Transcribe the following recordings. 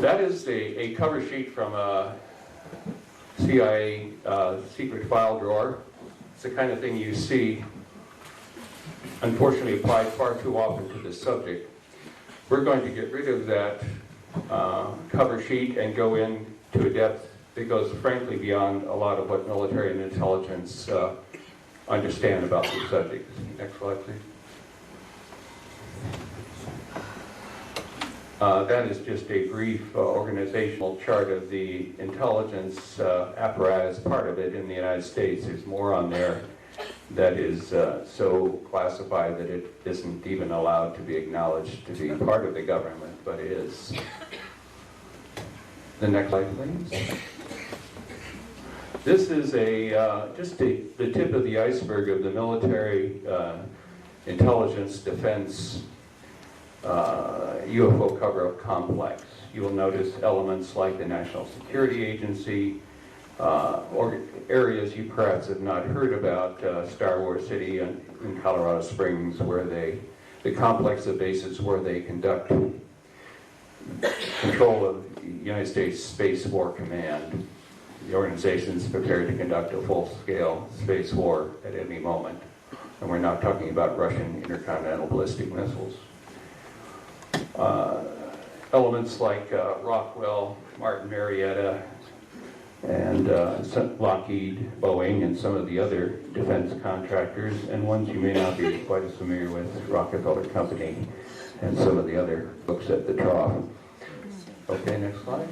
That is a cover sheet from a CIA secret file drawer. It's the kind of thing you see, unfortunately, applied far too often to this subject. We're going to get rid of that cover sheet and go into a depth that goes frankly beyond a lot of what military and intelligence understand about the subject. Next slide, please. That is just a brief organizational chart of the intelligence apparatus, part of it in the United States. There's more on there that is so classified that it isn't even allowed to be acknowledged to be part of the government, but is. The next slide, please. This is just the tip of the iceberg of the military intelligence defense UFO cover-up complex. You will notice elements like the National Security Agency, or areas you perhaps have not heard about, Star Wars City in Colorado Springs, where the complex of bases where they conduct control of the United States Space War Command. The organization is prepared to conduct a full-scale space war at any moment. And we're not talking about Russian intercontinental ballistic missiles. Elements like Rockwell, Martin Marietta, and Lockheed, Boeing, and some of the other defense contractors, and ones you may not be quite as familiar with, Rockefeller Company, and some of the other books at the trough. Okay, next slide.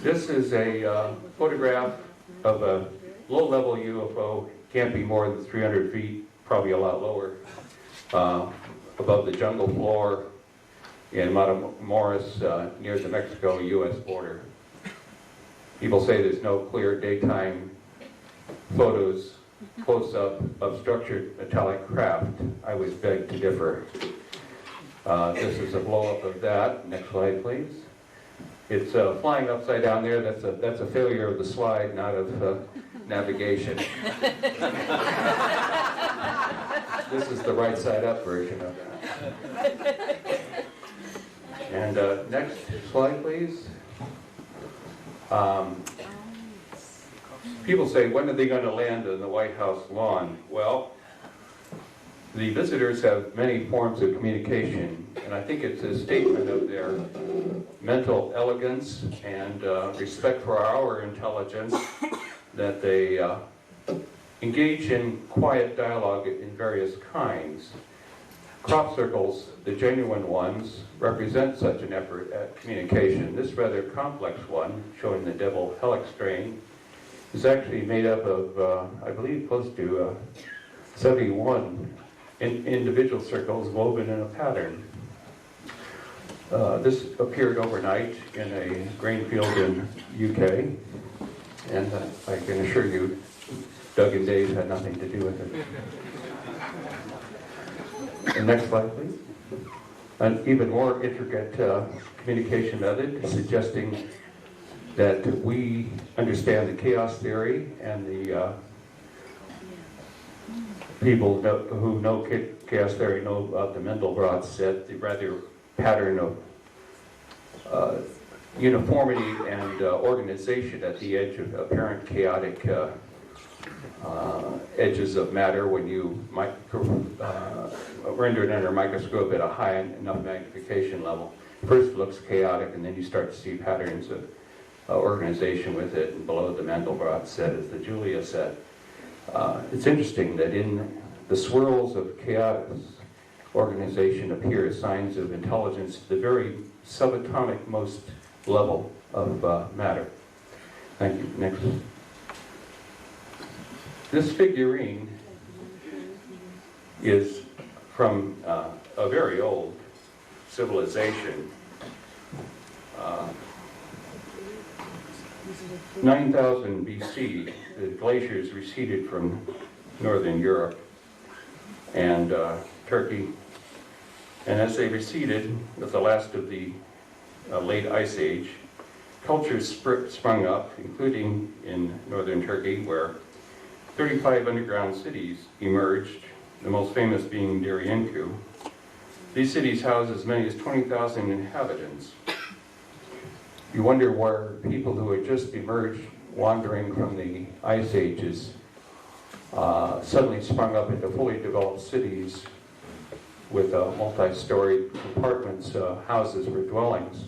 This is a photograph of a low-level UFO, can't be more than 300 feet, probably a lot lower, above the jungle floor in Matamoros near the Mexico-U.S. border. People say there's no clear daytime photos close-up of structured metallic craft. I would beg to differ. This is a blow-up of that. Next slide, please. It's flying upside down there. That's a failure of the slide, not of navigation. This is the right side up version of that. And next slide, please. People say, when are they going to land on the White House lawn? Well, the visitors have many forms of communication, and I think it's a statement of their mental elegance and respect for our intelligence that they engage in quiet dialogue in various kinds. Crop circles, the genuine ones, represent such an effort at communication. This rather complex one, showing the double helix strain, is actually made up of, I believe, close to 71 individual circles woven in a pattern. This appeared overnight in a grain field in UK, and I can assure you, Doug and Dave had nothing to do with it. The next slide, please. An even more intricate communication method, suggesting that we understand the chaos theory, and the people who know chaos theory know about the Mandelbrot set, the rather pattern of uniformity and organization at the edge of apparent chaotic edges of matter when you render it under a microscope at a high enough magnification level. First it looks chaotic, and then you start to see patterns of organization with it, and below the Mandelbrot set is the Julia set. It's interesting that in the swirls of chaos organization appear signs of intelligence at the very subatomic most level of matter. Thank you. Next. This figurine is from a very old civilization. 9,000 BC, the glaciers receded from northern Europe and Turkey, and as they receded with the last of the late Ice Age, cultures sprung up, including in northern Turkey, where 35 underground cities emerged, the most famous being Diyarbakir. These cities house as many as 20,000 inhabitants. You wonder where people who had just emerged wandering from the ice ages suddenly sprung up into fully developed cities with multi-story compartments, houses or dwellings.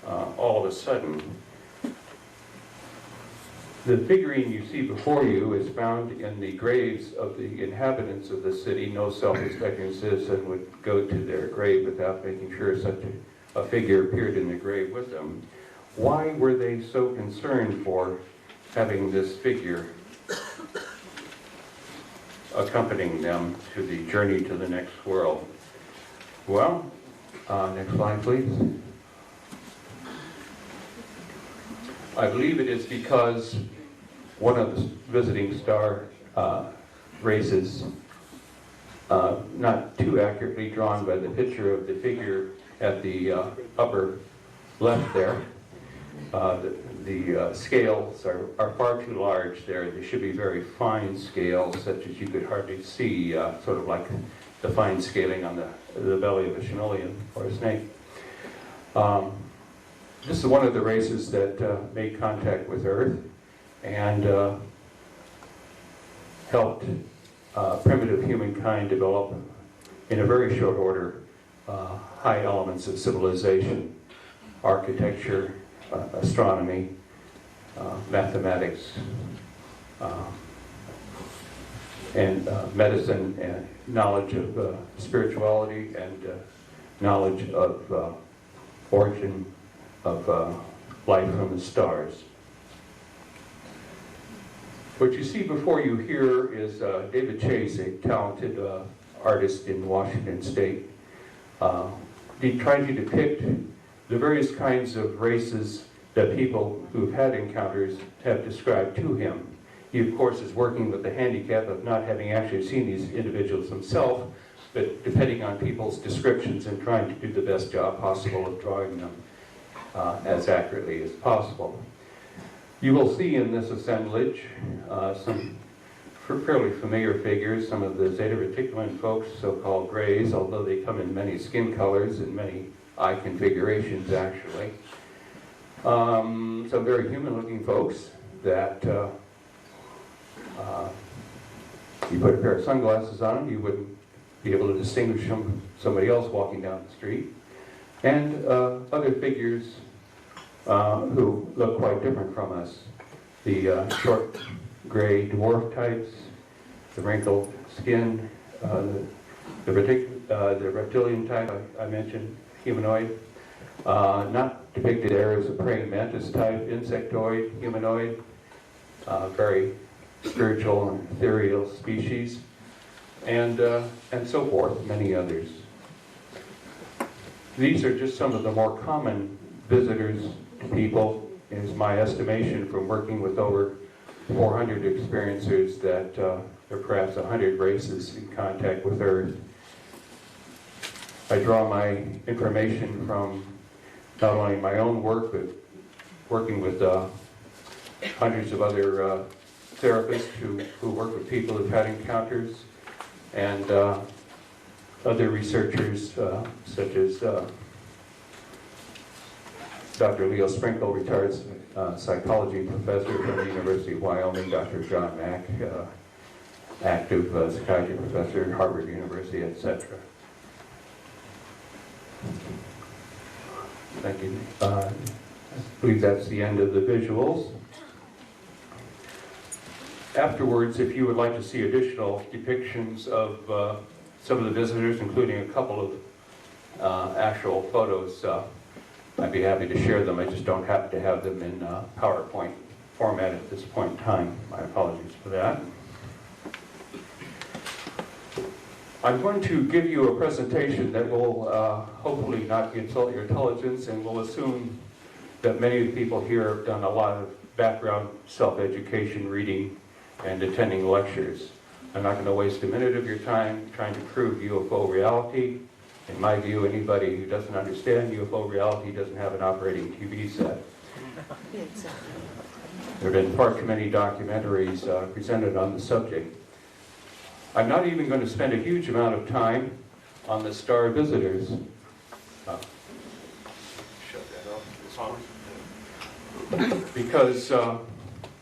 All of a sudden, the figurine you see before you is found in the graves of the inhabitants of the city. No self-respecting citizen would go to their grave without making sure such a figure appeared in the grave with them. Why were they so concerned for having this figure accompanying them to the journey to the next world? Well, next slide, please. I believe it is because one of the visiting star races, not too accurately drawn by the picture of the figure at the upper left there, the scales are far too large there. They should be very fine scales, such as you could hardly see, sort of like the fine scaling on the belly of a chenolian or a snake. This is one of the races that made contact with Earth and helped primitive humankind develop, in a very short order, high elements of civilization: architecture, astronomy, mathematics, and medicine, and knowledge of spirituality, and knowledge of origin of life from the stars. What you see before you here is David Chase, a talented artist in Washington State. He tried to depict the various kinds of races that people who've had encounters have described to him. He, of course, is working with the handicap of not having actually seen these individuals himself, but depending on people's descriptions and trying to do the best job possible of drawing them as accurately as possible. You will see in this assemblage some fairly familiar figures, some of the Zeta Reticulan folks, so-called grays, although they come in many skin colors and many eye configurations, actually. Some very human-looking folks that you put a pair of sunglasses on them, you wouldn't be able to distinguish them from somebody else walking down the street. And other figures who look quite different from us. The short gray dwarf types, the wrinkled skin, the reptilian type I mentioned, humanoid. Not depicted there as a praying mantis type, insectoid, humanoid, very spiritual and ethereal species, and so forth, many others. These are just some of the more common visitors to people, is my estimation from working with over 400 experiencers, that there are perhaps 100 races in contact with Earth. I draw my information from not only my own work, but working with hundreds of other therapists who work with people who've had encounters, and other researchers such as Dr. Leo Sprinkle, retired psychology professor from the University of Wyoming, Dr. John Mack, active psychiatry professor at Harvard University, etc. Thank you. I believe that's the end of the visuals. Afterwards, if you would like to see additional depictions of some of the visitors, including a couple of actual photos, I'd be happy to share them. I just don't happen to have them in PowerPoint format at this point in time. My apologies for that. I'm going to give you a presentation that will hopefully not insult your intelligence, and will assume that many of the people here have done a lot of background self-education, reading, and attending lectures. I'm not going to waste a minute of your time trying to prove UFO reality. In my view, anybody who doesn't understand UFO reality doesn't have an operating TV set. There have been far too many documentaries presented on the subject. I'm not even going to spend a huge amount of time on the star visitors. Shut that off. It's on. because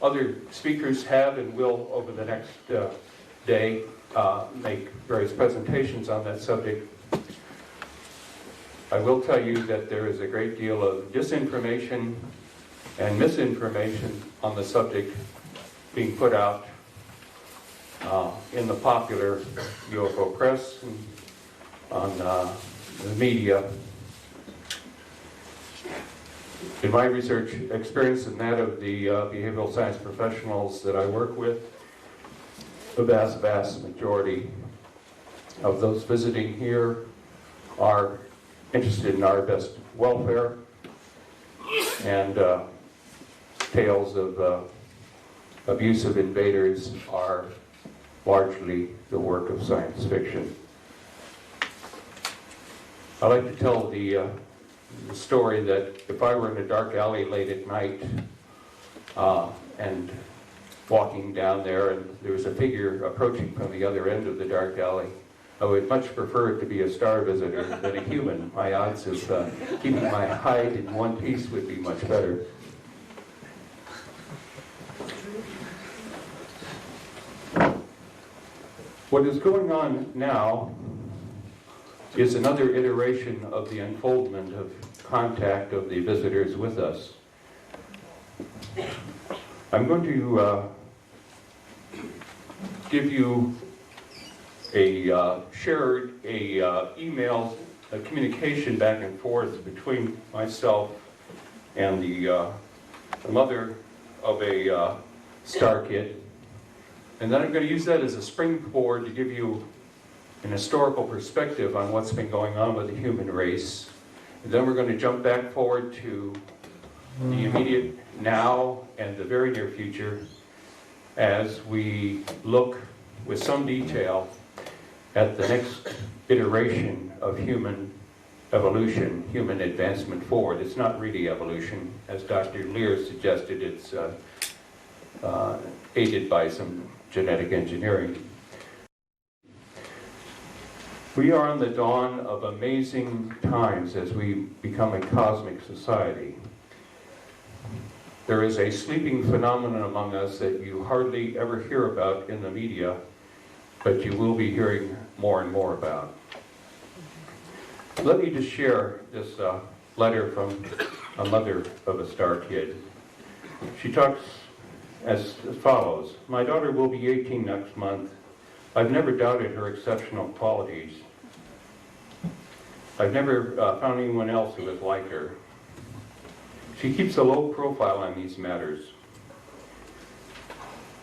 other speakers have and will over the next day make various presentations on that subject. I will tell you that there is a great deal of disinformation and misinformation on the subject being put out in the popular UFO press and on the media. In my research experience and that of the behavioral science professionals that I work with, the vast majority of those visiting here are interested in our best welfare, and tales of abusive invaders are largely the work of science fiction. I like to tell the story that if I were in a dark alley late at night and walking down there and there was a figure approaching from the other end of the dark alley, I would much prefer it to be a star visitor than a human. My odds of keeping my hide in one piece would be much better. What is going on now is another iteration of the unfoldment of contact of the visitors with us. I'm going to give you shared email, a communication back and forth between myself and the mother of a star kid. And then I'm going to use that as a springboard to give you an historical perspective on what's been going on with the human race. And then we're going to jump back forward to the immediate now and the very near future as we look with some detail at the next iteration of human evolution, human advancement forward. It's not really evolution. As Dr. Lear suggested, it's aided by some genetic engineering. We are on the dawn of amazing times as we become a cosmic society. There is a sleeping phenomenon among us that you hardly ever hear about in the media, but you will be hearing more and more about. Let me just share this letter from a mother of a star kid. She talks as follows. My daughter will be 18 next month. I've never doubted her exceptional qualities. I've never found anyone else who is like her. She keeps a low profile on these matters.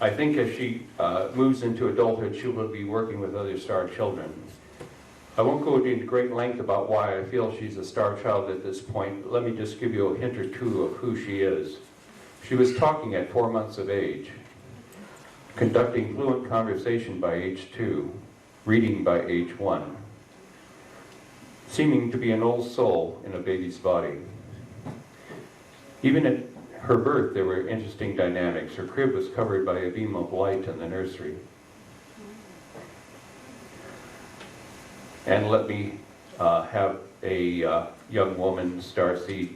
I think as she moves into adulthood, she will be working with other star children. I won't go into great length about why I feel she's a star child at this point, but let me just give you a hint or two of who she is. She was talking at 4 months of age, conducting fluent conversation by age 2, reading by age 1, seeming to be an old soul in a baby's body. Even at her birth, there were interesting dynamics. Her crib was covered by a beam of light in the nursery. And let me have a young woman, Starseed,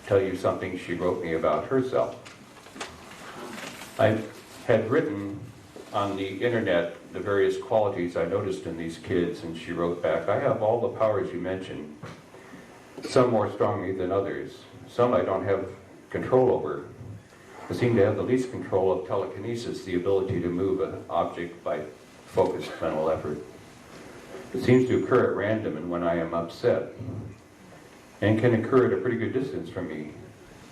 tell you something she wrote me about herself. I had written on the internet the various qualities I noticed in these kids, and she wrote back, I have all the powers you mentioned, some more strongly than others. Some I don't have control over. I seem to have the least control of telekinesis, the ability to move an object by focused mental effort. It seems to occur at random and when I am upset, and can occur at a pretty good distance from me.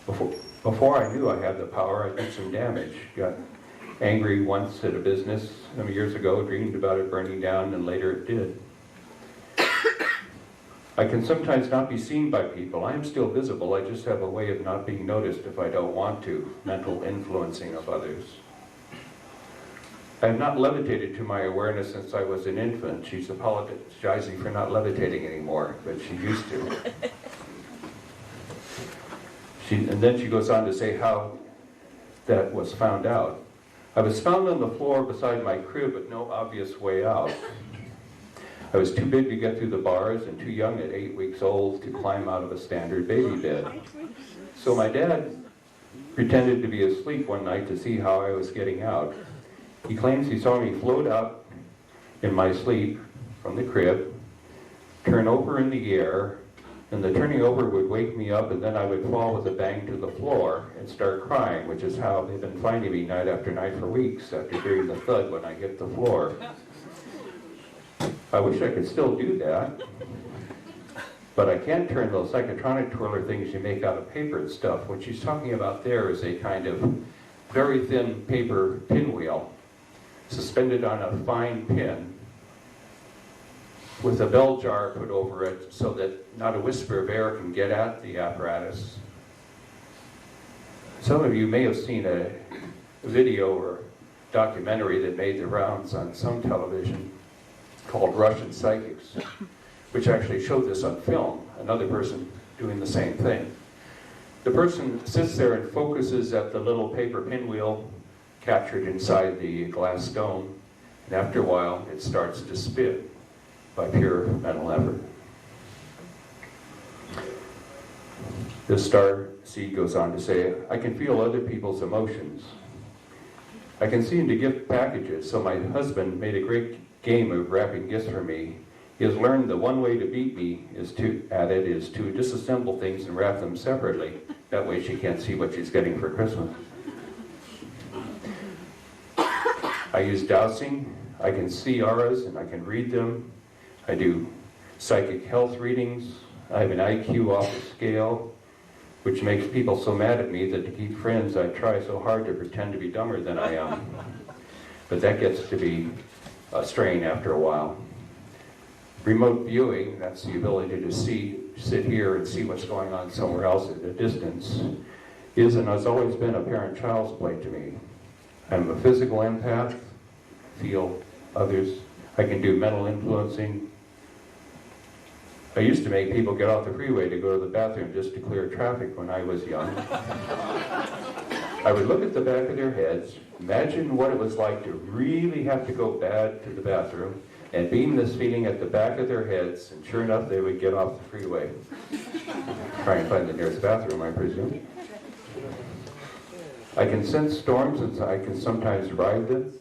Before I knew I had the power, I did some damage. Got angry once at a business some years ago, dreamed about it burning down, and later it did. I can sometimes not be seen by people. I am still visible, I just have a way of not being noticed if I don't want to, mental influencing of others. I have not levitated to my awareness since I was an infant. She's apologizing for not levitating anymore, but she used to. And then she goes on to say how that was found out. I was found on the floor beside my crib with no obvious way out. I was too big to get through the bars and too young at 8 weeks old to climb out of a standard baby bed. So my dad pretended to be asleep one night to see how I was getting out. He claims he saw me float up in my sleep from the crib, turn over in the air, and the turning over would wake me up, and then I would fall with a bang to the floor and start crying, which is how they've been finding me night after night for weeks after hearing the thud when I hit the floor. I wish I could still do that, but I can't turn those psychotronic twirler things you make out of paper and stuff. What she's talking about there is a kind of very thin paper pinwheel suspended on a fine pin with a bell jar put over it so that not a whisper of air can get at the apparatus. Some of you may have seen a video or documentary that made the rounds on some television called Russian Psychics, which actually showed this on film, another person doing the same thing. The person sits there and focuses at the little paper pinwheel captured inside the glass stone, and after a while it starts to spin by pure mental effort. The star seed goes on to say, I can feel other people's emotions. I can see into gift packages, so my husband made a great game of wrapping gifts for me. He has learned the one way to beat me is to disassemble things and wrap them separately. That way she can't see what she's getting for Christmas. I use dowsing. I can see auras and I can read them. I do psychic health readings. I have an IQ off the scale, which makes people so mad at me that to keep friends I try so hard to pretend to be dumber than I am. But that gets to be a strain after a while. Remote viewing, that's the ability to sit here and see what's going on somewhere else at a distance, is and has always been a parent-child's play to me. I'm a physical empath, feel others. I can do mental influencing. I used to make people get off the freeway to go to the bathroom just to clear traffic when I was young. I would look at the back of their heads, imagine what it was like to really have to go bad to the bathroom, and beam this feeling at the back of their heads, and sure enough, they would get off the freeway. Try and find the nearest bathroom, I presume. I can sense storms, and I can sometimes ride them.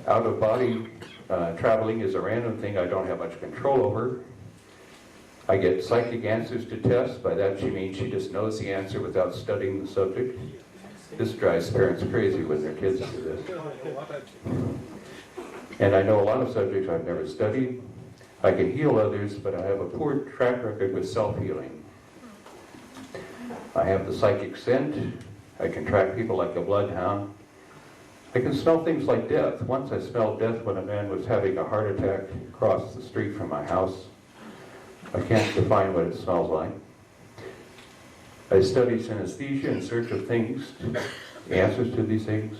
Out-of-body traveling is a random thing I don't have much control over. I get psychic answers to tests. By that she means she just knows the answer without studying the subject. This drives parents crazy when their kids do this. And I know a lot of subjects I've never studied. I can heal others, but I have a poor track record with self-healing. I have the psychic scent. I can track people like a bloodhound. I can smell things like death. Once I smelled death when a man was having a heart attack across the street from my house. I can't define what it smells like. I study synesthesia in search of things, answers to these things.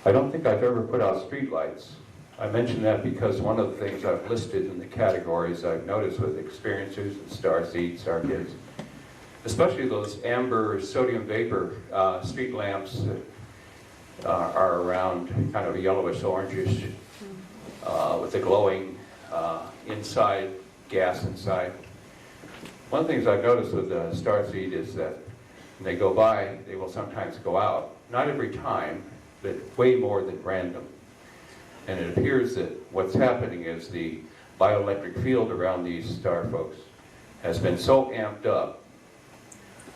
I don't think I've ever put out streetlights. I mention that because one of the things I've listed in the categories I've noticed with experiencers and starseeds, star kids, especially those amber sodium vapor street lamps that are around kind of a yellowish orangish with a glowing inside, gas inside. One of the things I've noticed with the starseed is that when they go by, they will sometimes go out. Not every time, but way more than random. And it appears that what's happening is the bioelectric field around these star folks has been so amped up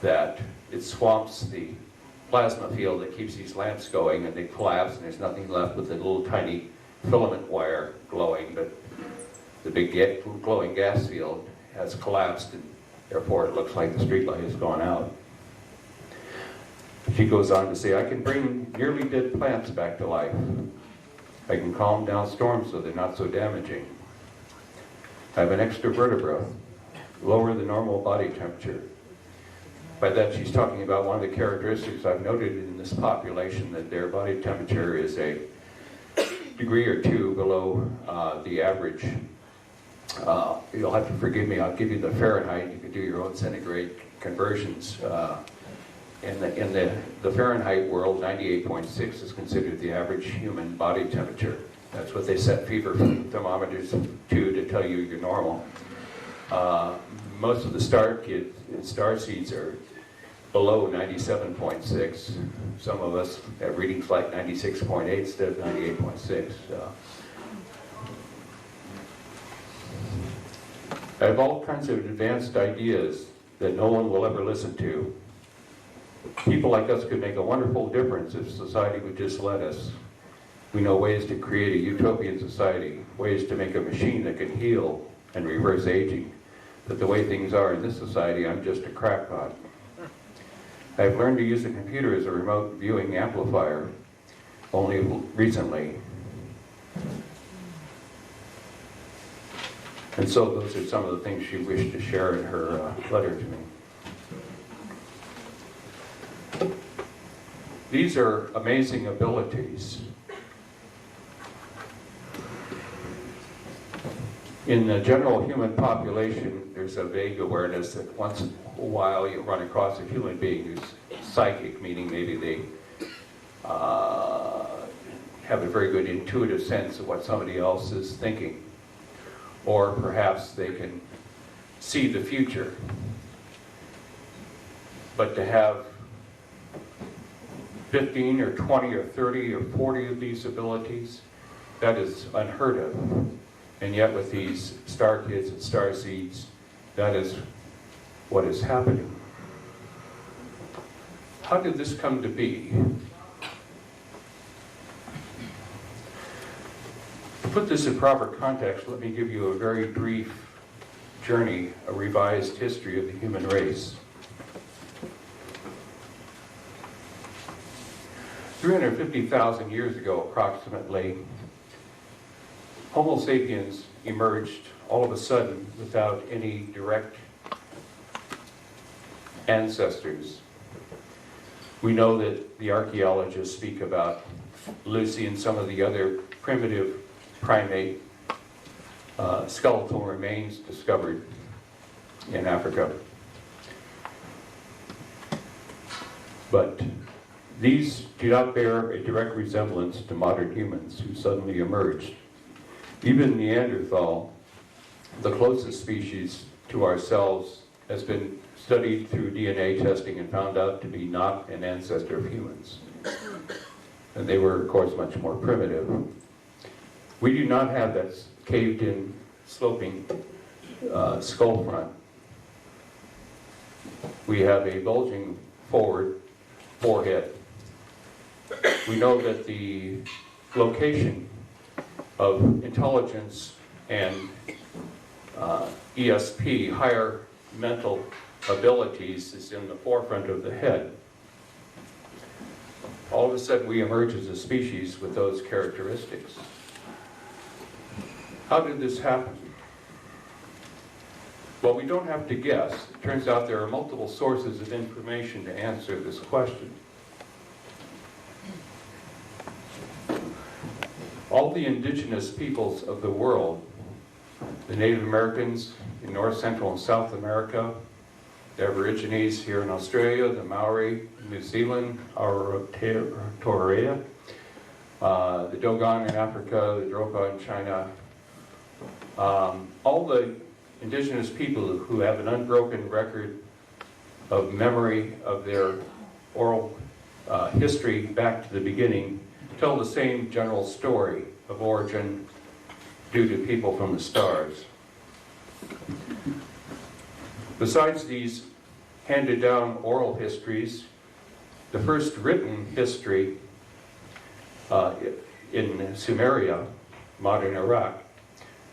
that it swamps the plasma field that keeps these lamps going, and they collapse and there's nothing left with a little tiny filament wire glowing, but the big glowing gas field has collapsed, and therefore it looks like the streetlight has gone out. She goes on to say, I can bring nearly dead plants back to life. I can calm down storms so they're not so damaging. I have an extra vertebra, lower than normal body temperature. By that she's talking about one of the characteristics I've noted in this population, that their body temperature is a degree or two below the average. You'll have to forgive me, I'll give you the Fahrenheit, you can do your own centigrade conversions. In the Fahrenheit world, 98.6 is considered the average human body temperature. That's what they set fever thermometers to tell you you're normal. Most of the star kids and star seeds are below 97.6. Some of us have readings like 96.8 instead of 98.6. I have all kinds of advanced ideas that no one will ever listen to. People like us could make a wonderful difference if society would just let us. We know ways to create a utopian society, ways to make a machine that can heal and reverse aging. But the way things are in this society, I'm just a crackpot. I've learned to use a computer as a remote viewing amplifier only recently. And so those are some of the things she wished to share in her letter to me. These are amazing abilities. In the general human population, there's a vague awareness that once in a while you run across a human being who's psychic, meaning maybe they have a very good intuitive sense of what somebody else is thinking. Or perhaps they can see the future. But to have 15 or 20 or 30 or 40 of these abilities, that is unheard of. And yet with these star kids and star seeds, that is what is happening. How did this come to be? To put this in proper context, let me give you a very brief journey, a revised history of the human race. 350,000 years ago, approximately, Homo sapiens emerged all of a sudden without any direct ancestors. We know that the archaeologists speak about Lucy and some of the other primitive primate skeletal remains discovered in Africa. But these do not bear a direct resemblance to modern humans who suddenly emerged. Even Neanderthal, the closest species to ourselves, has been studied through DNA testing and found out to be not an ancestor of humans. And they were, of course, much more primitive. We do not have that caved-in, sloping skull front. We have a bulging forward forehead. We know that the location of intelligence and ESP, higher mental abilities, is in the forefront of the head. All of a sudden we emerge as a species with those characteristics. How did this happen? Well, we don't have to guess. It turns out there are multiple sources of information to answer this question. All the indigenous peoples of the world, the Native Americans in North, Central, and South America, the Aborigines here in Australia, the Maori in New Zealand, Aotearoa, the Dogon in Africa, the Dropa in China, all the indigenous people who have an unbroken record of memory of their oral history back to the beginning tell the same general story of origin due to people from the stars. Besides these handed down oral histories, the first written history in Sumeria, modern Iraq,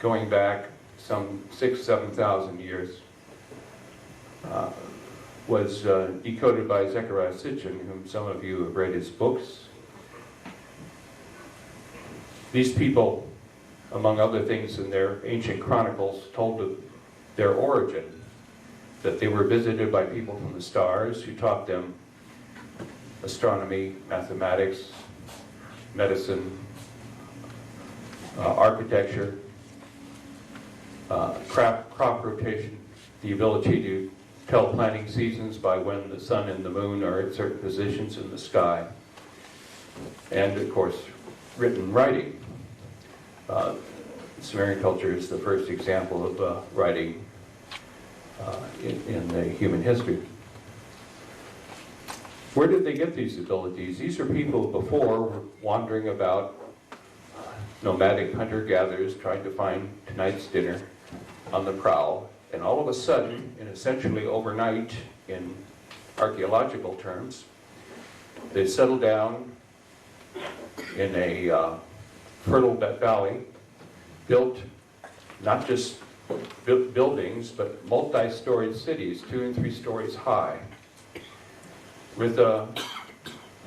going back some 6,000-7,000 years, was decoded by Zecharia Sitchin, whom some of you have read his books. These people, among other things in their ancient chronicles, told of their origin, that they were visited by people from the stars who taught them astronomy, mathematics, medicine, architecture, crop rotation, the ability to tell planting seasons by when the sun and the moon are at certain positions in the sky, and of course written writing. Sumerian culture is the first example of writing in the human history. Where did they get these abilities? These are people before were wandering about, nomadic hunter-gatherers trying to find tonight's dinner on the prowl, and all of a sudden, and essentially overnight in archaeological terms, they settled down in a fertile valley, built not just buildings, but multi-storied cities, 2 and 3 stories high, with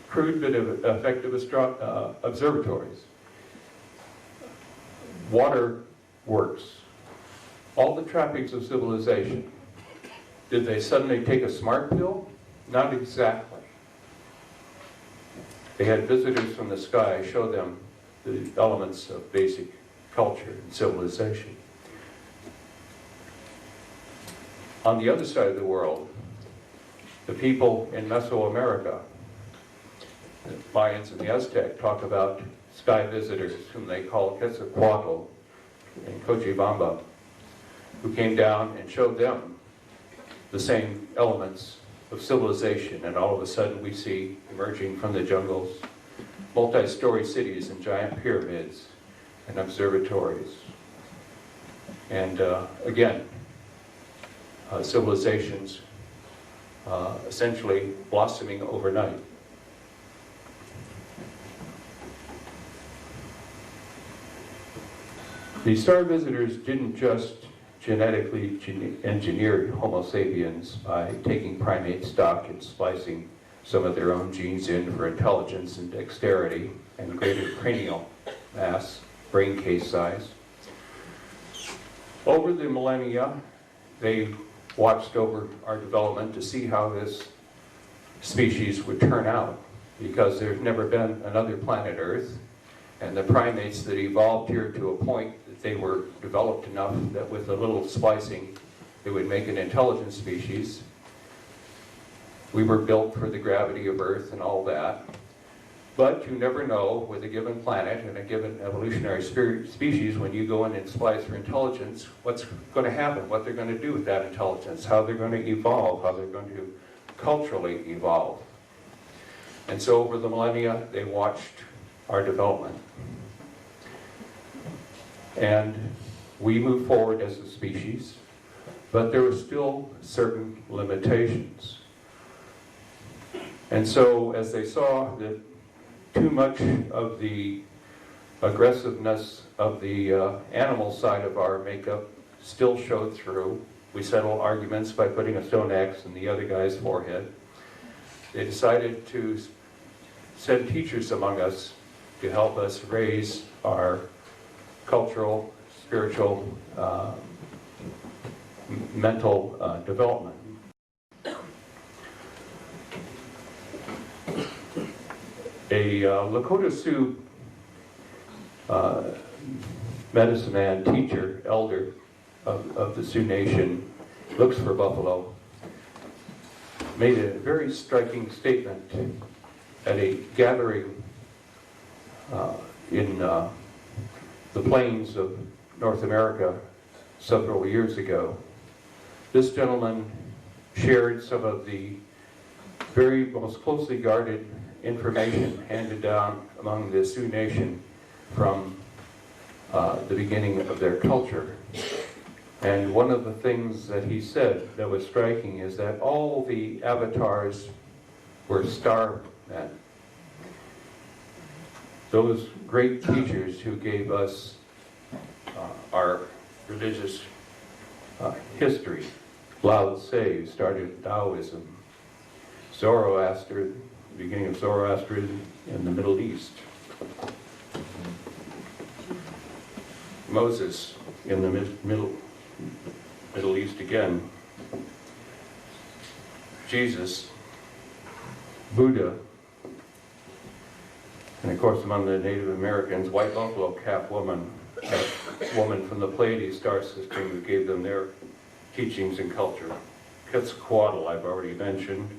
crude but effective observatories, water works, all the trappings of civilization. Did they suddenly take a smart pill? Not exactly. They had visitors from the sky show them the elements of basic culture and civilization. On the other side of the world, the people in Mesoamerica, the Mayans and the Aztec, talk about sky visitors whom they call Quetzalcoatl and Cochabamba, who came down and showed them the same elements of civilization, and all of a sudden we see emerging from the jungles multi-story cities and giant pyramids and observatories. And again, civilizations essentially blossoming overnight. The star visitors didn't just genetically engineer Homo sapiens by taking primate stock and splicing some of their own genes in for intelligence and dexterity and greater cranial mass, brain case size. Over the millennia, they watched over our development to see how this species would turn out, because there's never been another planet Earth, and the primates that evolved here to a point that they were developed enough that with a little splicing it would make an intelligent species. We were built for the gravity of Earth and all that, but you never know with a given planet and a given evolutionary species, when you go in and splice for intelligence, what's going to happen, what they're going to do with that intelligence, how they're going to evolve, how they're going to culturally evolve. And so over the millennia, they watched our development. And we moved forward as a species, but there were still certain limitations. And so as they saw that too much of the aggressiveness of the animal side of our makeup still showed through, we settled arguments by putting a stone axe in the other guy's forehead. They decided to send teachers among us to help us raise our cultural, spiritual, mental development. A Lakota Sioux medicine man, teacher, elder of the Sioux Nation, looks for buffalo, made a very striking statement at a gathering in the plains of North America several years ago. This gentleman shared some of the very most closely guarded information handed down among the Sioux Nation from the beginning of their culture. And one of the things that he said that was striking is that all the avatars were star men. Those great teachers who gave us our religious history. Lao Tse started Taoism. Zoroaster, the beginning of Zoroaster in the Middle East. Moses in the Middle East again. Jesus, Buddha, and of course among the Native Americans, white buffalo calf woman, a woman from the Pleiades star system who gave them their teachings and culture. Quetzalcoatl, I've already mentioned.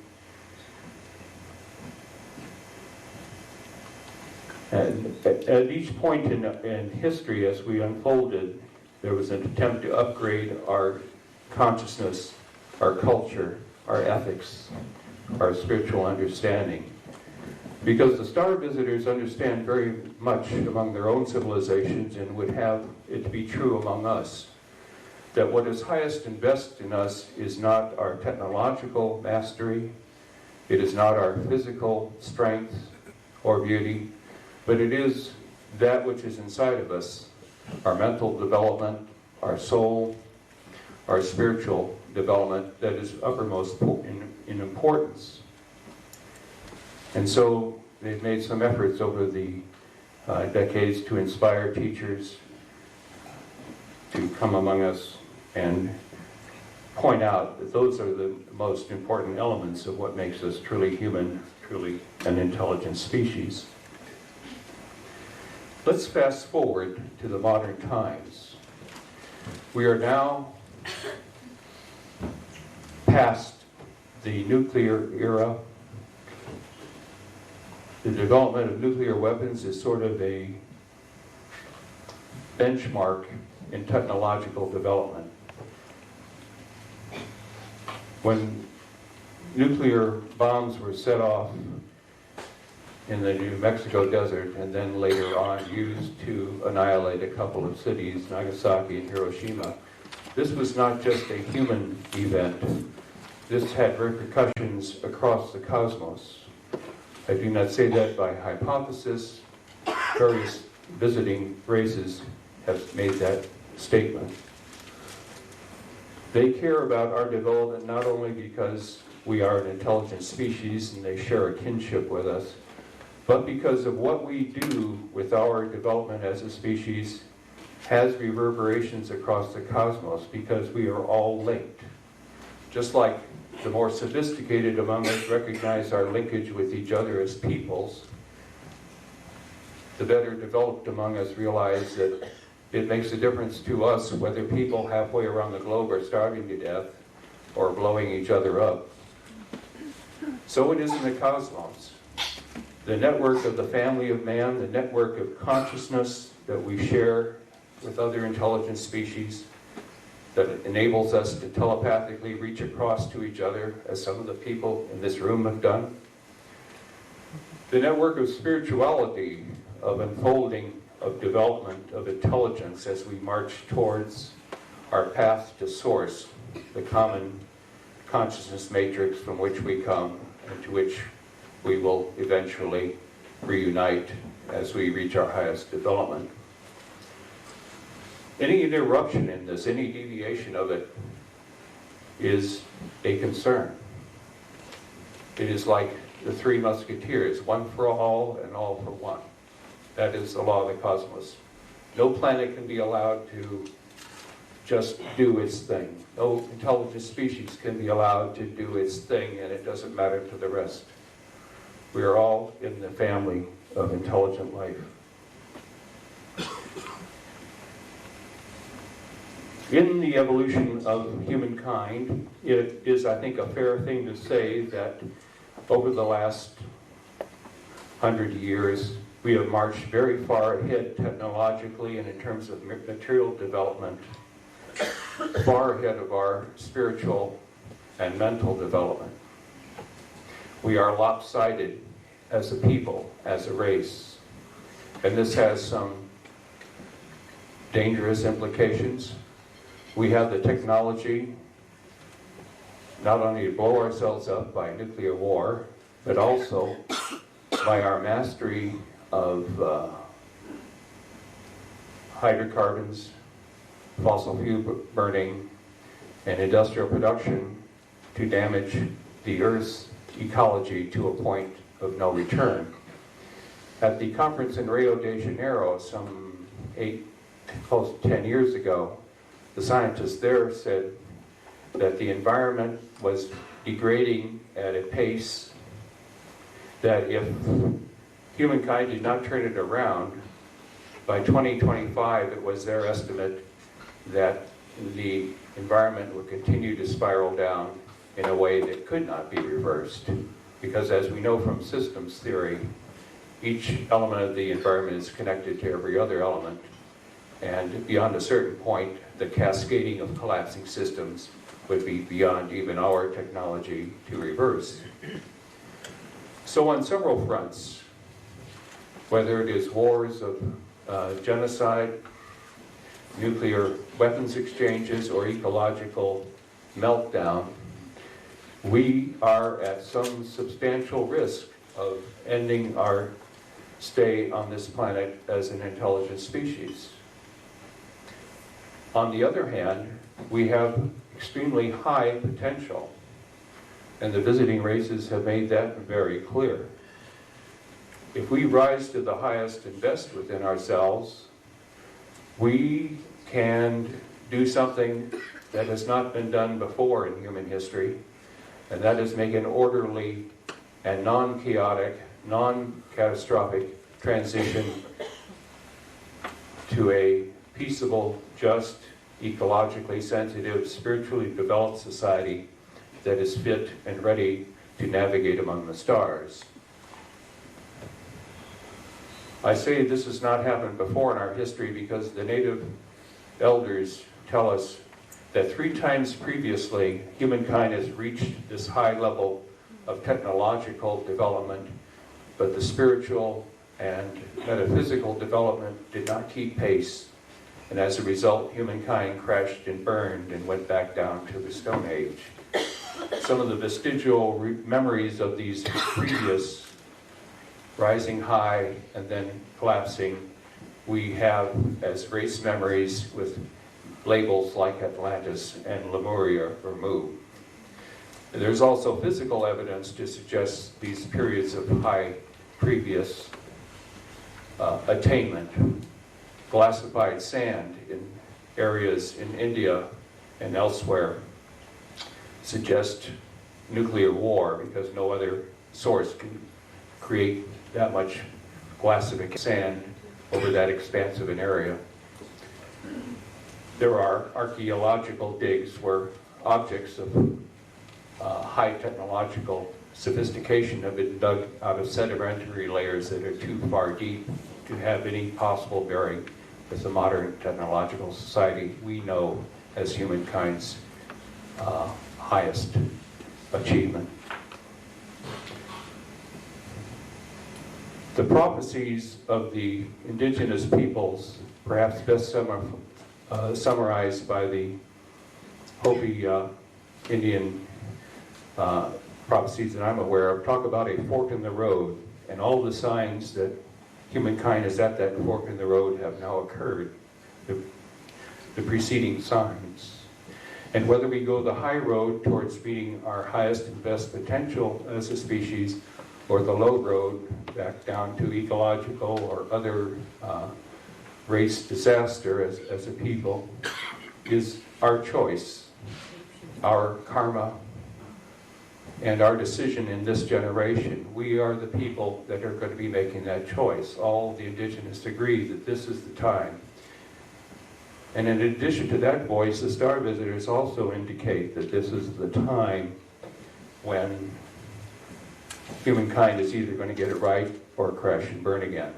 And at each point in history as we unfolded, there was an attempt to upgrade our consciousness, our culture, our ethics, our spiritual understanding. Because the star visitors understand very much among their own civilizations and would have it to be true among us, that what is highest and best in us is not our technological mastery, it is not our physical strength or beauty, but it is that which is inside of us, our mental development, our soul, our spiritual development that is uppermost in importance. And so they've made some efforts over the decades to inspire teachers to come among us and point out that those are the most important elements of what makes us truly human, truly an intelligent species. Let's fast forward to the modern times. We are now past the nuclear era. The development of nuclear weapons is sort of a benchmark in technological development. When nuclear bombs were set off in the New Mexico desert and then later on used to annihilate a couple of cities, Nagasaki and Hiroshima, this was not just a human event. This had repercussions across the cosmos. I do not say that by hypothesis. Various visiting races have made that statement. They care about our development not only because we are an intelligent species and they share a kinship with us, but because of what we do with our development as a species has reverberations across the cosmos because we are all linked. Just like the more sophisticated among us recognize our linkage with each other as peoples, the better developed among us realize that it makes a difference to us whether people halfway around the globe are starving to death or blowing each other up. So it is in the cosmos. The network of the family of man, the network of consciousness that we share with other intelligent species, that enables us to telepathically reach across to each other, as some of the people in this room have done. The network of spirituality, of unfolding, of development, of intelligence as we march towards our path to source, the common consciousness matrix from which we come and to which we will eventually reunite as we reach our highest development. Any interruption in this, any deviation of it, is a concern. It is like the Three Musketeers, one for all and all for one. That is the law of the cosmos. No planet can be allowed to just do its thing. No intelligent species can be allowed to do its thing, and it doesn't matter to the rest. We are all in the family of intelligent life. In the evolution of humankind, it is, I think, a fair thing to say that over the last 100 years, we have marched very far ahead technologically and in terms of material development, far ahead of our spiritual and mental development. We are lopsided as a people, as a race, and this has some dangerous implications. We have the technology not only to blow ourselves up by nuclear war, but also by our mastery of hydrocarbons, fossil fuel burning, and industrial production to damage the Earth's ecology to a point of no return. At the conference in Rio de Janeiro some close to 10 years ago, the scientists there said that the environment was degrading at a pace that if humankind did not turn it around, by 2025 it was their estimate that the environment would continue to spiral down in a way that could not be reversed. Because as we know from systems theory, each element of the environment is connected to every other element. And beyond a certain point, the cascading of collapsing systems would be beyond even our technology to reverse. So on several fronts, whether it is wars of genocide, nuclear weapons exchanges, or ecological meltdown, we are at some substantial risk of ending our stay on this planet as an intelligent species. On the other hand, we have extremely high potential, and the visiting races have made that very clear. If we rise to the highest and best within ourselves, we can do something that has not been done before in human history, and that is make an orderly and non-chaotic, non-catastrophic transition to a peaceable, just, ecologically sensitive, spiritually developed society that is fit and ready to navigate among the stars. I say this has not happened before in our history because the native elders tell us that 3 times previously, humankind has reached this high level of technological development, but the spiritual and metaphysical development did not keep pace. And as a result, humankind crashed and burned and went back down to the Stone Age. Some of the vestigial memories of these previous rising high and then collapsing, we have as race memories with labels like Atlantis and Lemuria or Mu. There's also physical evidence to suggest these periods of high previous attainment. Glassified sand in areas in India and elsewhere suggest nuclear war because no other source can create that much glassified sand over that expanse of an area. There are archaeological digs where objects of high technological sophistication have been dug out of sedimentary layers that are too far deep to have any possible bearing with the modern technological society we know as humankind's highest achievement. The prophecies of the indigenous peoples, perhaps best summarized by the Hopi Indian prophecies that I'm aware of, talk about a fork in the road, and all the signs that humankind is at that fork in the road have now occurred, the preceding signs. And whether we go the high road towards meeting our highest and best potential as a species, or the low road back down to ecological or other race disaster as a people, is our choice, our karma, and our decision in this generation. We are the people that are going to be making that choice. All the indigenous agree that this is the time. And in addition to that voice, the star visitors also indicate that this is the time when humankind is either going to get it right or crash and burn again.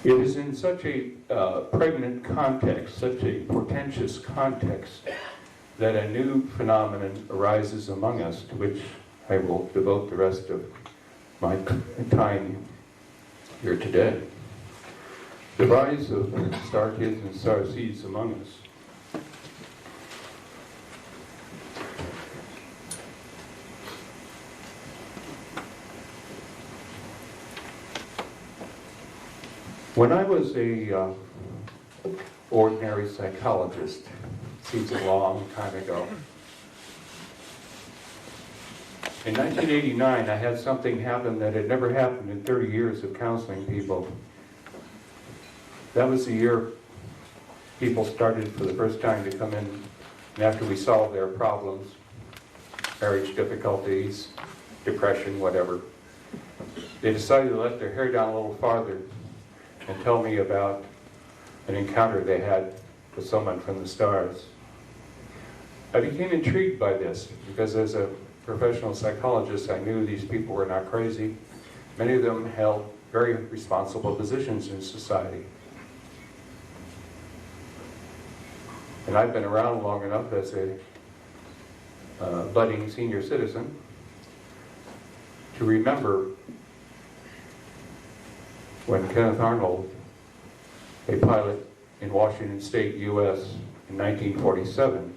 It is in such a pregnant context, such a portentous context, that a new phenomenon arises among us, to which I will devote the rest of my time here today. The rise of star kids and star seeds among us. When I was a ordinary psychologist, seems a long time ago, in 1989 I had something happen that had never happened in 30 years of counseling people. That was the year people started for the first time to come in, and after we solved their problems, marriage difficulties, depression, whatever, they decided to let their hair down a little farther and tell me about an encounter they had with someone from the stars. I became intrigued by this because as a professional psychologist, I knew these people were not crazy. Many of them held very responsible positions in society. And I've been around long enough as a budding senior citizen to remember when Kenneth Arnold, a pilot in Washington State, U.S. in 1947,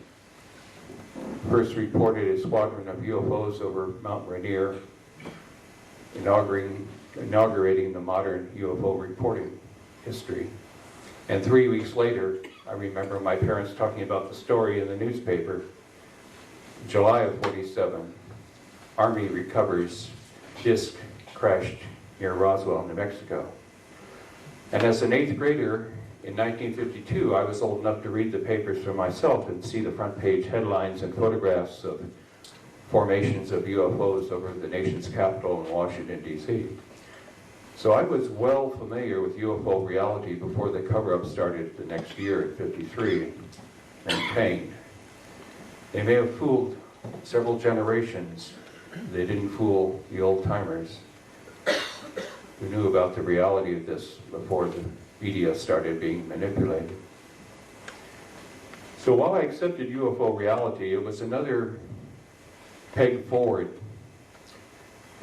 first reported a squadron of UFOs over Mount Rainier, inaugurating the modern UFO reporting history. And 3 weeks later, I remember my parents talking about the story in the newspaper. July of 47, Army recovers disc crashed near Roswell, New Mexico. And as an 8th grader in 1952, I was old enough to read the papers for myself and see the front page headlines and photographs of formations of UFOs over the nation's capital in Washington, D.C. So I was well familiar with UFO reality before the cover-up started the next year in 53 and pained. They may have fooled several generations. They didn't fool the old-timers who knew about the reality of this before the media started being manipulated. So while I accepted UFO reality, it was another peg forward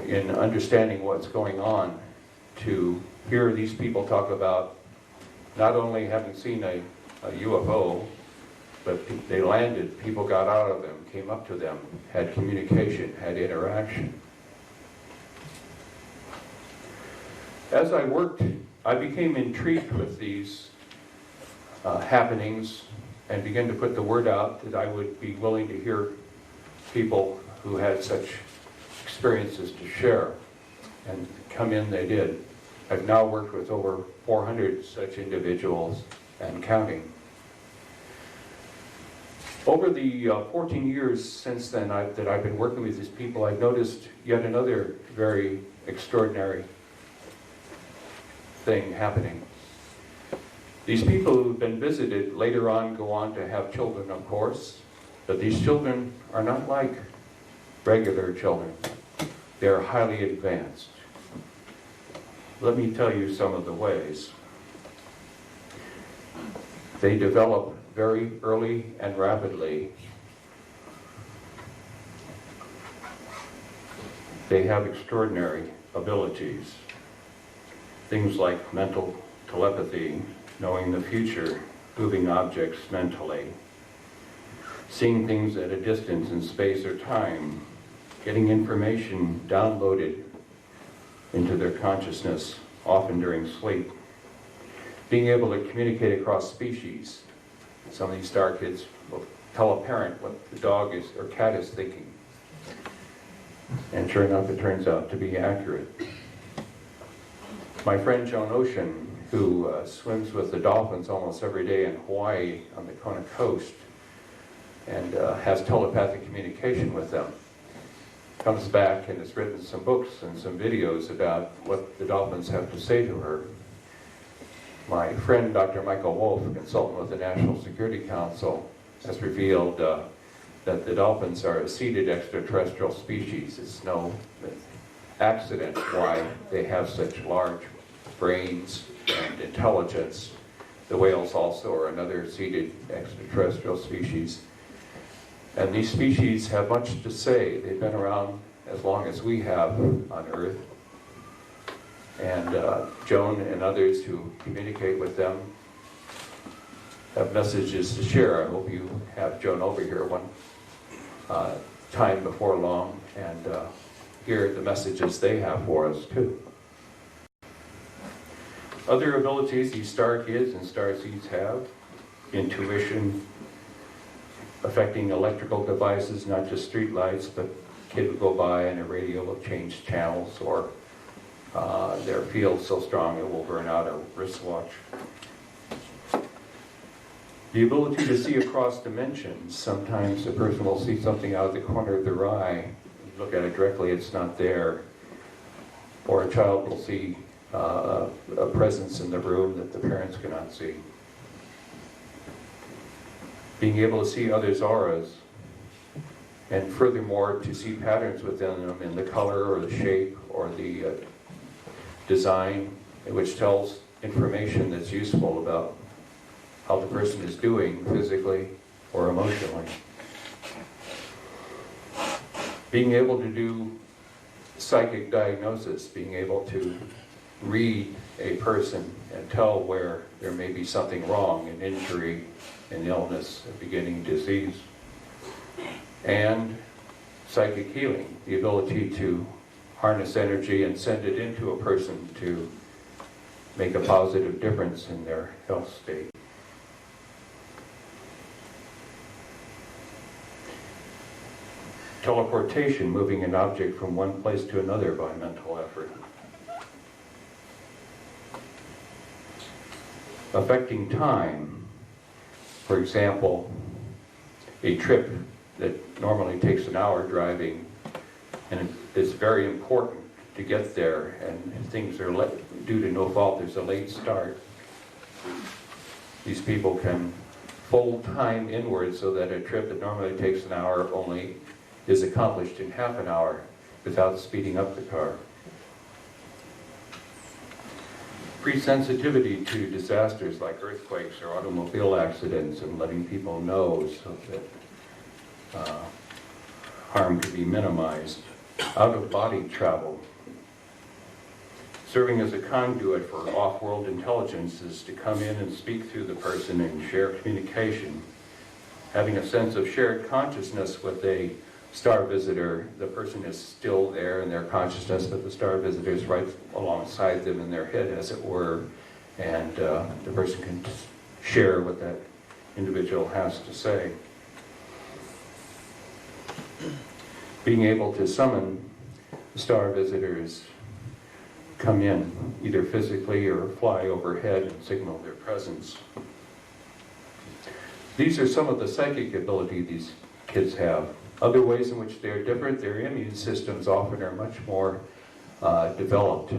in understanding what's going on to hear these people talk about not only having seen a UFO, but they landed, people got out of them, came up to them, had communication, had interaction. As I worked, I became intrigued with these happenings and began to put the word out that I would be willing to hear people who had such experiences to share. And come in they did. I've now worked with over 400 such individuals and counting. Over the 14 years since then that I've been working with these people, I've noticed yet another very extraordinary thing happening. These people who've been visited later on go on to have children, of course, but these children are not like regular children. They're highly advanced. Let me tell you some of the ways. They develop very early and rapidly. They have extraordinary abilities. Things like mental telepathy, knowing the future, moving objects mentally, seeing things at a distance in space or time, getting information downloaded into their consciousness, often during sleep, being able to communicate across species. Some of these star kids will tell a parent what the dog is or cat is thinking. And sure enough, it turns out to be accurate. My friend Joan Ocean, who swims with the dolphins almost every day in Hawaii on the Kona coast and has telepathic communication with them, comes back and has written some books and some videos about what the dolphins have to say to her. My friend, Dr. Michael Wolf, a consultant with the National Security Council, has revealed that the dolphins are a seeded extraterrestrial species. It's no accident why they have such large brains and intelligence. The whales also are another seeded extraterrestrial species. And these species have much to say. They've been around as long as we have on Earth. And Joan and others who communicate with them have messages to share. I hope you have Joan over here one time before long and hear the messages they have for us too. Other abilities these star kids and star seeds have: intuition, affecting electrical devices, not just street lights, but a kid will go by and a radio will change channels, or their field's so strong it will burn out a wristwatch. The ability to see across dimensions. Sometimes a person will see something out of the corner of their eye. You look at it directly, it's not there. Or a child will see a presence in the room that the parents cannot see. Being able to see others' auras, and furthermore to see patterns within them in the color or the shape or the design, which tells information that's useful about how the person is doing physically or emotionally. Being able to do psychic diagnosis, being able to read a person and tell where there may be something wrong, an injury, an illness, a beginning disease. And psychic healing, the ability to harness energy and send it into a person to make a positive difference in their health state. Teleportation, moving an object from one place to another by mental effort. Affecting time, for example, a trip that normally takes an hour driving, and it's very important to get there, and things are due to no fault, there's a late start. These people can fold time inward so that a trip that normally takes an hour only is accomplished in half an hour without speeding up the car. Pre-sensitivity to disasters like earthquakes or automobile accidents and letting people know so that harm can be minimized. Out-of-body travel. Serving as a conduit for off-world intelligences to come in and speak through the person and share communication. Having a sense of shared consciousness with a star visitor, the person is still there in their consciousness, but the star visitor is right alongside them in their head, as it were, and the person can share what that individual has to say. Being able to summon star visitors come in, either physically or fly overhead and signal their presence. These are some of the psychic ability these kids have. Other ways in which they're different, their immune systems often are much more developed.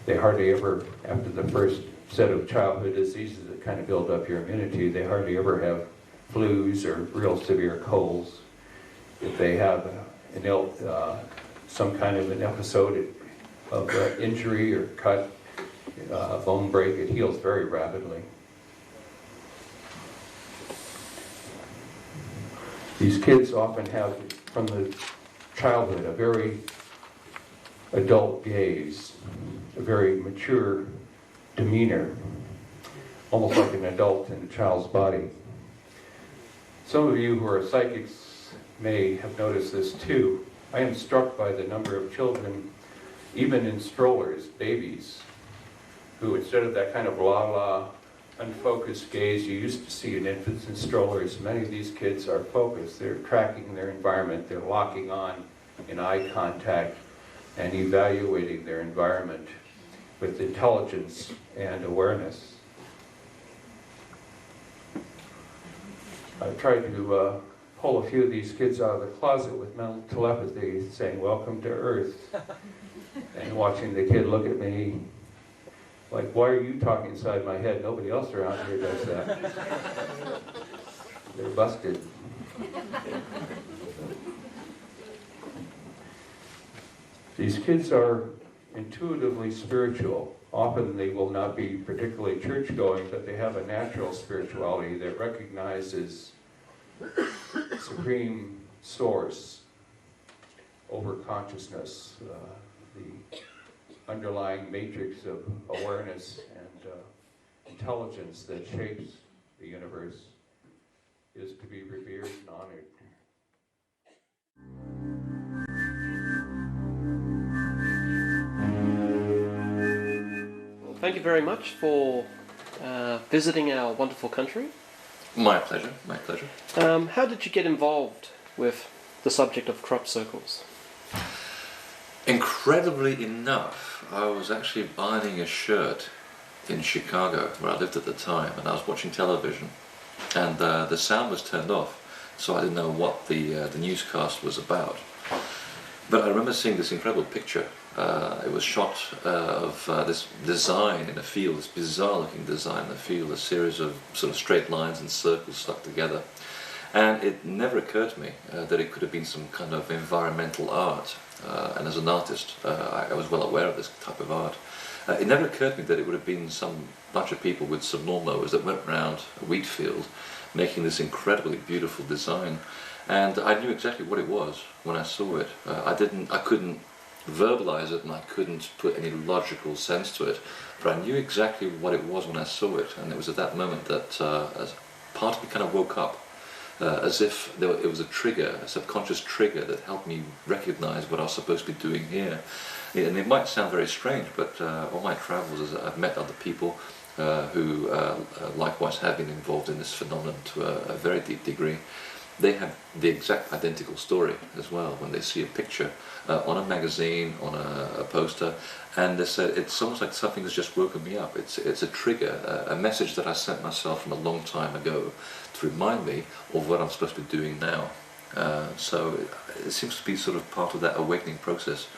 They hardly ever, after the first set of childhood diseases that kind of build up your immunity, they hardly ever have flus or real severe colds. If they have some kind of an episode of injury or cut, bone break, it heals very rapidly. These kids often have, from the childhood, a very adult gaze, a very mature demeanor, almost like an adult in a child's body. Some of you who are psychics may have noticed this too. I am struck by the number of children, even in strollers, babies, who instead of that kind of la-la, unfocused gaze you used to see in infants and strollers, many of these kids are focused. They're tracking their environment. They're locking on in eye contact and evaluating their environment with intelligence and awareness. I've tried to pull a few of these kids out of the closet with mental telepathy, saying, "Welcome to Earth," and watching the kid look at me like, "Why are you talking inside my head? Nobody else around here does that." They're busted. These kids are intuitively spiritual. Often they will not be particularly church-going, but they have a natural spirituality that recognizes supreme source over consciousness, the underlying matrix of awareness and intelligence that shapes the universe is to be revered and honored. Well, thank you very much for visiting our wonderful country. My pleasure, my pleasure. How did you get involved with the subject of crop circles? Incredibly enough, I was actually ironing a shirt in Chicago, where I lived at the time, and I was watching television, and the sound was turned off, so I didn't know what the newscast was about. But I remember seeing this incredible picture. It was shot of this design in a field, this bizarre-looking design in a field, a series of sort of straight lines and circles stuck together. And it never occurred to me that it could have been some kind of environmental art. And as an artist, I was well aware of this type of art. It never occurred to me that it would have been some bunch of people with some lawnmowers that went around a wheat field making this incredibly beautiful design. And I knew exactly what it was when I saw it. I couldn't verbalize it, and I couldn't put any logical sense to it, but I knew exactly what it was when I saw it. And it was at that moment that as part of me kind of woke up, as if it was a trigger, a subconscious trigger that helped me recognize what I was supposed to be doing here. And it might sound very strange, but on my travels I've met other people who likewise have been involved in this phenomenon to a very deep degree. They have the exact identical story as well when they see a picture on a magazine, on a poster, and they said it's almost like something has just woken me up. It's a trigger, a message that I sent myself from a long time ago to remind me of what I'm supposed to be doing now. So it seems to be sort of part of that awakening process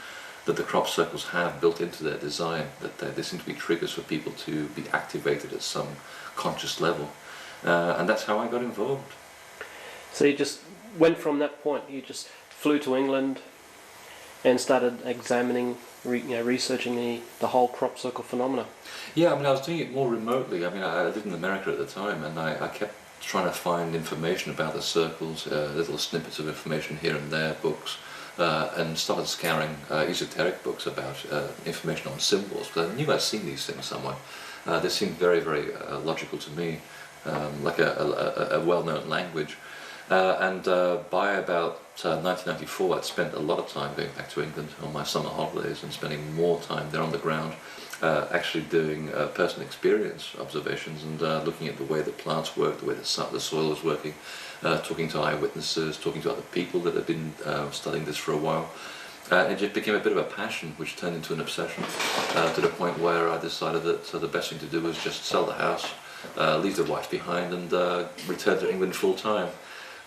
that the crop circles have built into their design, that they seem to be triggers for people to be activated at some conscious level. And that's how I got involved. So you just went from that point, you just flew to England and started examining, researching the whole crop circle phenomena. Yeah, I mean, I was doing it more remotely. I mean, I lived in America at the time, and I kept trying to find information about the circles, little snippets of information here and there, books, and started scouring esoteric books about information on symbols, because I knew I'd seen these things somewhere. They seemed very, very logical to me, like a well-known language. And by about 1994, I'd spent a lot of time going back to England on my summer holidays and spending more time there on the ground, actually doing personal experience observations and looking at the way the plants work, the way the soil was working, talking to eyewitnesses, talking to other people that had been studying this for a while. It just became a bit of a passion, which turned into an obsession, to the point where I decided that the best thing to do was just sell the house, leave the wife behind, and return to England full time.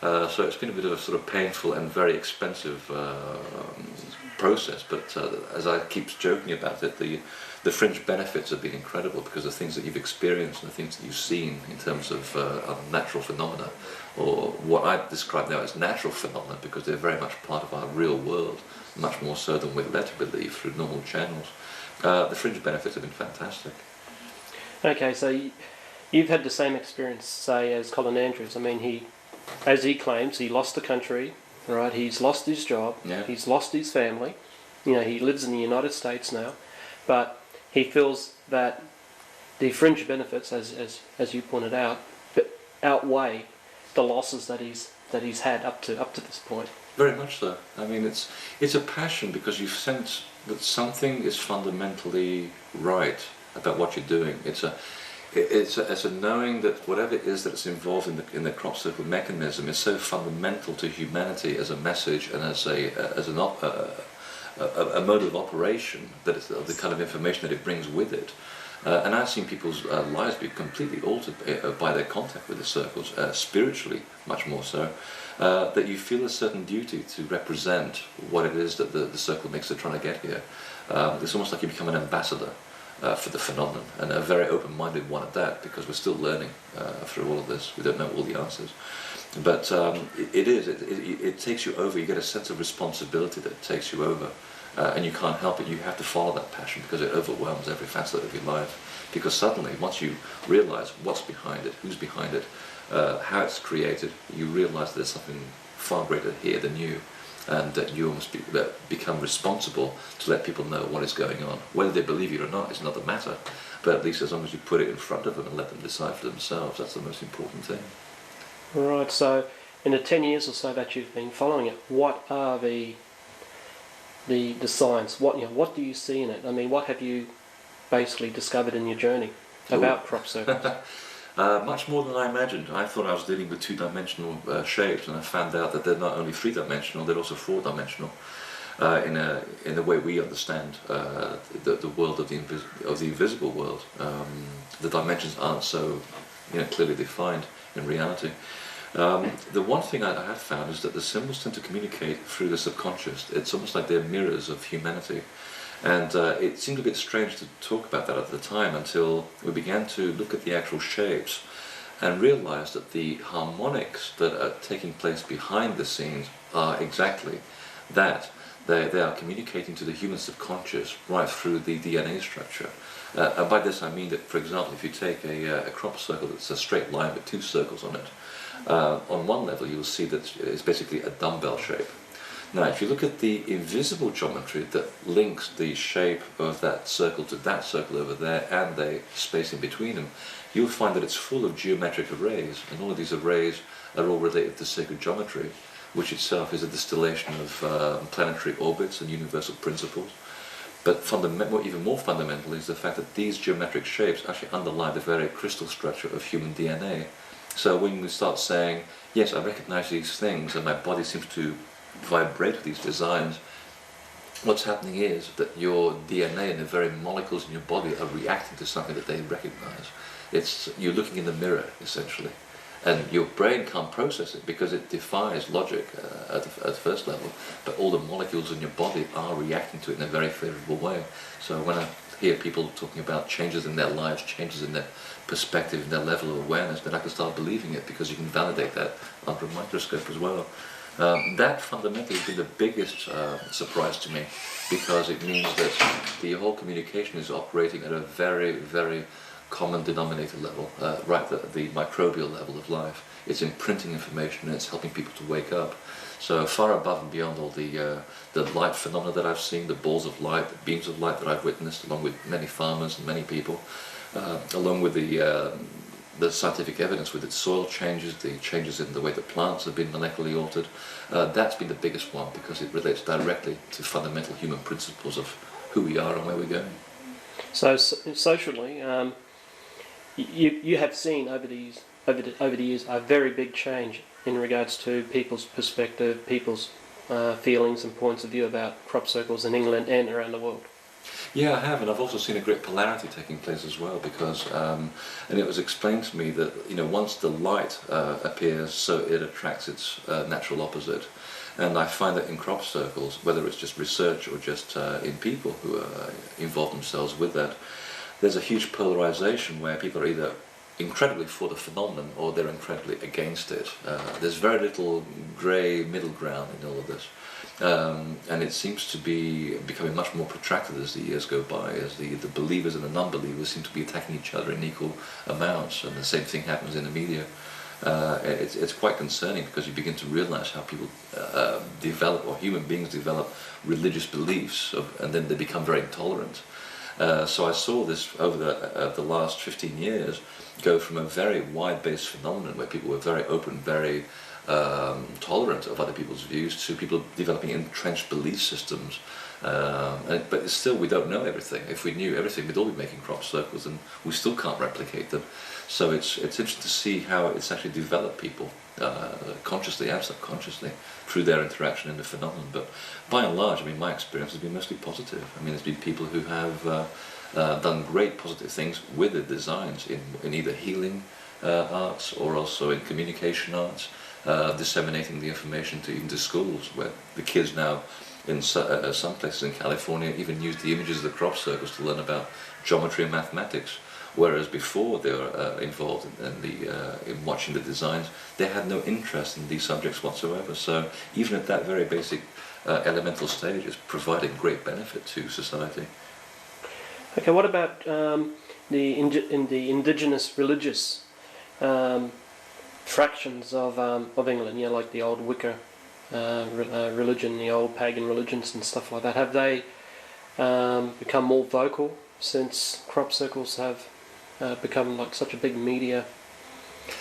So it's been a bit of a sort of painful and very expensive process, but as I keep joking about it, the fringe benefits have been incredible, because the things that you've experienced and the things that you've seen in terms of natural phenomena, or what I describe now as natural phenomena, because they're very much part of our real world, much more so than we're led to believe through normal channels. The fringe benefits have been fantastic. Okay, so you've had the same experience, say, as Colin Andrews. I mean, as he claims, he lost the country, right? He's lost his job, Yeah. He's lost his family. He lives in the United States now, but he feels that the fringe benefits, as you pointed out, outweigh the losses that he's had up to this point. Very much so. I mean, it's a passion, because you sense that something is fundamentally right about what you're doing. It's a knowing that whatever it is that's involved in the crop circle mechanism is so fundamental to humanity as a message and as a mode of operation, that it's the kind of information that it brings with it. And I've seen people's lives be completely altered by their contact with the circles, spiritually much more so, that you feel a certain duty to represent what it is that the circle makes they're trying to get here. It's almost like you become an ambassador for the phenomenon, and a very open-minded one at that, because we're still learning through all of this. We don't know all the answers, but it takes you over. You get a sense of responsibility that takes you over, and you can't help it. You have to follow that passion, because it overwhelms every facet of your life. Because suddenly, once you realize what's behind it, who's behind it, how it's created, you realize there's something far greater here than you, and that you must become responsible to let people know what is going on. Whether they believe you or not is another matter, but at least as long as you put it in front of them and let them decide for themselves, that's the most important thing. Right, so in the 10 years or so that you've been following it, what are the signs? What do you see in it? I mean, what have you basically discovered in your journey about crop circles? Much more than I imagined. I thought I was dealing with two-dimensional shapes, and I found out that they're not only three-dimensional, they're also four-dimensional in the way we understand the world of the invisible world. The dimensions aren't so clearly defined in reality. The one thing I have found is that the symbols tend to communicate through the subconscious. It's almost like they're mirrors of humanity. And it seemed a bit strange to talk about that at the time, until we began to look at the actual shapes and realize that the harmonics that are taking place behind the scenes are exactly that. They are communicating to the human subconscious right through the DNA structure. And by this I mean that, for example, if you take a crop circle that's a straight line with two circles on it, on one level you'll see that it's basically a dumbbell shape. Now, if you look at the invisible geometry that links the shape of that circle to that circle over there and the space in between them, you'll find that it's full of geometric arrays, and all of these arrays are all related to sacred geometry, which itself is a distillation of planetary orbits and universal principles. But even more fundamental is the fact that these geometric shapes actually underlie the very crystal structure of human DNA. So when we start saying, yes, I recognize these things and my body seems to vibrate with these designs, what's happening is that your DNA and the very molecules in your body are reacting to something that they recognize. You're looking in the mirror, essentially. And your brain can't process it because it defies logic at first level, but all the molecules in your body are reacting to it in a very favorable way. So when I hear people talking about changes in their lives, changes in their perspective, in their level of awareness, then I can start believing it, because you can validate that under a microscope as well. That fundamentally has been the biggest surprise to me, because it means that the whole communication is operating at a very, very common denominator level, right at the microbial level of life. It's imprinting information and it's helping people to wake up. So far above and beyond all the light phenomena that I've seen, the balls of light, the beams of light that I've witnessed, along with many farmers and many people, along with the scientific evidence with its soil changes, the changes in the way the plants have been molecularly altered, that's been the biggest one, because it relates directly to fundamental human principles of who we are and where we're going. So socially, you have seen over the years a very big change in regards to people's perspective, people's feelings and points of view about crop circles in England and around the world. Yeah, I have, and I've also seen a great polarity taking place as well, because, and it was explained to me that, once the light appears, so it attracts its natural opposite. And I find that in crop circles, whether it's just research or just in people who involve themselves with that, there's a huge polarization where people are either incredibly for the phenomenon or they're incredibly against it. There's very little grey middle ground in all of this. And it seems to be becoming much more protracted as the years go by, as the believers and the non-believers seem to be attacking each other in equal amounts, and the same thing happens in the media. It's quite concerning, because you begin to realize how people develop, or human beings develop, religious beliefs, and then they become very intolerant. So I saw this over the last 15 years go from a very wide-based phenomenon where people were very open, very tolerant of other people's views, to people developing entrenched belief systems. But still, we don't know everything. If we knew everything, we'd all be making crop circles, and we still can't replicate them. So it's interesting to see how it's actually developed people, consciously and subconsciously, through their interaction in the phenomenon. But by and large, my experience has been mostly positive. There's been people who have done great positive things with the designs in either healing arts or also in communication arts, disseminating the information to even to schools, where the kids now in some places in California even use the images of the crop circles to learn about geometry and mathematics, whereas before they were involved in watching the designs, they had no interest in these subjects whatsoever. So even at that very basic elemental stage, it's providing great benefit to society. Okay, what about the indigenous religious fractions of England? Like the old Wicca religion, the old pagan religions and stuff like that. Have they become more vocal since crop circles have become like such a big media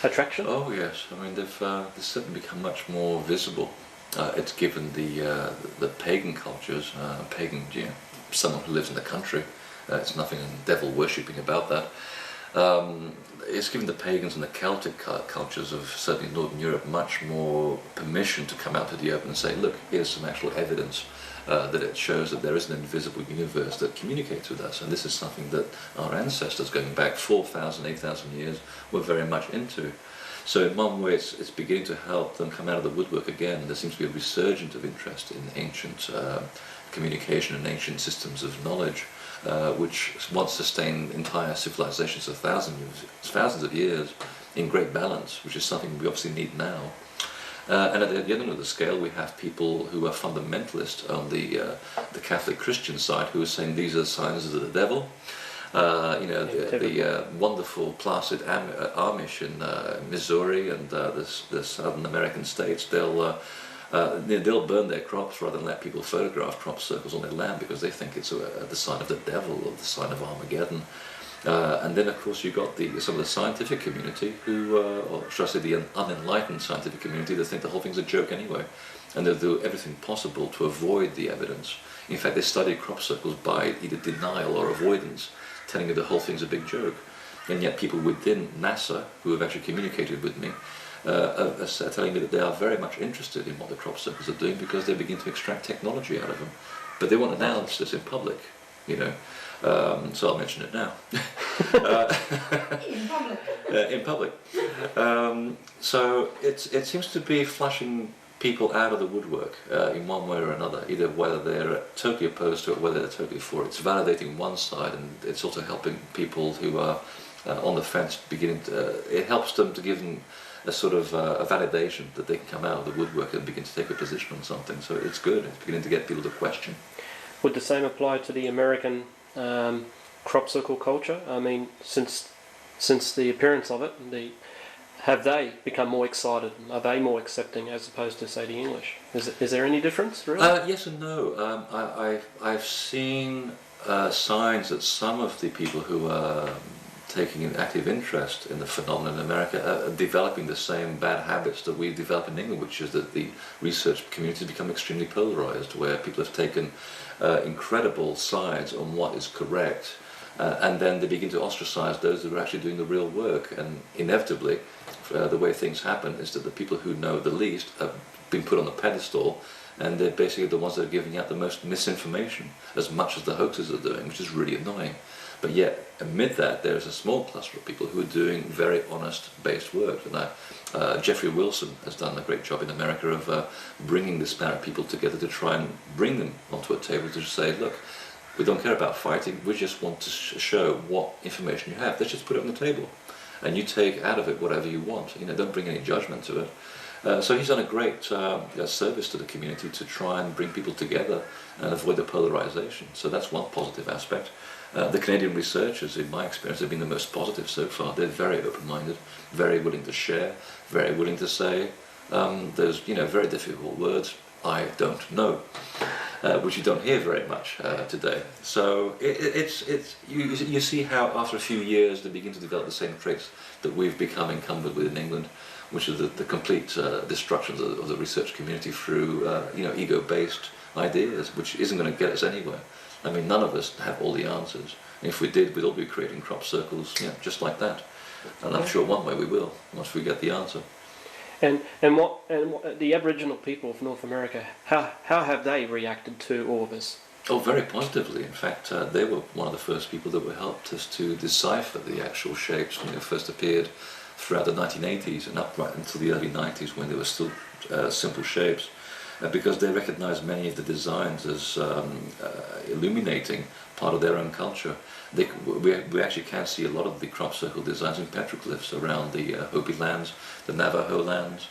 attraction? Oh yes, they've certainly become much more visible. It's given the pagan cultures, someone who lives in the country. It's nothing devil worshipping about that. It's given the pagans and the Celtic cultures of certainly Northern Europe much more permission to come out to the open and say, look, here's some actual evidence that it shows that there is an invisible universe that communicates with us, and this is something that our ancestors going back 4,000, 8,000 years were very much into. So in one way it's beginning to help them come out of the woodwork again. There seems to be a resurgence of interest in ancient communication and ancient systems of knowledge, which once sustained entire civilizations of thousands of years in great balance, which is something we obviously need now. And at the other end of the scale, we have people who are fundamentalist on the Catholic Christian side, who are saying these are signs of the devil. The wonderful placid Amish in Missouri and the Southern American states, they'll burn their crops rather than let people photograph crop circles on their land because they think it's the sign of the devil or the sign of Armageddon. And then, of course, you've got some of the scientific community who, or should I say the unenlightened scientific community, that think the whole thing's a joke anyway. And they'll do everything possible to avoid the evidence. In fact, they study crop circles by either denial or avoidance, telling you the whole thing's a big joke. And yet people within NASA, who have actually communicated with me, are telling me that they are very much interested in what the crop circles are doing because they begin to extract technology out of them. But they want analysis in public, so I'll mention it now. In public. In public. So it seems to be flushing people out of the woodwork in one way or another, either whether they're totally opposed to it, whether they're totally for it. It's validating one side, and it's also helping people who are on the fence it helps them to give them a sort of a validation that they can come out of the woodwork and begin to take a position on something. So it's good. It's beginning to get people to question. Would the same apply to the American crop circle culture? I mean, since the appearance of it, have they become more excited? Are they more accepting as opposed to, say, the English? Is there any difference, really? Yes and no. I've seen signs that some of the people who are taking an active interest in the phenomenon in America are developing the same bad habits that we develop in England, which is that the research community has become extremely polarised, where people have taken incredible sides on what is correct, and then they begin to ostracise those who are actually doing the real work. And inevitably, the way things happen is that the people who know the least have been put on the pedestal, and they're basically the ones that are giving out the most misinformation, as much as the hoaxes are doing, which is really annoying. But yet, amid that, there's a small cluster of people who are doing very honest, based work. And Jeffrey Wilson has done a great job in America of bringing disparate people together to try and bring them onto a table to say, look, we don't care about fighting, we just want to show what information you have. Let's just put it on the table. And you take out of it whatever you want. Don't bring any judgment to it. So he's done a great service to the community to try and bring people together and avoid the polarization. So that's one positive aspect. The Canadian researchers, in my experience, have been the most positive so far. They're very open-minded, very willing to share, very willing to say those very difficult words, I don't know, which you don't hear very much today. So you see how after a few years they begin to develop the same traits that we've become encumbered with in England, which is the complete destruction of the research community through ego-based ideas, which isn't going to get us anywhere. I mean, none of us have all the answers. And if we did, we'd all be creating crop circles, just like that. And I'm sure one way we will, once we get the answer. And what the Aboriginal people of North America, how have they reacted to all of this? Oh, very positively. In fact, they were one of the first people that helped us to decipher the actual shapes when they first appeared throughout the 1980s and up right until the early 90s, when they were still simple shapes. Because they recognize many of the designs as illuminating part of their own culture. We actually can see a lot of the crop circle designs in petroglyphs around the Hopi lands, the Navajo lands,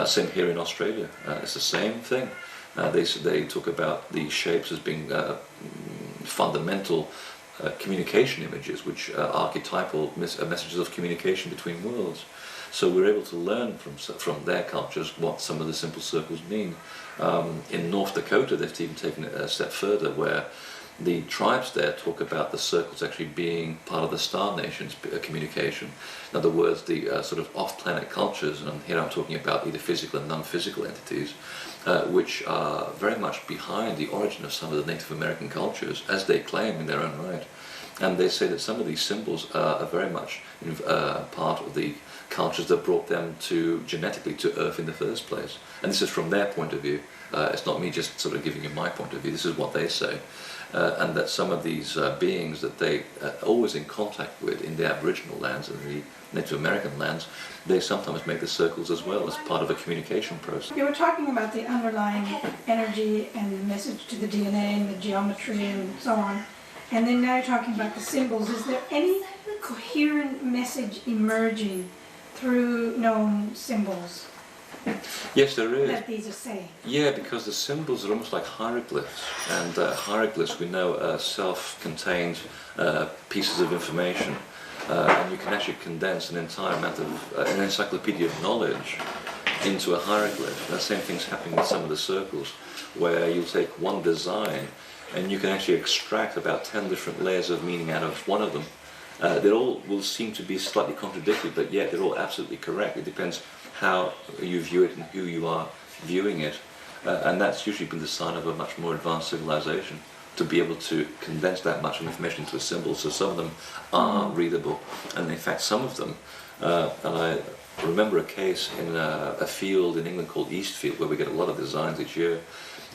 same here in Australia. It's the same thing. They talk about the shapes as being fundamental communication images, which are archetypal messages of communication between worlds. So we're able to learn from their cultures what some of the simple circles mean. In North Dakota, they've even taken it a step further, where the tribes there talk about the circles actually being part of the Star Nation's communication. In other words, the sort of off-planet cultures, and here I'm talking about either physical and non-physical entities, which are very much behind the origin of some of the Native American cultures, as they claim in their own right. And they say that some of these symbols are very much part of the cultures that brought them genetically to Earth in the first place. And this is from their point of view. It's not me just sort of giving you my point of view. This is what they say. And that some of these beings that they are always in contact with in the Aboriginal lands and the Native American lands, they sometimes make the circles as well as part of a communication process. You were talking about the underlying energy and the message to the DNA and the geometry and so on. And then now you're talking about the symbols. Is there any coherent message emerging through known symbols? Yes, there is. that these are saying. Yeah, because the symbols are almost like hieroglyphs, and hieroglyphs we know are self-contained pieces of information, and you can actually condense an entire amount of an encyclopedia of knowledge into a hieroglyph. The same thing's happening with some of the circles, where you take one design and you can actually extract about 10 different layers of meaning out of one of them. They all will seem to be slightly contradictory, but yet they're all absolutely correct. It depends how you view it and who you are viewing it. And that's usually been the sign of a much more advanced civilization, to be able to condense that much information into a symbol. So some of them are readable, and in fact some of them, and I remember a case in a field in England called Eastfield, where we get a lot of designs each year,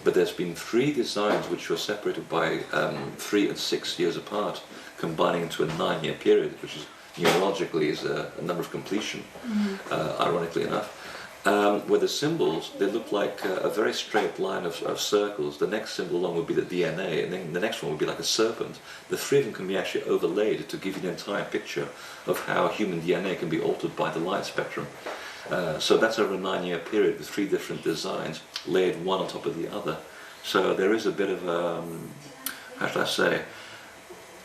but there's been 3 designs which were separated by 3 and 6 years apart, combining into a 9-year period, which is numerologically is a number of completion, ironically enough. Where the symbols, they look like a very straight line of circles. The next symbol along would be the DNA, and then the next one would be like a serpent. The 3 of them can be actually overlaid to give you an entire picture of how human DNA can be altered by the light spectrum. So that's over a 9-year period with 3 different designs laid one on top of the other. So there is a bit of, how should I say,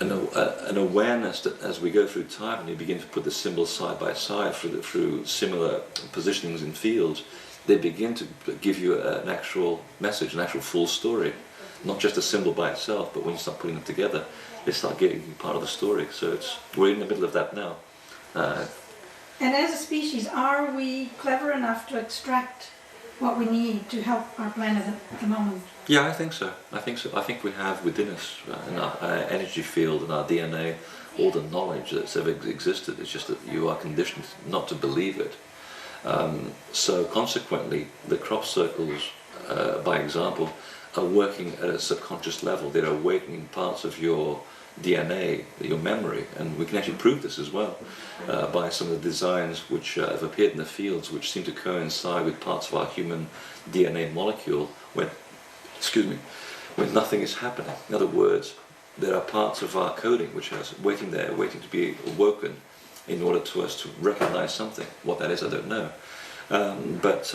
an awareness that as we go through time and you begin to put the symbols side by side through similar positionings in fields, they begin to give you an actual message, an actual full story. Not just a symbol by itself, but when you start putting them together, they start getting part of the story. So we're in the middle of that now. And as a species, are we clever enough to extract what we need to help our planet at the moment? Yeah, I think so. I think we have within us, in our energy field and our DNA, all the knowledge that's ever existed. It's just that you are conditioned not to believe it. So consequently, the crop circles, by example, are working at a subconscious level. They're awakening parts of your DNA, your memory, and we can actually prove this as well by some of the designs which have appeared in the fields, which seem to coincide with parts of our human DNA molecule when nothing is happening. In other words, there are parts of our coding which are waiting there, waiting to be awoken in order to us to recognize something. What that is, I don't know. But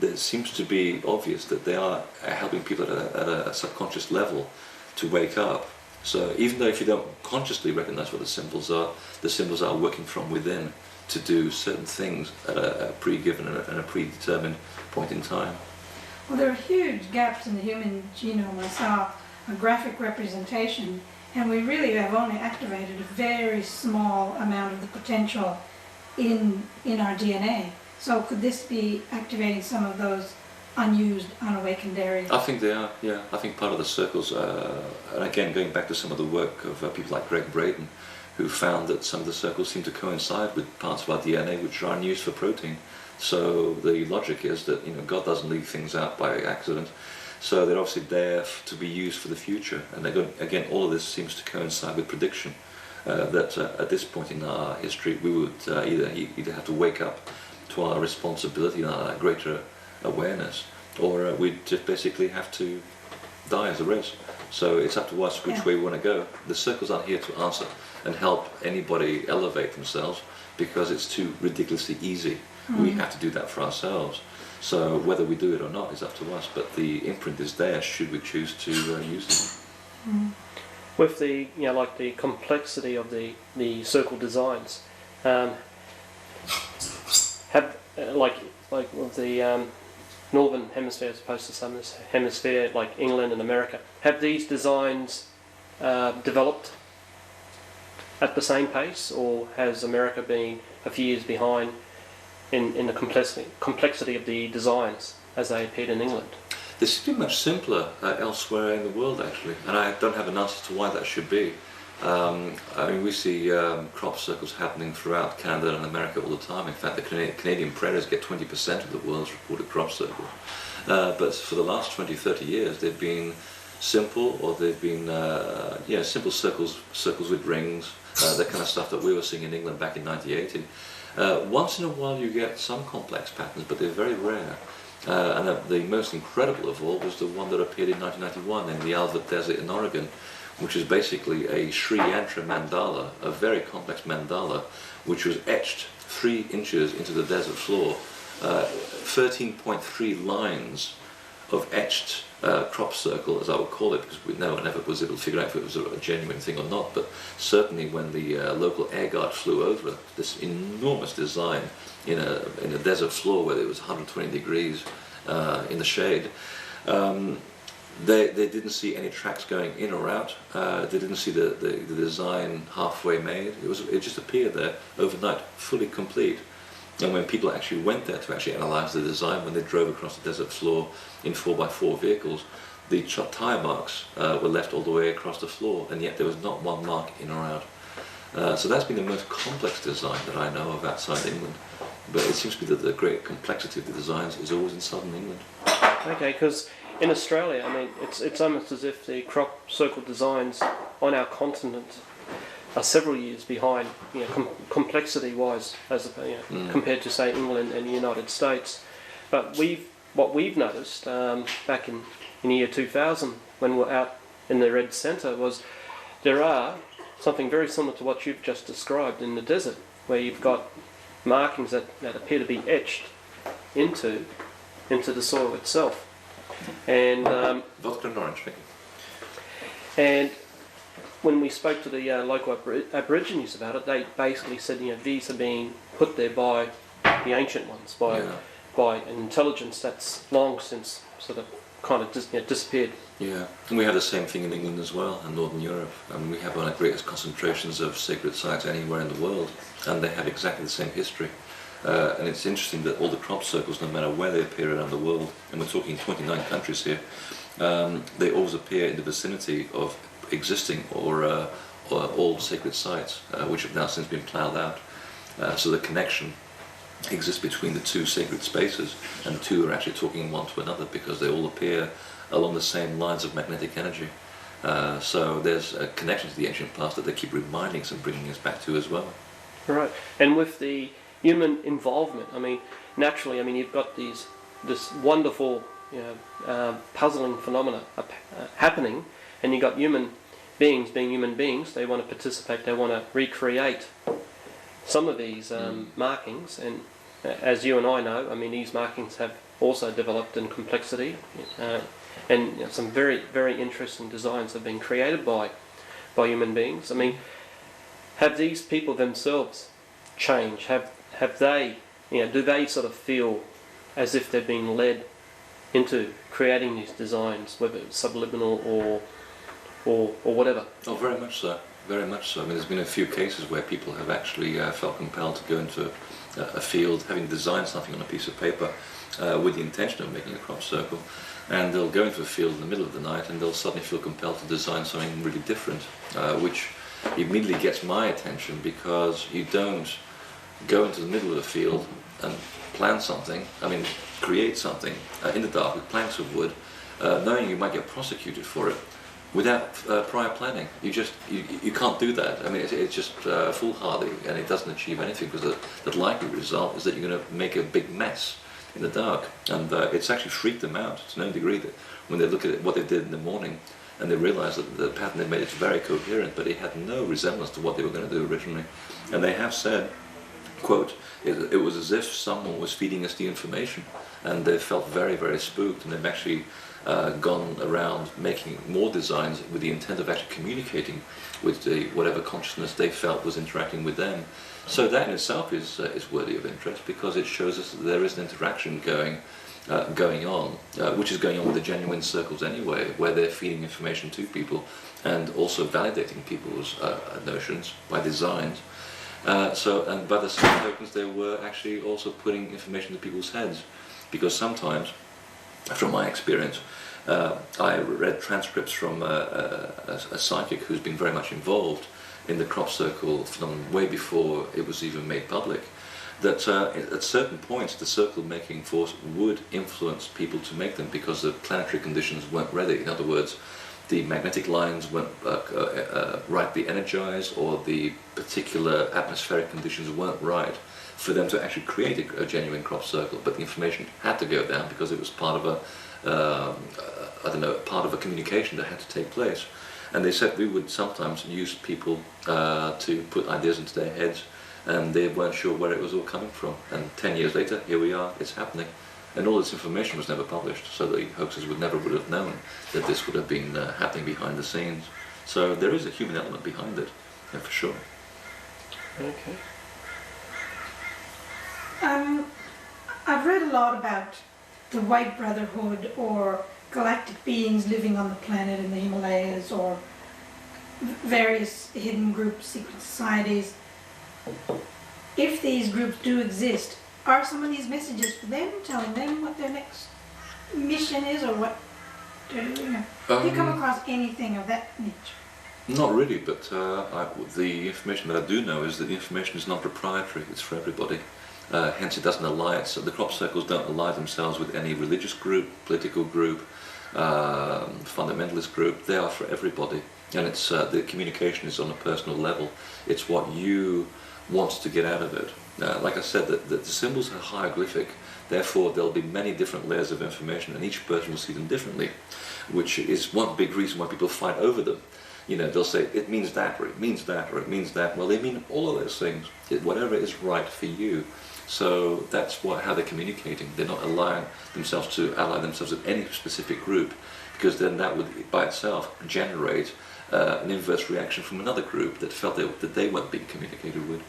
it seems to be obvious that they are helping people at a subconscious level to wake up. So even though if you don't consciously recognize what the symbols are working from within to do certain things at a pre-given and a predetermined point in time. Well, there are huge gaps in the human genome. I saw a graphic representation, and we really have only activated a very small amount of the potential in our DNA. So could this be activating some of those unused, unawakened areas? I think they are, yeah. I think part of the circles, and again going back to some of the work of people like Greg Braden, who found that some of the circles seem to coincide with parts of our DNA which are unused for protein. So the logic is that God doesn't leave things out by accident. So they're obviously there to be used for the future. And again, all of this seems to coincide with prediction that at this point in our history we would either have to wake up to our responsibility and our greater awareness, or we'd just basically have to die as a race. So it's up to us which way we want to go. The circles aren't here to answer and help anybody elevate themselves, because it's too ridiculously easy. We have to do that for ourselves. So whether we do it or not is up to us, but the imprint is there should we choose to use them. With the like the complexity of the circle designs, have like with the northern hemisphere as opposed to southern hemisphere, like England and America, have these designs developed at the same pace, or has America been a few years behind in the complexity of the designs as they appeared in England? They seem to be much simpler elsewhere in the world, actually, and I don't have an answer to why that should be. I mean, we see crop circles happening throughout Canada and America all the time. In fact, the Canadian prairies get 20% of the world's reported crop circles. But for the last 20, 30 years, they've been simple, or they've been simple circles with rings, the kind of stuff that we were seeing in England back in 1980. Once in a while you get some complex patterns, but they're very rare. And the most incredible of all was the one that appeared in 1991 in the Alvord Desert in Oregon, which is basically a Sri Yantra mandala, a very complex mandala, which was etched 3 inches into the desert floor 13.3 lines of etched crop circle, as I would call it, because no one ever was able to figure out if it was a genuine thing or not. But certainly, when the local air guard flew over this enormous design in a desert floor where it was 120 degrees in the shade, they didn't see any tracks going in or out. They didn't see the design halfway made. It just appeared there overnight, fully complete. And when people actually went there to actually analyse the design, when they drove across the desert floor in 4x4 vehicles, the tyre marks were left all the way across the floor, and yet there was not one mark in or out. So that's been the most complex design that I know of outside England. But it seems to be that the great complexity of the designs is always in southern England. Okay, because in Australia, I mean, it's almost as if the crop circle designs on our continent are several years behind, complexity-wise, as compared to say England and the United States. But what we've noticed back in the year 2000, when we're out in the Red Centre, was there are something very similar to what you've just described in the desert, where you've got markings that appear to be etched into the soil itself, and Vodka and orange, thank you. and when we spoke to the local Aborigines about it, they basically said, these are being put there by the ancient ones, by an intelligence that's long since sort of kind of disappeared. Yeah, and we have the same thing in England as well, and Northern Europe. And we have one of the greatest concentrations of sacred sites anywhere in the world, and they have exactly the same history. And it's interesting that all the crop circles, no matter where they appear around the world, and we're talking 29 countries here, they always appear in the vicinity of existing or old sacred sites, which have now since been ploughed out. So the connection exists between the two sacred spaces, and the two are actually talking one to another because they all appear along the same lines of magnetic energy. So there's a connection to the ancient past that they keep reminding us and bringing us back to as well. Right, and with the human involvement, I mean, naturally, you've got this wonderful, puzzling phenomena happening, and you've got human beings being human beings. They want to participate. They want to recreate some of these markings, and as you and I know, these markings have also developed in complexity, and some very, very interesting designs have been created by human beings. Have these people themselves changed? Have they, do they sort of feel as if they're being led into creating these designs, whether it's subliminal or whatever? Oh, very much so. Very much so. There's been a few cases where people have actually felt compelled to go into a field, having designed something on a piece of paper with the intention of making a crop circle, and they'll go into a field in the middle of the night and they'll suddenly feel compelled to design something really different, which immediately gets my attention, because you don't go into the middle of the field and plan something, create something in the dark with planks of wood, knowing you might get prosecuted for it, without prior planning. You can't do that. It's just foolhardy, and it doesn't achieve anything, because the likely result is that you're going to make a big mess in the dark. And it's actually freaked them out to no degree that when they look at what they did in the morning and they realize that the pattern they made is very coherent, but it had no resemblance to what they were going to do originally. And they have said, quote, it was as if someone was feeding us the information, and they felt very, very spooked, and they've actually gone around making more designs with the intent of actually communicating with whatever consciousness they felt was interacting with them. So that in itself is worthy of interest, because it shows us that there is an interaction going on, which is going on with the genuine circles anyway, where they're feeding information to people and also validating people's notions by designs. And by the same tokens, they were actually also putting information to people's heads, because sometimes, from my experience, I read transcripts from a psychic who's been very much involved in the crop circle phenomenon way before it was even made public, that at certain points the circle making force would influence people to make them, because the planetary conditions weren't ready. In other words, the magnetic lines weren't rightly energized, or the particular atmospheric conditions weren't right for them to actually create a genuine crop circle. But the information had to go down because it was part of part of a communication that had to take place. And they said we would sometimes use people to put ideas into their heads and they weren't sure where it was all coming from. And 10 years later, here we are, it's happening. And all this information was never published, so the hoaxers would have known that this would have been happening behind the scenes. So there is a human element behind it, yeah, for sure. Okay. I've read a lot about the White Brotherhood or galactic beings living on the planet in the Himalayas or various hidden groups, secret societies. If these groups do exist, are some of these messages for them, telling them what their next mission is or what they're doing? Have you come across anything of that nature? Not really, but the information that I do know is that the information is not proprietary, it's for everybody. Hence it doesn't ally, so the crop circles don't ally themselves with any religious group, political group, fundamentalist group. They are for everybody. And it's the communication is on a personal level. It's what you want to get out of it. Like I said, the symbols are hieroglyphic, therefore there'll be many different layers of information and each person will see them differently, which is one big reason why people fight over them. You know, they'll say, it means that, or it means that, or it means that. Well, they mean all of those things, whatever is right for you. So that's how they're communicating. They're not allowing themselves to ally themselves with any specific group, because then that would, by itself, generate an inverse reaction from another group that felt that they weren't being communicated with.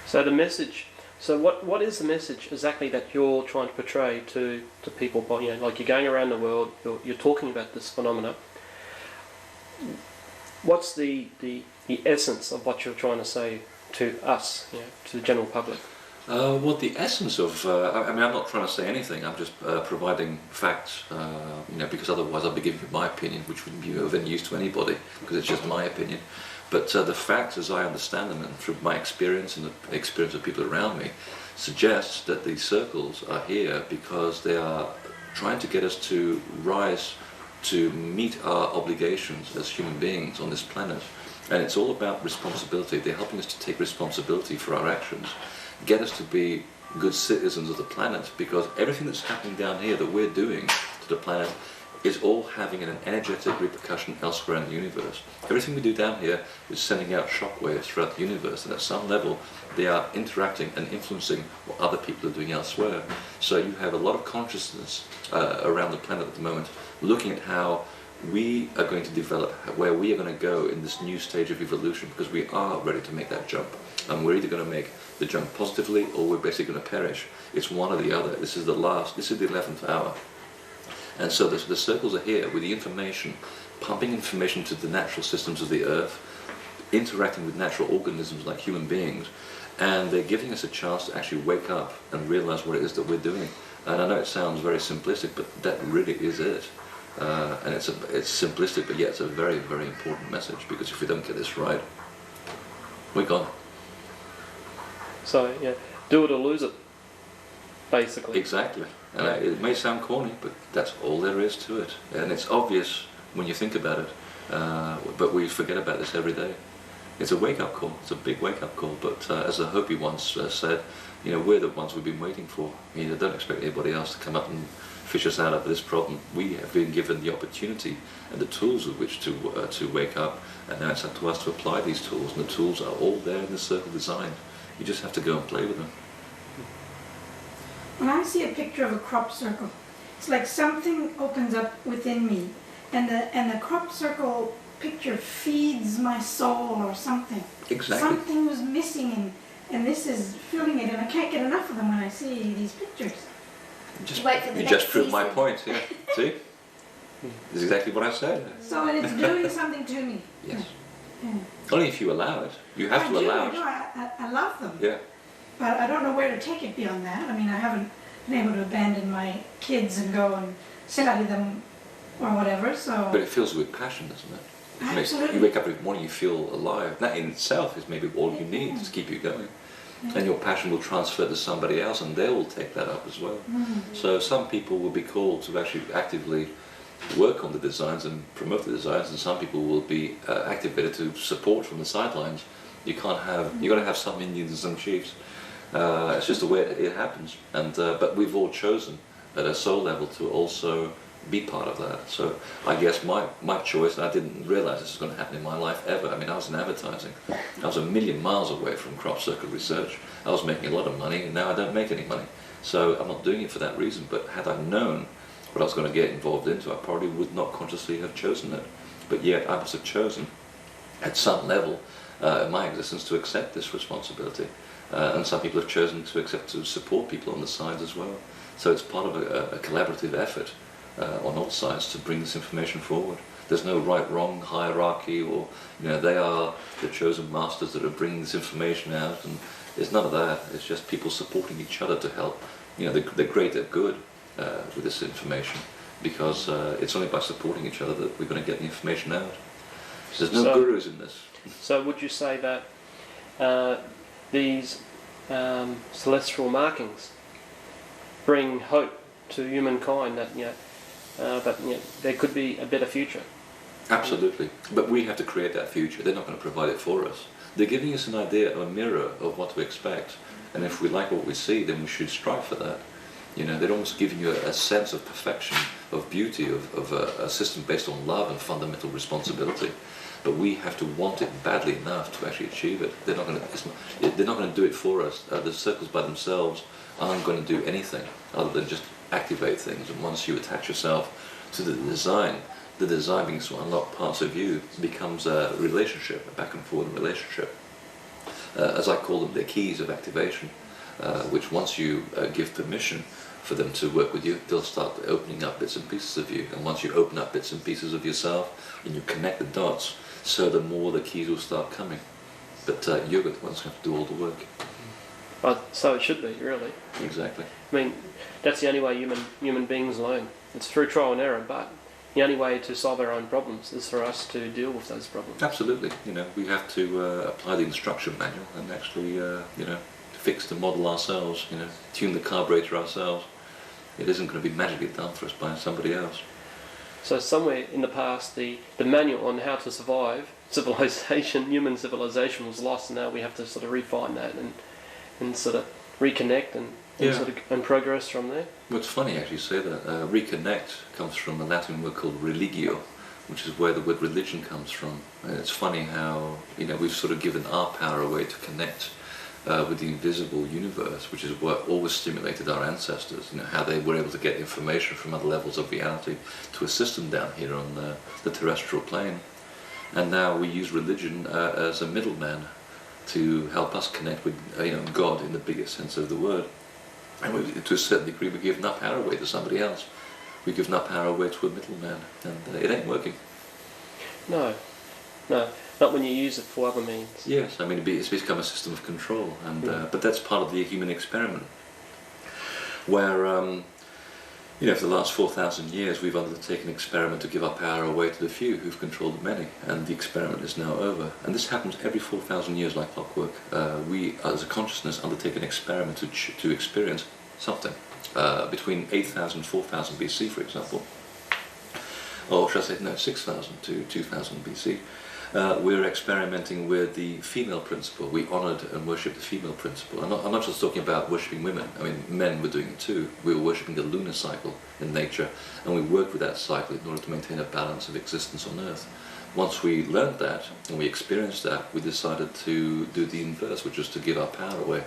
So the message. So what is the message exactly that you're trying to portray to people? You know, like you're going around the world, you're talking about this phenomena. What's the essence of what you're trying to say to us, you know, to the general public? Well, the essence of, I mean, I'm not trying to say anything, I'm just providing facts, you know, because otherwise I'll be giving you my opinion, which wouldn't be of any use to anybody, because it's just my opinion. But the facts, as I understand them, and through my experience and the experience of people around me, suggests that these circles are here because they are trying to get us to rise to meet our obligations as human beings on this planet. And it's all about responsibility. They're helping us to take responsibility for our actions, get us to be good citizens of the planet, because everything that's happening down here that we're doing to the planet is all having an energetic repercussion elsewhere in the universe. Everything we do down here is sending out shockwaves throughout the universe, and at some level they are interacting and influencing what other people are doing elsewhere. So you have a lot of consciousness around the planet at the moment, looking at how we are going to develop, where we are going to go in this new stage of evolution, because we are ready to make that jump. And we're either going to make the jump positively, or we're basically going to perish. It's one or the other. This is the 11th hour. And so the circles are here with the information, pumping information to the natural systems of the earth, interacting with natural organisms like human beings, and they're giving us a chance to actually wake up and realize what it is that we're doing. And I know it sounds very simplistic, but that really is it. And it's simplistic, but yet it's a very, very important message, because if we don't get this right, we're gone. So yeah, do it or lose it, basically. Exactly. And it may sound corny, but that's all there is to it. And it's obvious when you think about it, but we forget about this every day. It's a wake-up call. It's a big wake-up call. But as the Hopi once said, you know, we're the ones we've been waiting for. You know, don't expect anybody else to come up and fish us out of this problem. We have been given the opportunity and the tools with which to wake up, and now it's up to us to apply these tools. And the tools are all there in the circle design. You just have to go and play with them. When I see a picture of a crop circle, it's like something opens up within me, and the crop circle picture feeds my soul or something. Exactly. Something was missing, and this is filling it, and I can't get enough of them when I see these pictures. You just proved my point, yeah. See? That's exactly what I said. So it's doing something to me. Yes. Yeah. Only if you allow it. You have to allow it. I love them. Yeah. But I don't know where to take it beyond that. I mean, I haven't been able to abandon my kids and go and study them or whatever, so... But it fills you with passion, doesn't it? Absolutely. You wake up every morning, you feel alive. That in itself is maybe all you need to keep you going. And your passion will transfer to somebody else, and they will take that up as well. So some people will be called to actually actively work on the designs and promote the designs, and some people will be activated to support from the sidelines. You've got to have some Indians and some chiefs. It's just the way it happens. And but we've all chosen at a soul level to also be part of that. So I guess my choice, and I didn't realize this was going to happen in my life ever. I mean, I was in advertising. I was a million miles away from crop circle research. I was making a lot of money, and now I don't make any money. So I'm not doing it for that reason. But had I known what I was going to get involved into, I probably would not consciously have chosen it. But yet I must have chosen, at some level, in my existence, to accept this responsibility. And some people have chosen to accept to support people on the sides as well. So it's part of a collaborative effort on all sides to bring this information forward. There's no right-wrong hierarchy, or they are the chosen masters that are bringing this information out, and there's none of that. It's just people supporting each other to help the greater good with this information, because it's only by supporting each other that we're going to get the information out. So there's no gurus in this. So would you say that these celestial markings bring hope to humankind that there could be a better future? Absolutely, but we have to create that future. They're not going to provide it for us. They're giving us an idea, a mirror of what to expect, and if we like what we see, then we should strive for that. They're almost giving you a sense of perfection, of beauty, of a system based on love and fundamental responsibility. But we have to want it badly enough to actually achieve it. They're not going to do it for us. The circles by themselves aren't going to do anything other than just activate things. And once you attach yourself to the design being to unlock parts of you becomes a relationship, a back and forth relationship. As I call them, they're keys of activation, which once you give permission for them to work with you, they'll start opening up bits and pieces of you. And once you open up bits and pieces of yourself and you connect the dots, so the more the keys will start coming. But you're the ones who have to do all the work. So it should be, really. Exactly. I mean, that's the only way human beings learn. It's through trial and error, but the only way to solve our own problems is for us to deal with those problems. Absolutely. We have to apply the instruction manual and actually, fix the model ourselves. Tune the carburetor ourselves. It isn't going to be magically done for us by somebody else. So somewhere in the past, the manual on how to survive human civilization was lost, and now we have to sort of refine that and sort of reconnect and progress from there. Well, it's funny actually you say that. Reconnect comes from a Latin word called religio, which is where the word religion comes from. And it's funny how we've sort of given our power away to connect with the invisible universe, which is what always stimulated our ancestors. How they were able to get information from other levels of reality to assist them down here on the terrestrial plane. And now we use religion as a middleman to help us connect with God in the biggest sense of the word. And to a certain degree, we've given our power away to somebody else. We've given our power away to a middleman, and it ain't working. No, not when you use it for other means. Yes, I mean it's become a system of control, and but that's part of the human experiment, where for the last 4,000 years we've undertaken an experiment to give our power away to the few who've controlled the many, and the experiment is now over. And this happens every 4,000 years like clockwork. We, as a consciousness, undertake an experiment to experience something. Between 8,000 and 4,000 BC, for example, or should I say, no, 6,000 to 2,000 BC, we're experimenting with the female principle. We honoured and worshipped the female principle. I'm not just talking about worshipping women. I mean, men were doing it too. We were worshipping the lunar cycle in nature, and we worked with that cycle in order to maintain a balance of existence on Earth. Once we learned that, and we experienced that, we decided to do the inverse, which is to give our power away.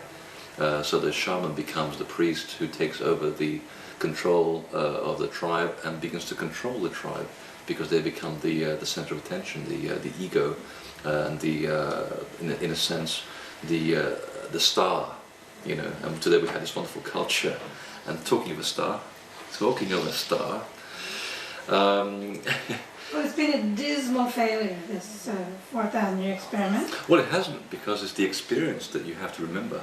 So the shaman becomes the priest who takes over the control of the tribe and begins to control the tribe, because they become the center of attention, the ego, and in a sense the star. And today we have this wonderful culture. And talking of a star, Well, it's been a dismal failure, this 4,000-year experiment. Well, it hasn't, because it's the experience that you have to remember.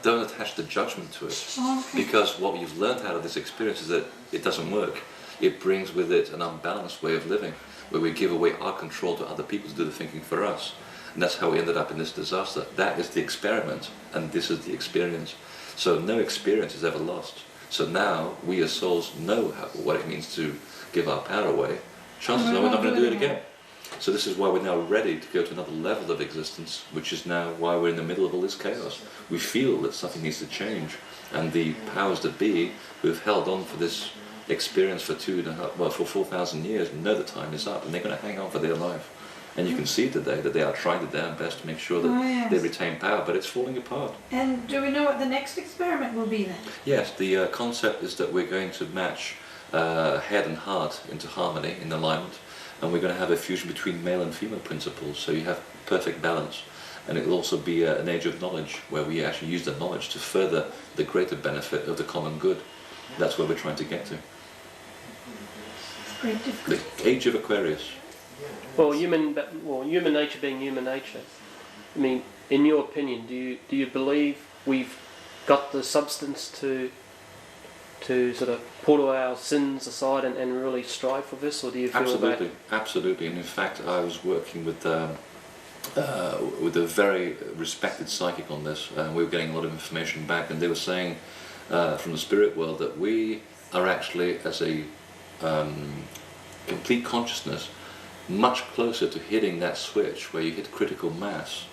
Don't attach the judgment to it, Okay. because what you've learned out of this experience is that it doesn't work. It brings with it an unbalanced way of living, where we give away our control to other people to do the thinking for us. And that's how we ended up in this disaster. That is the experiment, and this is the experience. So no experience is ever lost. So now we as souls know what it means to give our power away. Chances are we're not going to do it again. So this is why we're now ready to go to another level of existence, which is now why we're in the middle of all this chaos. We feel that something needs to change, and the powers that be, who have held on for this experienced for 4,000 years know the time is up, and they're going to hang on for their life. And you can see today that they are trying their damn best to make sure that they retain power, but it's falling apart. And do we know what the next experiment will be then? Yes, the concept is that we're going to match head and heart into harmony, in alignment, and we're going to have a fusion between male and female principles, so you have perfect balance. And it will also be an age of knowledge, where we actually use the knowledge to further the greater benefit of the common good. That's where we're trying to get to. Great difficulty. The age of Aquarius. Well, human nature being human nature. I mean, in your opinion, do you believe we've got the substance to sort of put all our sins aside and really strive for this, or do you feel Absolutely, that? absolutely. And in fact, I was working with a very respected psychic on this, and we were getting a lot of information back, and they were saying from the spirit world that we are actually, as a complete consciousness, much closer to hitting that switch where you hit critical mass,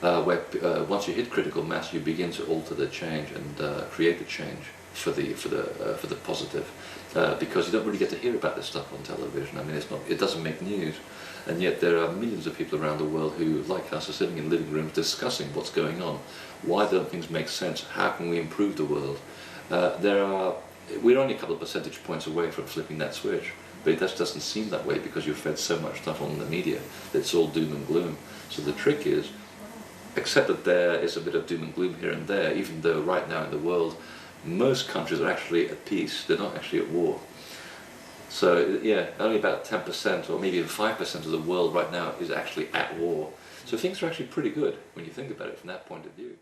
where once you hit critical mass, you begin to alter the change and create the change for the positive, because you don't really get to hear about this stuff on television. I mean, it doesn't make news, and yet there are millions of people around the world who, like us, are sitting in living rooms discussing what's going on. Why don't things make sense? How can we improve the world? We're only a couple of percentage points away from flipping that switch. But it just doesn't seem that way because you've fed so much stuff on the media that it's all doom and gloom. So the trick is, accept that there is a bit of doom and gloom here and there, even though right now in the world, most countries are actually at peace. They're not actually at war. So yeah, only about 10% or maybe even 5% of the world right now is actually at war. So things are actually pretty good when you think about it from that point of view.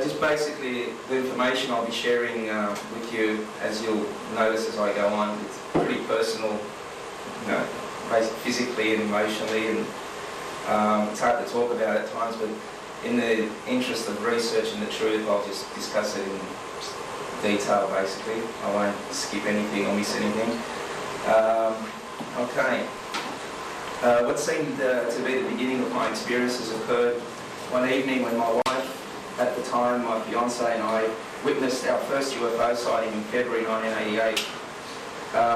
Just basically the information I'll be sharing with you, as you'll notice as I go on, it's pretty personal, you know, physically and emotionally, and it's hard to talk about at times, but in the interest of researching the truth, I'll just discuss it in detail basically. I won't skip anything or miss anything. Okay. What seemed to be the beginning of my experiences occurred one evening when my wife, at the time, my fiance and I witnessed our first UFO sighting in February 1988.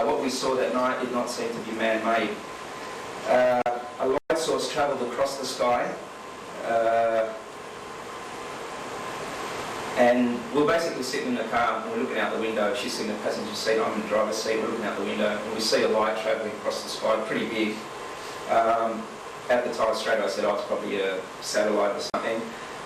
What we saw that night did not seem to be man-made. A light source travelled across the sky, and we're basically sitting in the car and we're looking out the window. She's in the passenger seat, I'm in the driver's seat, we're looking out the window, and we see a light travelling across the sky, pretty big. At the time, straight away I said, oh, it's probably a satellite or something.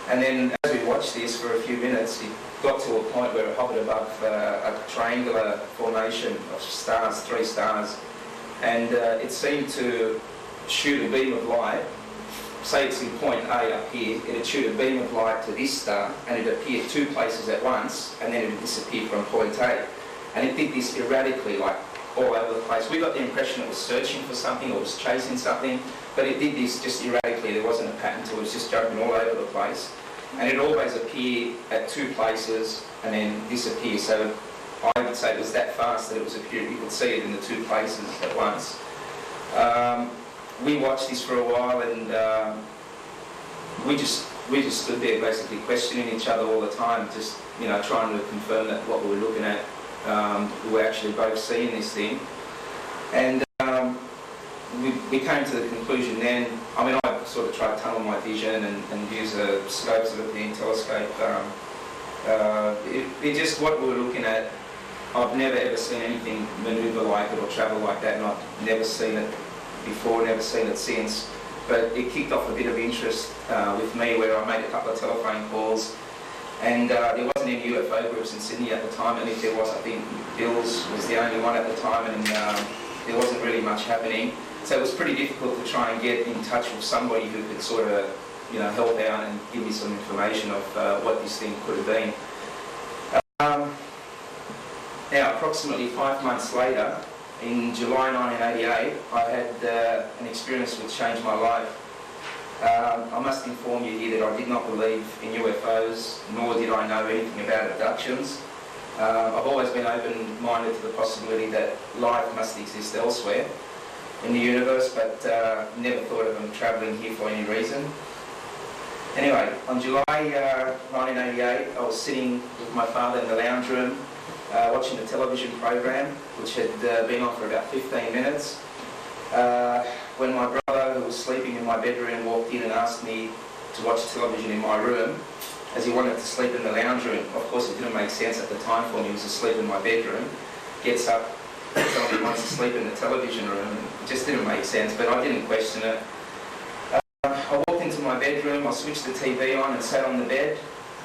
And then as we watched this for a few minutes, it got to a point where it hovered above a triangular formation of stars, 3 stars, and it seemed to shoot a beam of light. Say it's in point A up here, it'd shoot a beam of light to this star, and it'd appear 2 places at once, and then it'd disappear from point A. And it did this erratically, like all over the place. We got the impression it was searching for something or was chasing something, but it did this just erratically. There wasn't a pattern to it, it was just jumping all over the place. And it always appeared at 2 places and then disappear. So I would say it was that fast that it was appearing. You could see it in the 2 places at once. We watched this for a while, and we just stood there basically questioning each other all the time, just trying to confirm that what we were looking at, we were actually both seeing this thing. And we came to the conclusion then, I mean, I sort of tried to tunnel my vision and use a scope, sort of the telescope. It just, what we were looking at, I've never ever seen anything manoeuvre like it or travel like that, and I've never seen it before, never seen it since. But it kicked off a bit of interest with me, where I made a couple of telephone calls, and there wasn't any UFO groups in Sydney at the time, and if there was, I think Bill's was the only one at the time, and there wasn't really much happening. So it was pretty difficult to try and get in touch with somebody who could sort of, help out and give me some information of what this thing could have been. Now, approximately 5 months later, in July 1988, I had an experience which changed my life. I must inform you here that I did not believe in UFOs, nor did I know anything about abductions. I've always been open-minded to the possibility that life must exist elsewhere in the universe, but never thought of them travelling here for any reason. Anyway, on July 1988, I was sitting with my father in the lounge room watching a television program which had been on for about 15 minutes. When my brother, who was sleeping in my bedroom, walked in and asked me to watch television in my room, as he wanted to sleep in the lounge room. Of course, it didn't make sense at the time for me. He was asleep in my bedroom, gets up, tells me he wants to sleep in the television room. It just didn't make sense, but I didn't question it. I walked into my bedroom, I switched the TV on and sat on the bed.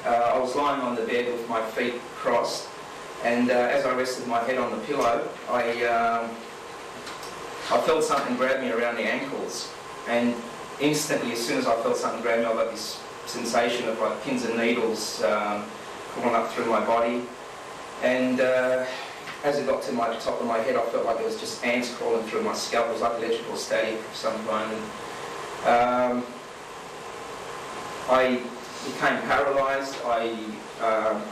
I was lying on the bed with my feet crossed, and as I rested my head on the pillow, I felt something grab me around the ankles, and instantly, as soon as I felt something grab me, I got this sensation of like pins and needles crawling up through my body. And as it got to the top of my head, I felt like it was just ants crawling through my scalp. It was like electrical static of some kind. And, I became paralysed. I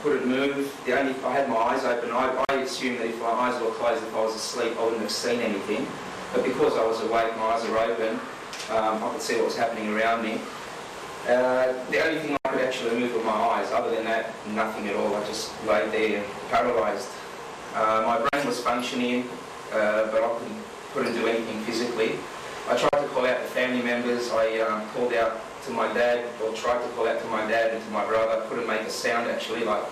couldn't move. I had my eyes open. I assumed that if my eyes were closed, if I was asleep, I wouldn't have seen anything. But because I was awake, my eyes were open. I could see what was happening around me. The only thing I could actually move were my eyes. Other than that, nothing at all. I just lay there paralysed. My brain was functioning, but I couldn't do anything physically. I tried to call out to family members. I called out to my dad, or tried to call out to my dad and to my brother. Couldn't make a sound actually. Like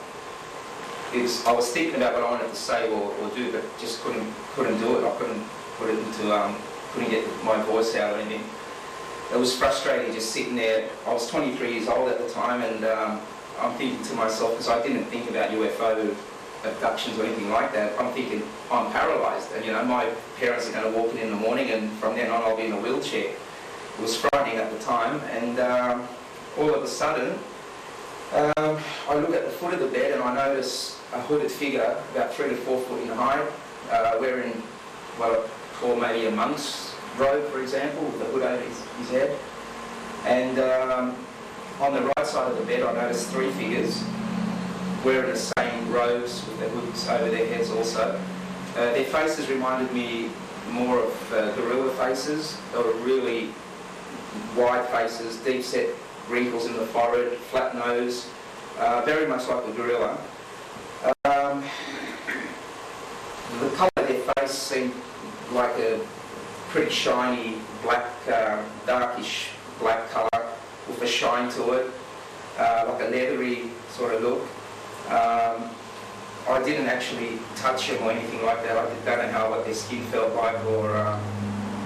I was thinking about what I wanted to say or do, but just couldn't do it. I couldn't put it into couldn't get my voice out or anything. It was frustrating just sitting there. I was 23 years old at the time, and I'm thinking to myself, because I didn't think about UFO abductions or anything like that, I'm thinking, I'm paralysed, and my parents are going to walk in the morning, and from then on I'll be in a wheelchair. It was frightening at the time, and all of a sudden, I look at the foot of the bed and I notice a hooded figure about 3 to 4 foot in height, wearing what I call maybe a monk's robe, for example, with the hood over his head. And on the right side of the bed I noticed 3 figures wearing the same robes with their hoods over their heads also. Their faces reminded me more of gorilla faces. They were really wide faces, deep set wrinkles in the forehead, flat nose, very much like a gorilla. The colour of their face seemed like a pretty shiny black, darkish black colour with a shine to it, like a leathery sort of look. I didn't actually touch them or anything like that. I don't know what their skin felt like, or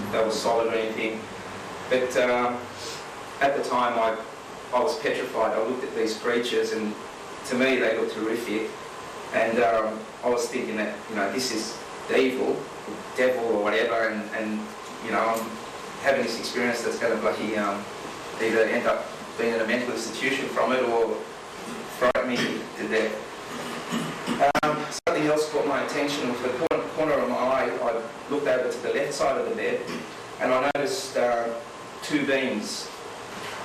if they were solid or anything. But at the time I was petrified. I looked at these creatures, and to me they looked horrific. And I was thinking that, this is the evil, the devil or whatever, and I'm having this experience that's going to bloody either end up being in a mental institution from it or frighten me to death. Something else caught my attention. With the corner of my eye, I looked over to the left side of the bed, and I noticed 2 beams.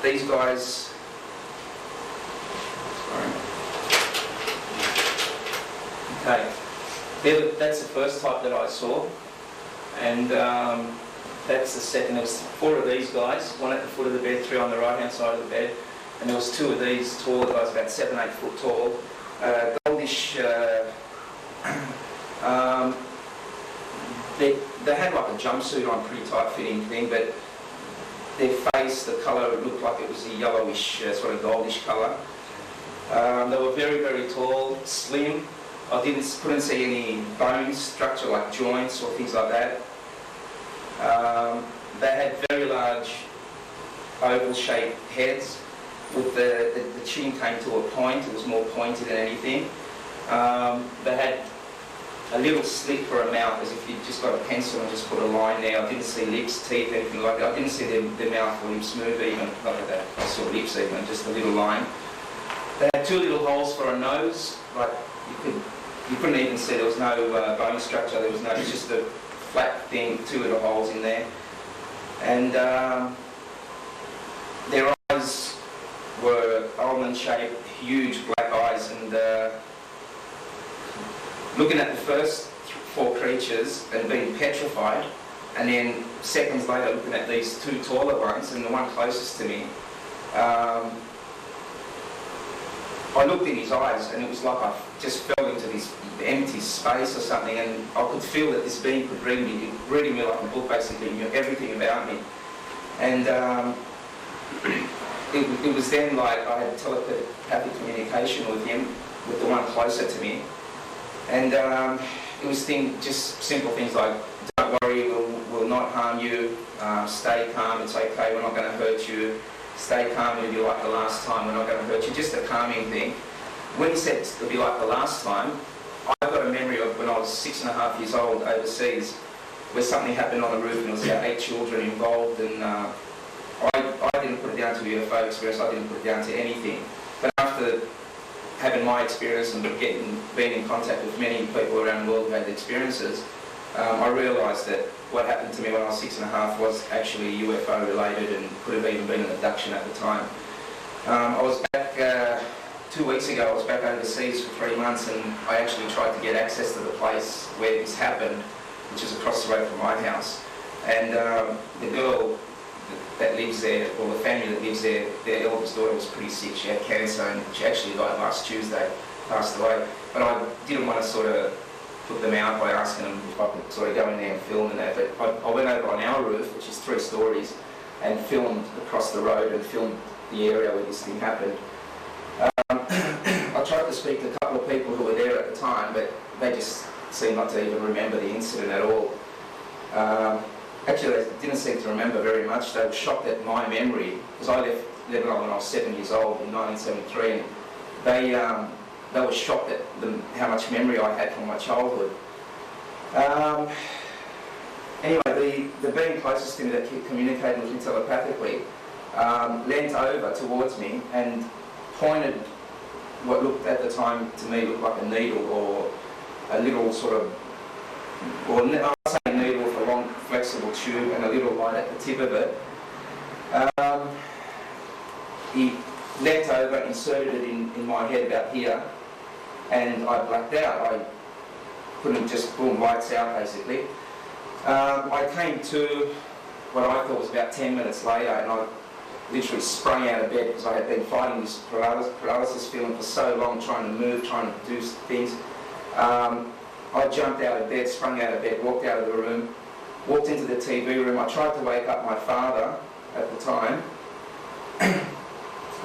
These guys, okay, that's the first type that I saw, and that's the second. There was 4 of these guys, 1 at the foot of the bed, 3 on the right hand side of the bed, and there was 2 of these taller guys, about 7-8 foot tall, goldish. They had like a jumpsuit on, pretty tight fitting thing, but their face, the colour, looked like it was a yellowish, sort of goldish colour. They were very, very tall, slim. I couldn't see any bone structure like joints or things like that. They had very large oval-shaped heads. With the chin came to a point. It was more pointed than anything. They had a little slit for a mouth, as if you'd just got a pencil and just put a line there. I didn't see lips, teeth, anything like that. I didn't see their mouth or lips move even, like that. I saw lips even, just a little line. They had 2 little holes for a nose, like you couldn't even see, there was no bone structure, there was no, it's just a flat thing, 2 little holes in there. And their eyes were almond-shaped, huge black eyes, and looking at the first 4 creatures and being petrified, and then seconds later looking at these 2 taller ones and the one closest to me, I looked in his eyes and it was like I just fell into this empty space or something, and I could feel that this being could reading me like a book, basically, knew everything about me. And it was then like I had telepathic communication with him, with the one closer to me. And it was just simple things like, don't worry, we'll not harm you, stay calm, it's okay, we're not going to hurt you, stay calm, it'll be like the last time, we're not going to hurt you, just a calming thing. When he said it'll be like the last time, I've got a memory of when I was 6.5 years old overseas, where something happened on the roof and there was about 8 children involved, and I didn't put it down to a UFO experience, I didn't put it down to anything. But after having my experience and being in contact with many people around the world who had experiences, I realised that what happened to me when I was 6.5 was actually UFO related and could have even been an abduction at the time. I was back 2 weeks ago, I was back overseas for 3 months, and I actually tried to get access to the place where this happened, which is across the road from my house. And the girl that lives there, or the family that lives there, their eldest daughter was pretty sick. She had cancer and she actually died last Tuesday, passed away. But I didn't want to sort of put them out by asking them if I could sort of go in there and film and that. But I went over on our roof, which is 3 stories, and filmed across the road and filmed the area where this thing happened. I tried to speak to a couple of people who were there at the time, but they just seemed not to even remember the incident at all. Actually, they didn't seem to remember very much. They were shocked at my memory, because I left Lebanon when I was 7 years old in 1973. And they were shocked at how much memory I had from my childhood. Anyway, the being closest to me that communicated with me telepathically leant over towards me and pointed what looked at the time to me looked like a needle, or a little sort of, or I'd say needle with a long flexible tube and a little light at the tip of it. He leant over, inserted it in my head about here, and I blacked out. I couldn't just boom, lights out basically. I came to what I thought was about 10 minutes later, and I literally sprang out of bed because I had been fighting this paralysis feeling for so long, trying to move, trying to do things. I jumped out of bed, sprung out of bed, walked out of the room, walked into the TV room. I tried to wake up my father at the time,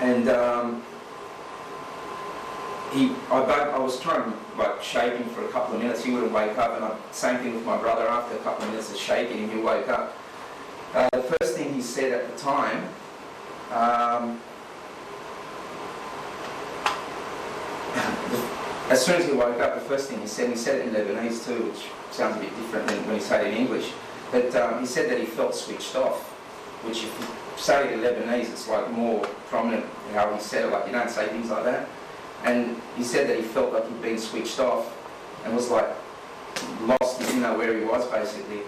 and I was trying to shake him for a couple of minutes. He wouldn't wake up, and same thing with my brother. After a couple of minutes of shaking him, he woke up. The first thing he said at the time, as soon as he woke up, the first thing he said it in Lebanese too, which sounds a bit different than when he said it in English, but he said that he felt switched off, which if you say it in Lebanese, it's like more prominent how he said it, like you don't say things like that. And he said that he felt like he'd been switched off and was like lost, he didn't know where he was basically.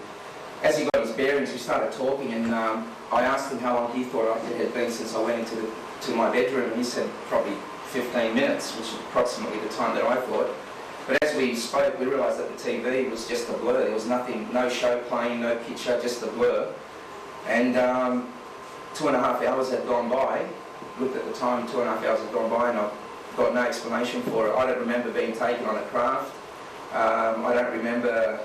As he got his bearings, we started talking, and I asked him how long he thought it had been since I went to my bedroom, and he said probably 15 minutes, which is approximately the time that I thought. But as we spoke, we realised that the TV was just a blur. There was nothing, no show playing, no picture, just a blur. And 2.5 hours had gone by. Looked at the time, 2.5 hours had gone by, and I got no explanation for it. I don't remember being taken on a craft. I don't remember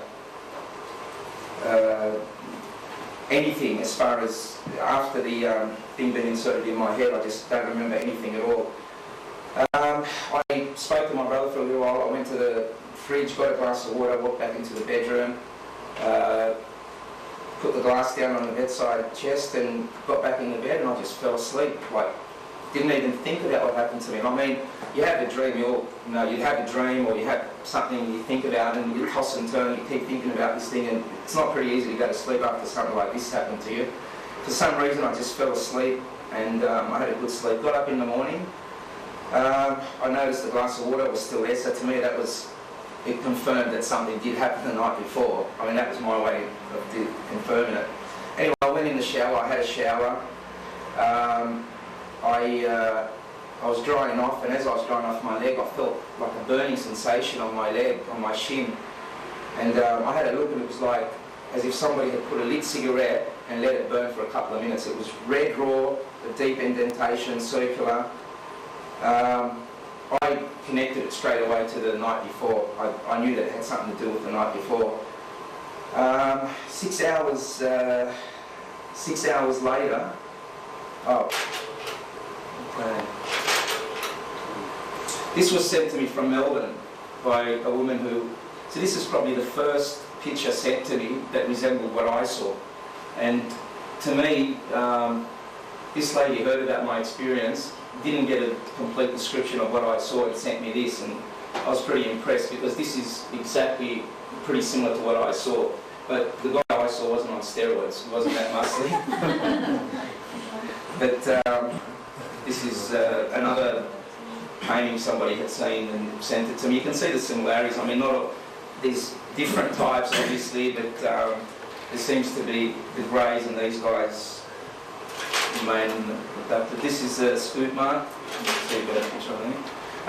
anything as far as after the thing being inserted in my head. I just don't remember anything at all. I spoke to my brother for a little while. I went to the fridge, got a glass of water, walked back into the bedroom, put the glass down on the bedside chest and got back in the bed, and I just fell asleep. Didn't even think about what happened to me. I mean, you have a dream, you have a dream, or you have something you think about, and you toss and turn, you keep thinking about this thing, and it's not pretty easy to go to sleep after something like this happened to you. For some reason, I just fell asleep, and I had a good sleep. Got up in the morning, I noticed the glass of water was still there, so to me it confirmed that something did happen the night before. I mean, that was my way of confirming it. Anyway, I went in the shower, I had a shower. I was drying off, and as I was drying off my leg, I felt like a burning sensation on my leg, on my shin. And I had a look, and it was like as if somebody had put a lit cigarette and let it burn for a couple of minutes. It was red raw, a deep indentation, circular. I connected it straight away to the night before. I knew that it had something to do with the night before. 6 hours later, okay. This was sent to me from Melbourne by a woman who, so this is probably the first picture sent to me that resembled what I saw. And to me, this lady heard about my experience, didn't get a complete description of what I saw, and sent me this, and I was pretty impressed because this is exactly pretty similar to what I saw. But the guy I saw wasn't on steroids, he wasn't that muscly. But this is another painting somebody had seen and sent it to me. You can see the similarities. I mean, there's different types obviously, but there seems to be the greys and these guys remain adapted. This is a scoop mark. See a better picture, I think.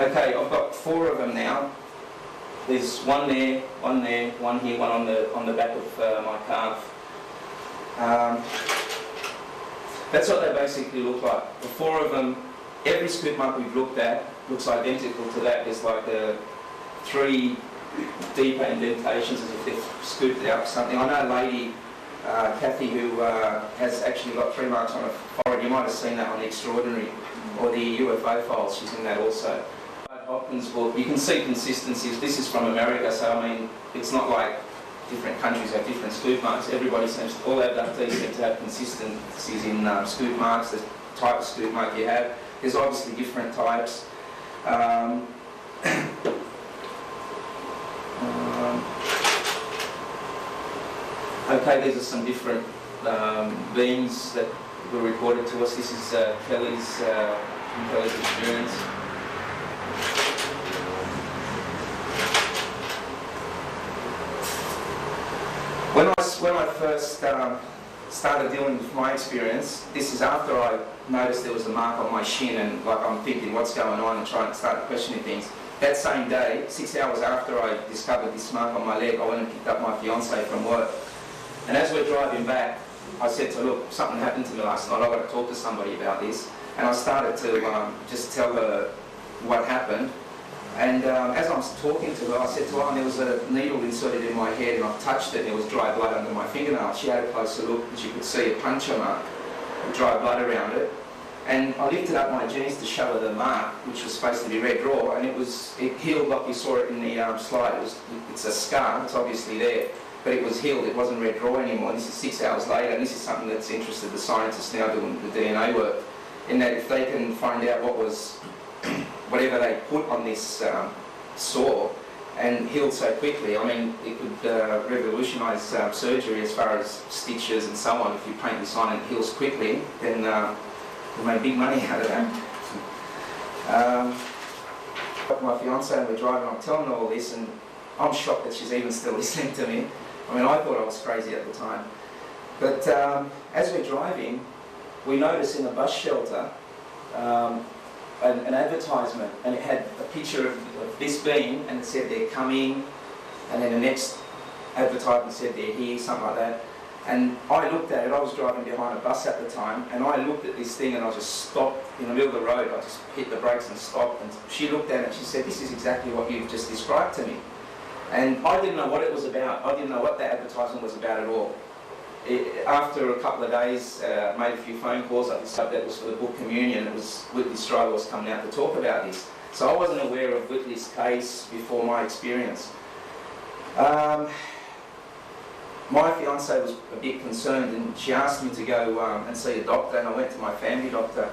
Okay, I've got 4 of them now. There's one there, one here, one on the back of my calf. That's what they basically look like. The 4 of them, every scoop mark we've looked at looks identical to that. There's like 3 deeper indentations as if they've scooped it out or something. I know a lady, Kathy, who has actually got 3 marks on her forehead. You might have seen that on The Extraordinary or the UFO Files. She's in that also. Hopkins book, you can see consistencies. This is from America, so I mean, it's not like different countries have different scoop marks. Everybody seems, all abductees seem to have consistencies in scoop marks, the type of scoop mark you have. There's obviously different types. Okay, these are some different beings that were reported to us. This is Kelly's experience. When I first started dealing with my experience, this is after I noticed there was a mark on my shin, and like I'm thinking what's going on and trying to start questioning things. That same day, 6 hours after I discovered this mark on my leg, I went and picked up my fiancée from work. And as we're driving back, I said to her, look, something happened to me last night, I've got to talk to somebody about this. And I started to just tell her what happened. And as I was talking to her, I said to her, there was a needle inserted in my head, and I touched it and there was dry blood under my fingernail. She had a closer look and she could see a puncture mark with dry blood around it. And I lifted up my jeans to show her the mark, which was supposed to be red raw, and it healed like you saw it in the slide. It's a scar, it's obviously there, but it was healed, it wasn't red raw anymore. And this is 6 hours later, and this is something that's interested the scientists now doing the DNA work, in that if they can find out what was whatever they put on this sore and healed so quickly, I mean, it could revolutionise surgery as far as stitches and so on. If you paint this on and it heals quickly, then we made big money out of that. My fiancée and we're driving, I'm telling her all this, and I'm shocked that she's even still listening to me. I mean, I thought I was crazy at the time. But as we're driving, we notice in a bus shelter an advertisement, and it had a picture of this being, and it said they're coming, and then the next advertisement said they're here, something like that. And I looked at it, I was driving behind a bus at the time, and I looked at this thing and I just stopped in the middle of the road. I just hit the brakes and stopped, and she looked at it and she said, this is exactly what you've just described to me. And I didn't know what it was about. I didn't know what that advertisement was about at all. After a couple of days, made a few phone calls. I discovered that it was for the book Communion. It was Whitley Strobel was coming out to talk about this. So I wasn't aware of Whitley's case before my experience. My fiancée was a bit concerned, and she asked me to go and see a doctor, and I went to my family doctor.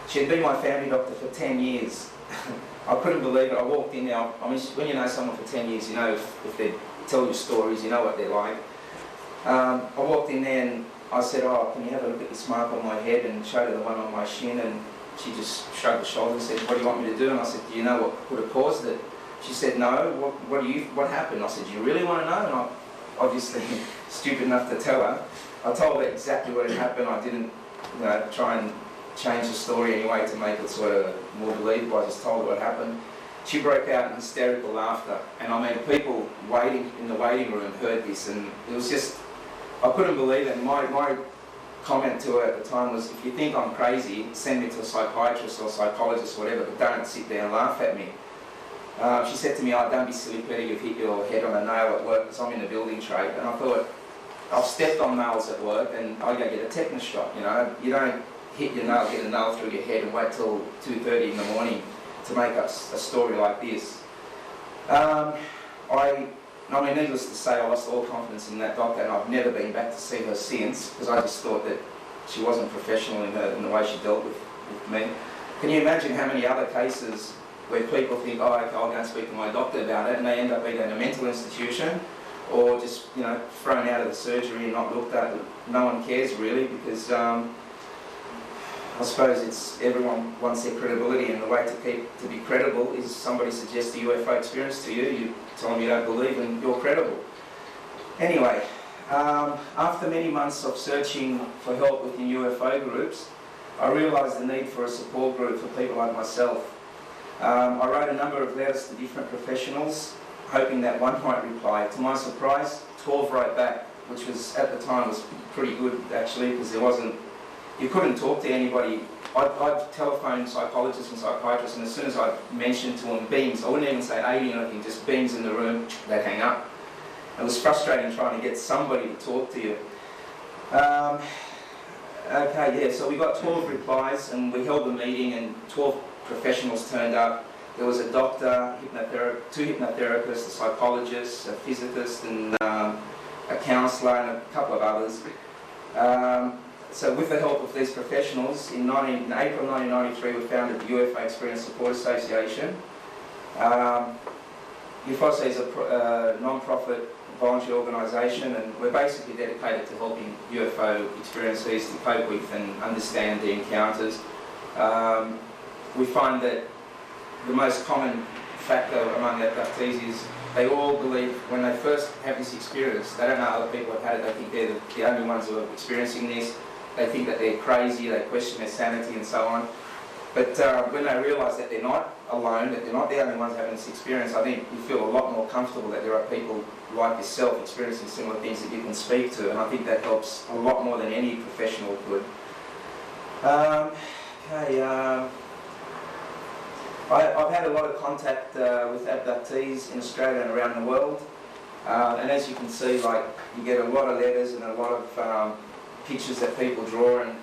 She had been my family doctor for 10 years. I couldn't believe it. I walked in there. I mean, when you know someone for 10 years, you know if they tell you stories, you know what they're like. I walked in there and I said, oh, can you have a look at this mark on my head, and showed her the one on my shin, and she just shrugged her shoulders and said, what do you want me to do? And I said, do you know what could have caused it? She said, no, what happened? I said, do you really want to know? And I obviously stupid enough to tell her. I told her exactly what had happened. I didn't try and change the story anyway to make it sort of more believable. I just told her what happened. She broke out in hysterical laughter, and I mean, people waiting in the waiting room heard this, and it was just, I couldn't believe it. And my comment to her at the time was, if you think I'm crazy, send me to a psychiatrist or psychologist or whatever, but don't sit there and laugh at me. She said to me, oh, don't be silly, Peter, you've hit your head on a nail at work, because I'm in the building trade. And I thought, I've stepped on nails at work and I go get a tetanus shot, you know. You don't hit your nail, get a nail through your head and wait till 2:30 in the morning to make up a story like this. I mean, needless to say, I lost all confidence in that doctor, and I've never been back to see her since, because I just thought that she wasn't professional in the way she dealt with me. Can you imagine how many other cases where people think, oh, okay, I'll go and speak to my doctor about it, and they end up either in a mental institution or just, you know, thrown out of the surgery and not looked at. No one cares really, because I suppose it's everyone wants their credibility, and the way to be credible is somebody suggests a UFO experience to you, you tell them you don't believe, and you're credible. Anyway, after many months of searching for help within UFO groups, I realised the need for a support group for people like myself. I wrote a number of letters to different professionals, hoping that one might reply. To my surprise, 12 wrote back, which was at the time was pretty good actually, because you couldn't talk to anybody. I'd telephone psychologists and psychiatrists, and as soon as I mentioned to them beams, I wouldn't even say alien or anything, just beams in the room, they'd hang up. It was frustrating trying to get somebody to talk to you. Okay, yeah, so we got 12 replies, and we held the meeting, and 12 professionals turned up. There was a doctor, two hypnotherapists, a psychologist, a physicist, and a counsellor, and a couple of others. So with the help of these professionals, in April 1993 we founded the UFO Experience Support Association. UFOSA is a non-profit voluntary organisation, and we're basically dedicated to helping UFO experiencers to cope with and understand the encounters. We find that the most common factor among abductees is they all believe when they first have this experience, they don't know other people have had it, they think they're the only ones who are experiencing this. They think that they're crazy, they question their sanity and so on. But when they realise that they're not alone, that they're not the only ones having this experience, I think you feel a lot more comfortable that there are people like yourself experiencing similar things that you can speak to, and I think that helps a lot more than any professional could. I've had a lot of contact with abductees in Australia and around the world, and as you can see, like, you get a lot of letters and a lot of pictures that people draw, and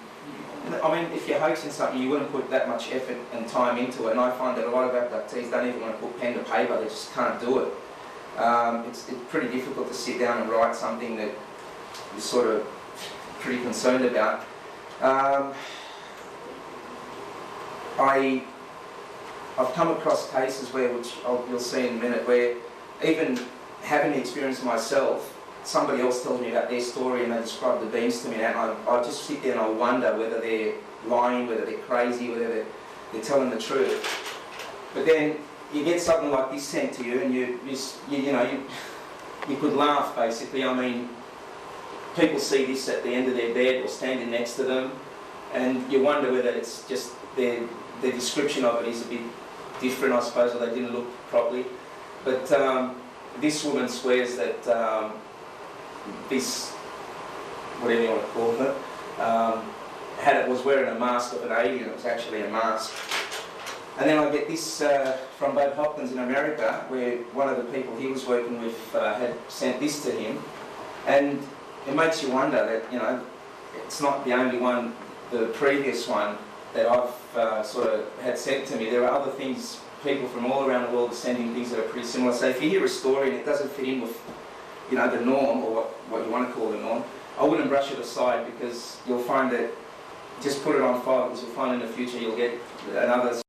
I mean, if you're hoaxing something, you wouldn't put that much effort and time into it, and I find that a lot of abductees don't even want to put pen to paper, they just can't do it. It's pretty difficult to sit down and write something that you're sort of pretty concerned about. I've come across cases where, which you'll see in a minute, where even having the experience myself, somebody else tells me about their story and they describe the beams to me, and I just sit there and I wonder whether they're lying, whether they're crazy, whether they're telling the truth. But then you get something like this sent to you, and you could laugh basically. I mean, people see this at the end of their bed or standing next to them, and you wonder whether it's just their description of it is a bit different, I suppose, or they didn't look properly. But this woman swears that this, whatever you want to call it, was wearing a mask of an alien. It was actually a mask. And then I get this from Bob Hopkins in America, where one of the people he was working with had sent this to him, and it makes you wonder that, you know, it's not the only one. The previous one that I've sort of had sent to me, there are other things. People from all around the world are sending things that are pretty similar. So if you hear a story and it doesn't fit in with, you know, the norm, or what you want to call the norm, I wouldn't brush it aside, because you'll find that, just put it on file, because you'll find in the future you'll get another.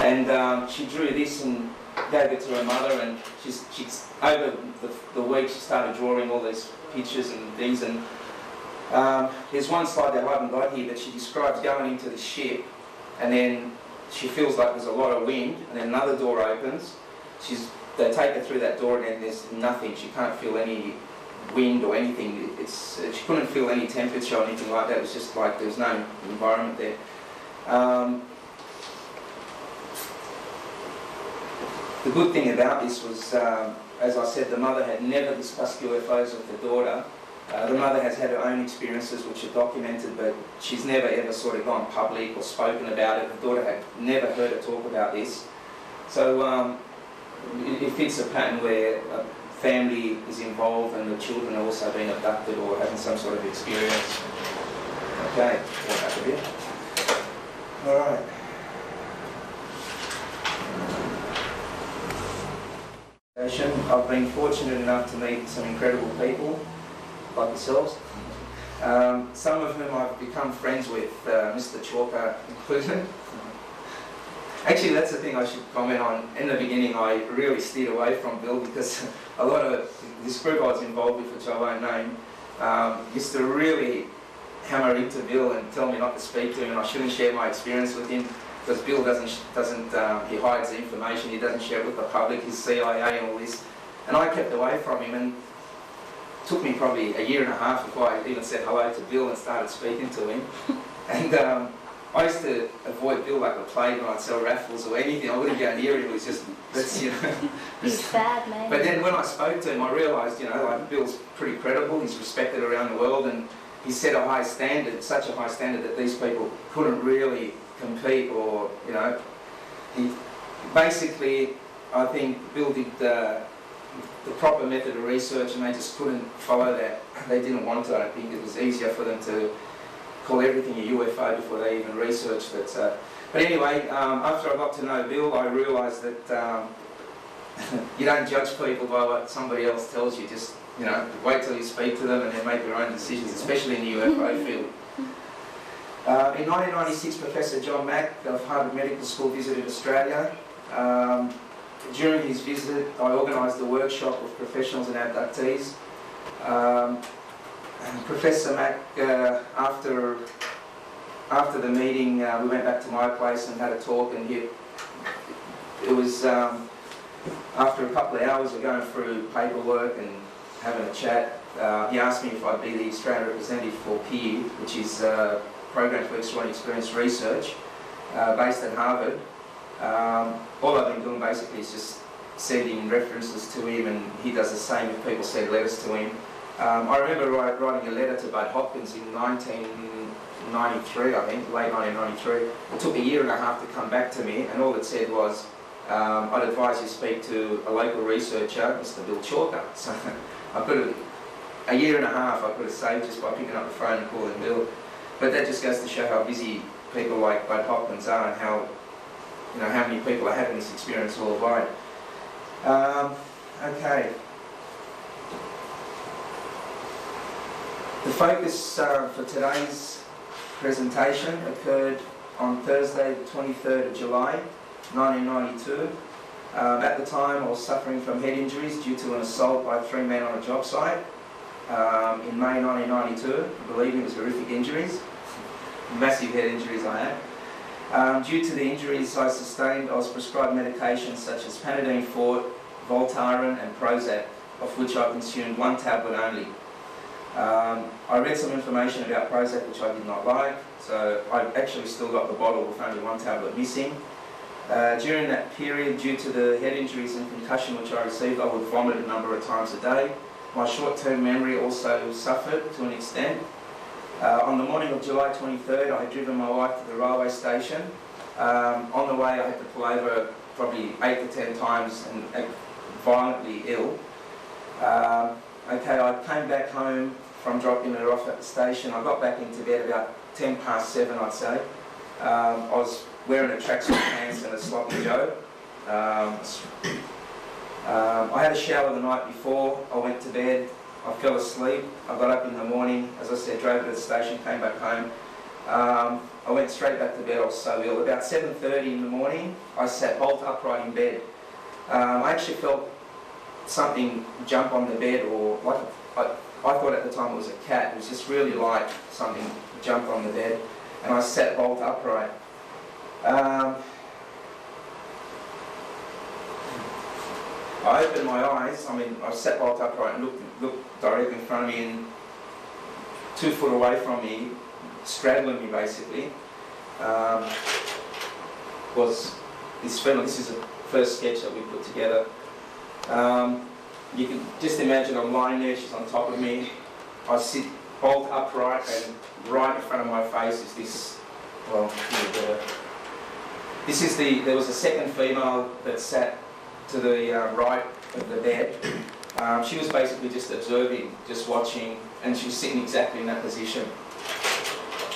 And she drew this and gave it to her mother, and she's over the week she started drawing all these pictures and things, and There's one slide that I haven't got here, but she describes going into the ship, and then she feels like there's a lot of wind, and then another door opens. They take her through that door, and then there's nothing. She can't feel any wind or anything. She couldn't feel any temperature or anything like that. It was just like there was no environment there. The good thing about this was, as I said, the mother had never discussed UFOs with the daughter. The mother has had her own experiences which are documented, but she's never ever sort of gone public or spoken about it. The daughter had never heard her talk about this. So it fits a pattern where a family is involved and the children are also being abducted or having some sort of experience. Okay, walk back a bit. Alright. I've been fortunate enough to meet some incredible people, like yourselves. Some of whom I've become friends with, Mr. Chalker included. Actually, that's the thing I should comment on. In the beginning, I really steered away from Bill because a lot of this group I was involved with, which I won't name, used to really hammer into Bill and tell me not to speak to him, and I shouldn't share my experience with him because Bill he hides the information, he doesn't share it with the public, his CIA and all this. And I kept away from him, and it took me probably a year and a half before I even said hello to Bill and started speaking to him. And I used to avoid Bill like the plague when I'd sell raffles or anything. I wouldn't go near him. It was just, He's bad, man. But then when I spoke to him, I realised, like Bill's pretty credible. He's respected around the world, and he set a high standard, such a high standard that these people couldn't really compete, or he basically, I think Bill did the proper method of research, and they just couldn't follow that. They didn't want to. I think it was easier for them to call everything a UFO before they even researched it. But anyway, after I got to know Bill, I realised that you don't judge people by what somebody else tells you. Just wait till you speak to them and then make your own decisions, especially in the UFO field. In 1996, Professor John Mack of Harvard Medical School visited Australia. During his visit, I organised a workshop with professionals and abductees. And Professor Mack, after the meeting, we went back to my place and had a talk, and it was after a couple of hours of going through paperwork and having a chat, he asked me if I'd be the Australian representative for PEER, which is Program for Extraordinary Experience Research, based at Harvard. All I've been doing basically is just sending references to him, and he does the same if people send letters to him. I remember writing a letter to Bud Hopkins in 1993, I think, late 1993. It took a year and a half to come back to me, and all it said was, I'd advise you speak to a local researcher, Mr. Bill Chalker. So a year and a half I could have saved just by picking up the phone and calling Bill. But that just goes to show how busy people like Bud Hopkins are, and how many people are having this experience worldwide. Okay. The focus for today's presentation occurred on Thursday, the 23rd of July, 1992. At the time, I was suffering from head injuries due to an assault by 3 men on a job site in May 1992. I believe it was horrific injuries, massive head injuries I had. Due to the injuries I sustained, I was prescribed medications such as Panadine Forte, Voltaren and Prozac, of which I consumed 1 tablet only. I read some information about Prozac which I did not like, so I've actually still got the bottle with only 1 tablet missing. During that period, due to the head injuries and concussion which I received, I would vomit a number of times a day. My short-term memory also suffered to an extent. On the morning of July 23rd, I had driven my wife to the railway station. On the way, I had to pull over probably 8 to 10 times and violently ill. I came back home from dropping her off at the station. I got back into bed about 7:10, I'd say. I was wearing a tracksuit pants and a sloppy Joe. I had a shower the night before. I went to bed. I fell asleep. I got up in the morning, as I said, drove to the station, came back home. I went straight back to bed. I was so ill. About 7:30 in the morning, I sat bolt upright in bed. I actually felt something jump on the bed, or like I thought at the time it was a cat. It was just really light, something jumped on the bed, and I sat bolt upright. I opened my eyes, I sat bolt upright and looked directly in front of me, and 2 foot away from me, straddling me basically, was this fellow. This is the first sketch that we put together. You can just imagine I'm lying there, she's on top of me. I sit bolt upright, and right in front of my face is this, there was a second female that sat to the right of the bed. She was basically just observing, just watching, and she was sitting exactly in that position.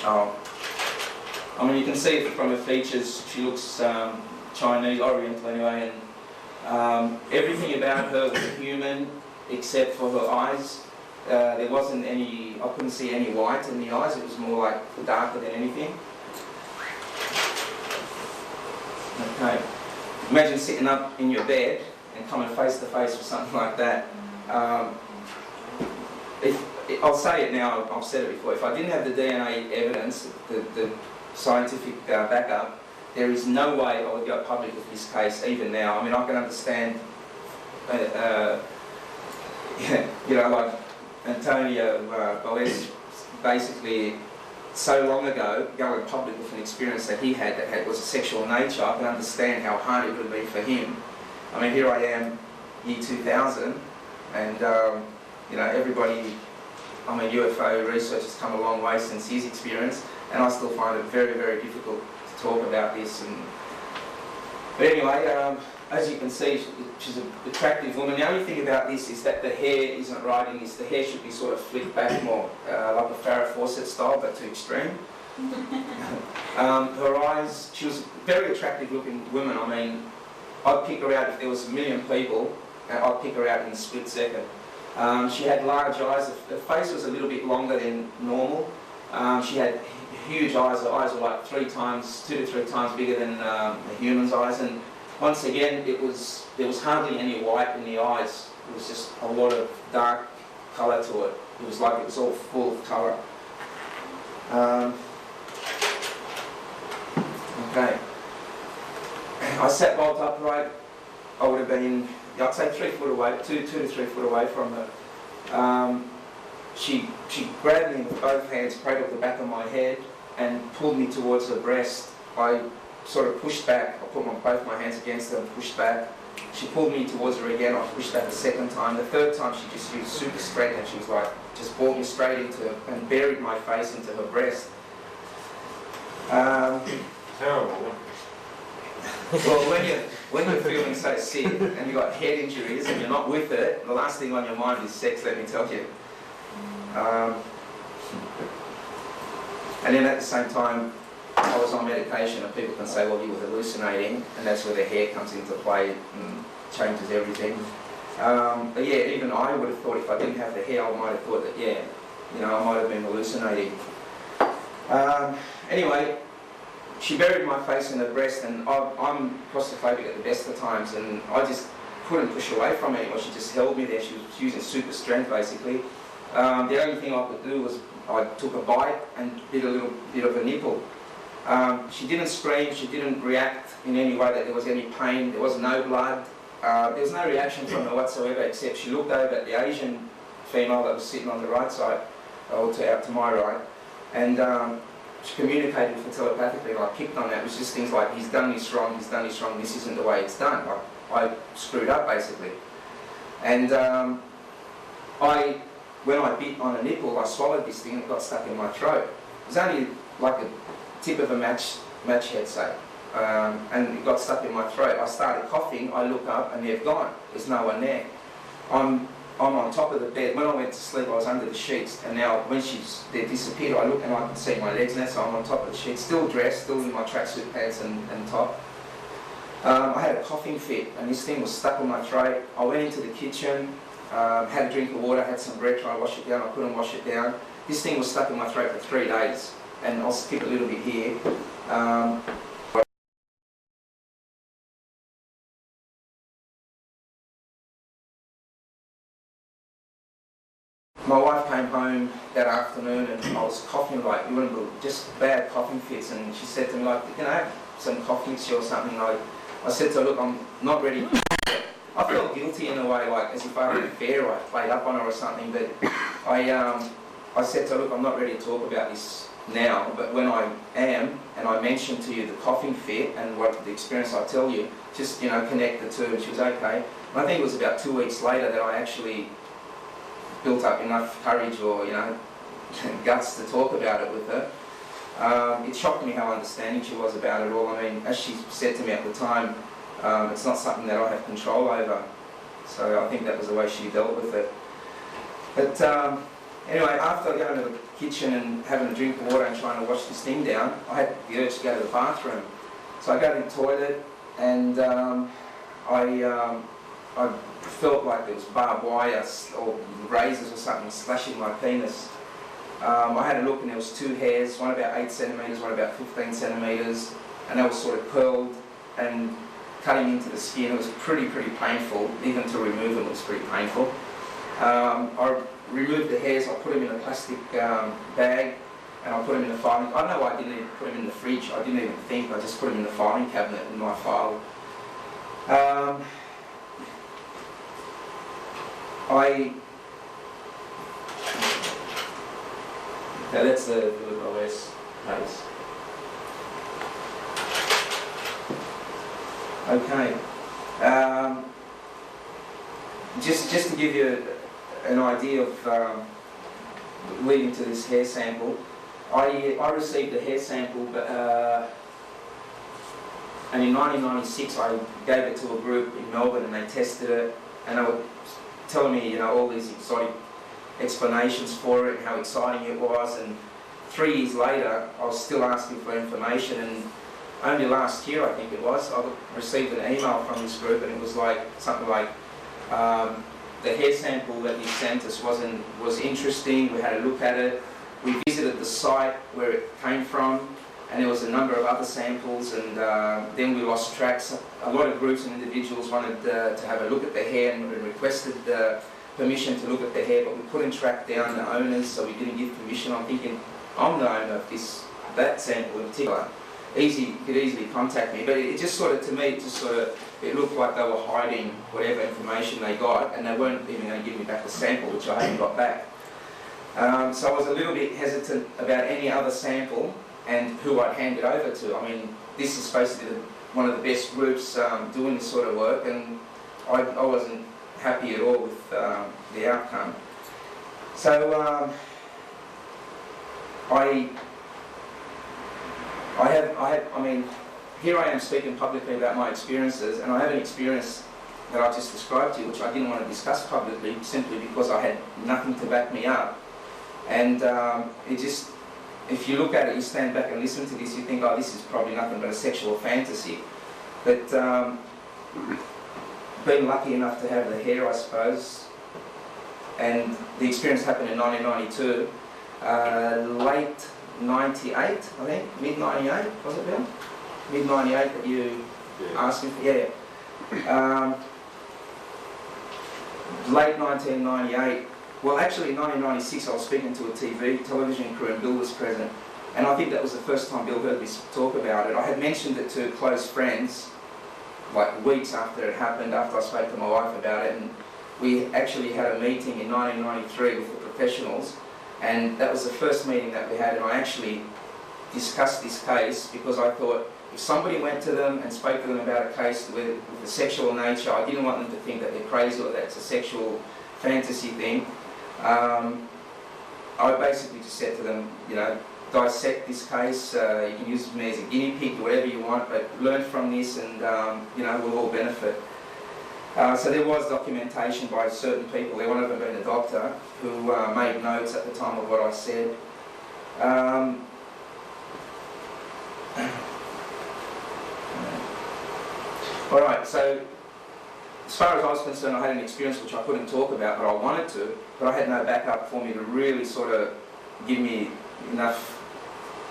You can see from her features, she looks Chinese, Oriental anyway, and everything about her was human except for her eyes. There wasn't any, I couldn't see any white in the eyes, it was more like darker than anything. Okay. Imagine sitting up in your bed and coming face to face with something like that. I'll say it now, I've said it before, if I didn't have the DNA evidence, the scientific backup, there is no way I would go public with this case even now. I can understand, like Antonio Boas basically so long ago going public with an experience that he had that was a sexual nature. I can understand how hard it would have been for him. Here I am, year 2000, and everybody, UFO research has come a long way since his experience, and I still find it very, very difficult to talk about this. But anyway, as you can see, she's an attractive woman. The only thing about this is that the hair isn't right in this. The hair should be sort of flicked back more, like a Farrah Fawcett style, but too extreme. Her eyes, she was a very attractive looking woman. I'd pick her out if there was a million people, I'd pick her out in a split second. She had large eyes. Her face was a little bit longer than normal. She had huge eyes. Her eyes were like 2 to 3 times bigger than a human's eyes. And once again, there was hardly any white in the eyes. It was just a lot of dark colour to it. It was like it was all full of colour. Okay. I sat bolt upright. I would have been, I'd say 3 foot away, 2 to 3 foot away from her. She grabbed me with both hands, cradled the back of my head, and pulled me towards her breast. I sort of pushed back. I put both my hands against her and pushed back. She pulled me towards her again. I pushed back the second time. The third time she just used super strength, and she was like, just brought me straight into and buried my face into her breast. Terrible. Well, when you're feeling so sick and you've got head injuries and you're not with it, the last thing on your mind is sex, let me tell you. And then at the same time, I was on medication, and people can say, well, you were hallucinating, and that's where the hair comes into play and changes everything. But yeah, even I would have thought if I didn't have the hair, I might have thought that, I might have been hallucinating. Anyway, she buried my face in her breast, and I'm claustrophobic at the best of times, and I just couldn't push away from it anymore. She just held me there. She was using super strength, basically. The only thing I could do was I took a bite and bit a little bit of a nipple. She didn't scream, she didn't react in any way that there was any pain, there was no blood. There was no reaction from her whatsoever, except she looked over at the Asian female that was sitting on the right side, or out to my right, and she communicated with her telepathically, and I picked on that. It was just things like, he's done this wrong, this isn't the way it's done. I screwed up, basically. And when I bit on a nipple, I swallowed this thing and it got stuck in my throat. It was only like the tip of a match head, say. And it got stuck in my throat. I started coughing, I look up and they've gone. There's no one there. I'm on top of the bed. When I went to sleep, I was under the sheets, and now when they disappeared, I look and I can see my legs now, so I'm on top of the sheets, still dressed, still in my tracksuit pants and top. I had a coughing fit, and this thing was stuck in my throat. I went into the kitchen, had a drink of water, had some bread, tried to wash it down. I couldn't wash it down. This thing was stuck in my throat for 3 days, and I'll skip a little bit here. My wife came home that afternoon and I was coughing like, you wouldn't believe, just bad coughing fits, and she said to me like, can I have some cough mixture or something? I said to her, look, I'm not ready. I felt guilty in a way, like as if I had an affair, I played up on her or something, but I said to her, look, I'm not ready to talk about this now, but when I am, and I mention to you the coughing fit and what the experience I tell you, just, connect the two, and she was okay. And I think it was about 2 weeks later that I actually built up enough courage or, guts to talk about it with her. It shocked me how understanding she was about it all. I mean, as she said to me at the time, it's not something that I have control over. So I think that was the way she dealt with it. But anyway, after I go into the kitchen and having a drink of water and trying to wash this thing down, I had the urge to go to the bathroom. So I go to the toilet and I felt like there was barbed wire or razors or something slashing my penis. I had a look and there was 2 hairs, one about 8 centimetres, one about 15 centimetres, and they were sort of curled and cutting into the skin. It was pretty painful. Even to remove them was pretty painful. I removed the hairs, I put them in a plastic bag, and I put them in the filing. I don't know why I didn't even put them in the fridge. I didn't even think. I just put them in the filing cabinet in my file. That's the OS case. Okay. Just to give you an idea of leading to this hair sample, I received a hair sample, but and in 1996 I gave it to a group in Melbourne and they tested it, and they were telling me, all these exotic explanations for it, how exciting it was, and 3 years later I was still asking for information, and only last year, I think it was, I received an email from this group, and it was like something like, the hair sample that you sent us was interesting. We had a look at it. We visited the site where it came from, and there was a number of other samples, and then we lost tracks. A lot of groups and individuals wanted to have a look at the hair and requested permission to look at the hair, but we couldn't track down the owners, so we didn't give permission. I'm thinking, I'm the owner of that sample in particular. You could easily contact me, but it just sort of, to me, it looked like they were hiding whatever information they got, and they weren't even going to give me back the sample, which I hadn't got back. So I was a little bit hesitant about any other sample and who I'd hand it over to. I mean, this is supposed to be one of the best groups doing this sort of work, and I wasn't happy at all with the outcome. So I mean, here I am speaking publicly about my experiences, and I have an experience that I just described to you, which I didn't want to discuss publicly, simply because I had nothing to back me up. And it just, if you look at it, you stand back and listen to this, you think, oh, this is probably nothing but a sexual fantasy. But being lucky enough to have the hair, I suppose, and the experience happened in 1992, late 98, I think, mid-98, was it, Bill? Mid-98 that you asked me for? Yeah. Late 1998, well actually in 1996 I was speaking to a television crew and Bill was present, and I think that was the first time Bill heard me talk about it. I had mentioned it to close friends like weeks after it happened, after I spoke to my wife about it, and we actually had a meeting in 1993 with the professionals, and that was the first meeting that we had, and I actually discussed this case because I thought if somebody went to them and spoke to them about a case with a sexual nature, I didn't want them to think that they're crazy or that it's a sexual fantasy thing. I basically just said to them, dissect this case, you can use me as a guinea pig, whatever you want, but learn from this and, we'll all benefit. So there was documentation by certain people, one of them being a doctor, who made notes at the time of what I said. Alright, so as far as I was concerned, I had an experience which I couldn't talk about, but I wanted to, but I had no backup for me to really sort of give me enough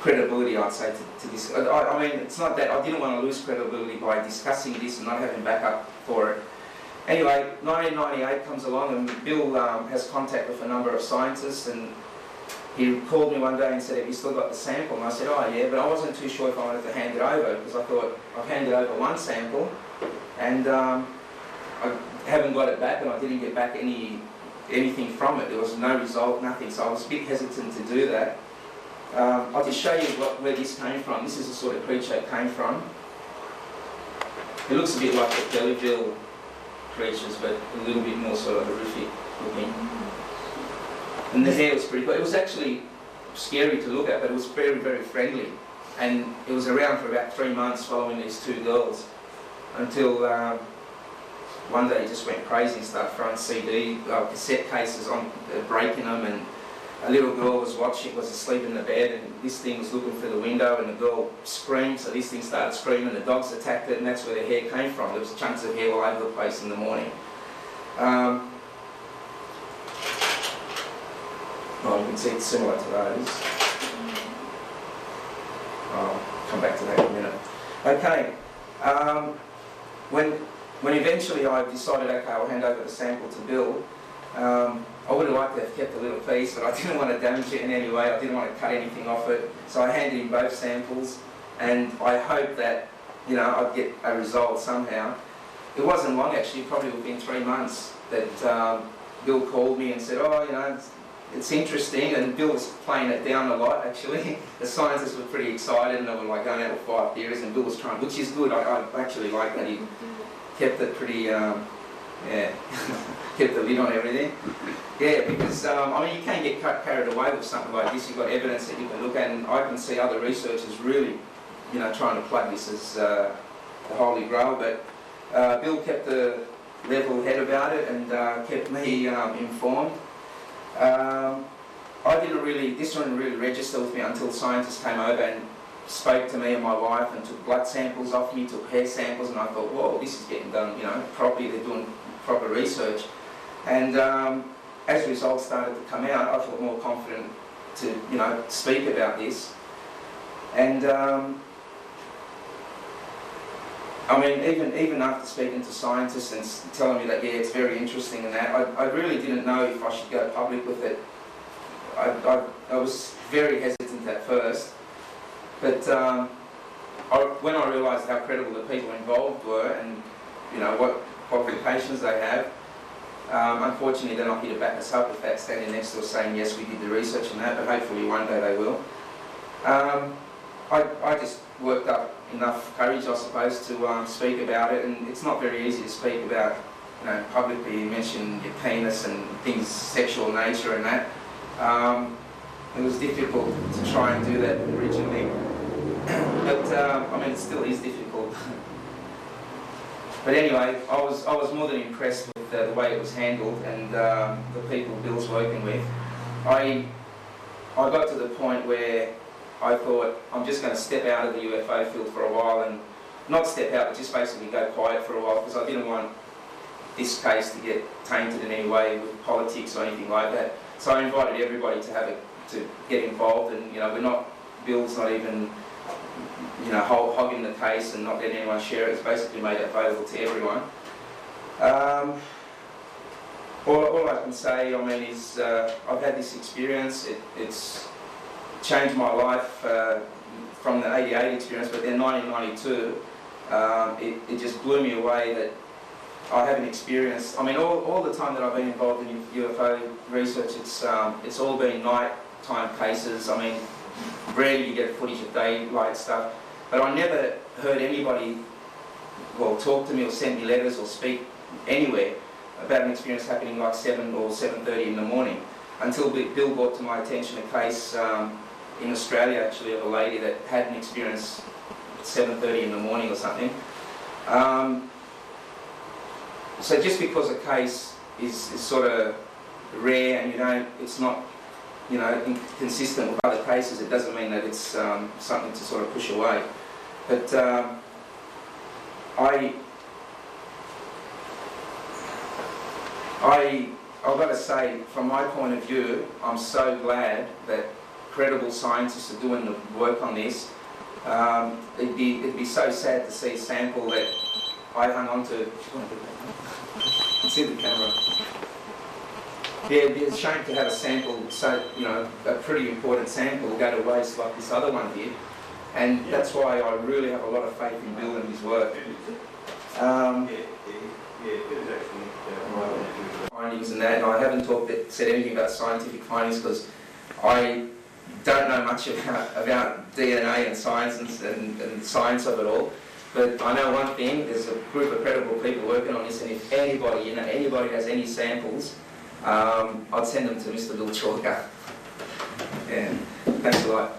credibility, I'd say, to this. I mean, it's not that I didn't want to lose credibility by discussing this and not having backup for it. Anyway, 1998 comes along and Bill has contact with a number of scientists, and he called me one day and said, "Have you still got the sample?" And I said, "Oh yeah," but I wasn't too sure if I wanted to hand it over, because I thought, I've handed over one sample and I haven't got it back, and I didn't get back anything from it. There was no result, nothing, so I was a bit hesitant to do that. I'll just show you where this came from. This is the sort of creature it came from. It looks a bit like the Bellyville creatures, but a little bit more sort of horrific looking. And the hair was pretty cool. It was actually scary to look at, but it was very, very friendly. And it was around for about 3 months following these two girls, until one day it just went crazy and started throwing cassette cases on, breaking them, and a little girl was asleep in the bed, and this thing was looking through the window, and the girl screamed, so this thing started screaming, the dogs attacked it, and that's where the hair came from. There was chunks of hair all over the place in the morning. Oh, you can see it's similar to those. I'll come back to that in a minute. Okay, when eventually I decided, okay, I'll hand over the sample to Bill, I would have liked to have kept a little piece, but I didn't want to damage it in any way. I didn't want to cut anything off it. So I handed him both samples, and I hoped that, you know, I'd get a result somehow. It wasn't long actually, probably within 3 months, that Bill called me and said, "Oh, you know, it's interesting," and Bill was playing it down a lot actually. The scientists were pretty excited, and they were like going out with 5 theories, and Bill was trying, which is good. I actually like that he kept it pretty, kept the lid on everything. Yeah, because I mean, you can get carried away with something like this. You've got evidence that you can look at, and I can see other researchers really, you know, trying to plug this as the holy grail. But Bill kept a level head about it and kept me informed. This didn't really register with me until scientists came over and spoke to me and my wife and took blood samples off me, took hair samples, and I thought, whoa, this is getting done, you know, properly. They're doing proper research. And as results started to come out, I felt more confident to, you know, speak about this. And I mean, even after speaking to scientists and telling me that, yeah, it's very interesting and that, I really didn't know if I should go public with it. I was very hesitant at first, but when I realised how credible the people involved were and, you know, what qualifications they have, unfortunately they're not here to back us up with that, standing next to us saying, yes, we did the research and that, but hopefully one day they will. I just worked up enough courage, I suppose, to speak about it, and it's not very easy to speak about, you know, publicly. You mention your penis and things, sexual nature and that. It was difficult to try and do that originally, but I mean, it still is difficult. But anyway, I was more than impressed with the way it was handled and the people Bill's working with. I got to the point where I thought, I'm just going to step out of the UFO field for a while, and not step out, but just basically go quiet for a while, because I didn't want this case to get tainted in any way with politics or anything like that. So I invited everybody to get involved, and, you know, Bill's not even, you know, hogging the case and not letting anyone share it. It's basically made it available to everyone. All I can say, I mean, is I've had this experience. It's changed my life from the '88 experience, but then 1992, it just blew me away that I haven't experienced. I mean, all the time that I've been involved in UFO research, it's all been night-time cases. I mean, rarely you get footage of daylight stuff, but I never heard anybody, well, talk to me or send me letters or speak anywhere about an experience happening like 7 or 7:30 in the morning, until Bill brought to my attention a case in Australia, actually, of a lady that had an experience at 7:30 in the morning or something. So just because a case is sort of rare and it's not, you know, inconsistent with other cases, it doesn't mean that it's something to sort of push away. But I've got to say, from my point of view, I'm so glad that credible scientists are doing the work on this. It'd be so sad to see a sample that I hung on to. See the camera. Yeah, it'd be a shame to have a sample, so, you know, a pretty important sample go to waste like this other one did. And that's why I really have a lot of faith in Bill and his work. Findings and that, and I haven't said anything about scientific findings because I don't know much about DNA and science and science of it all. But I know one thing, there's a group of credible people working on this, and if anybody, anybody has any samples, I'd send them to Mr. Bill Chalker. Yeah, thanks a lot.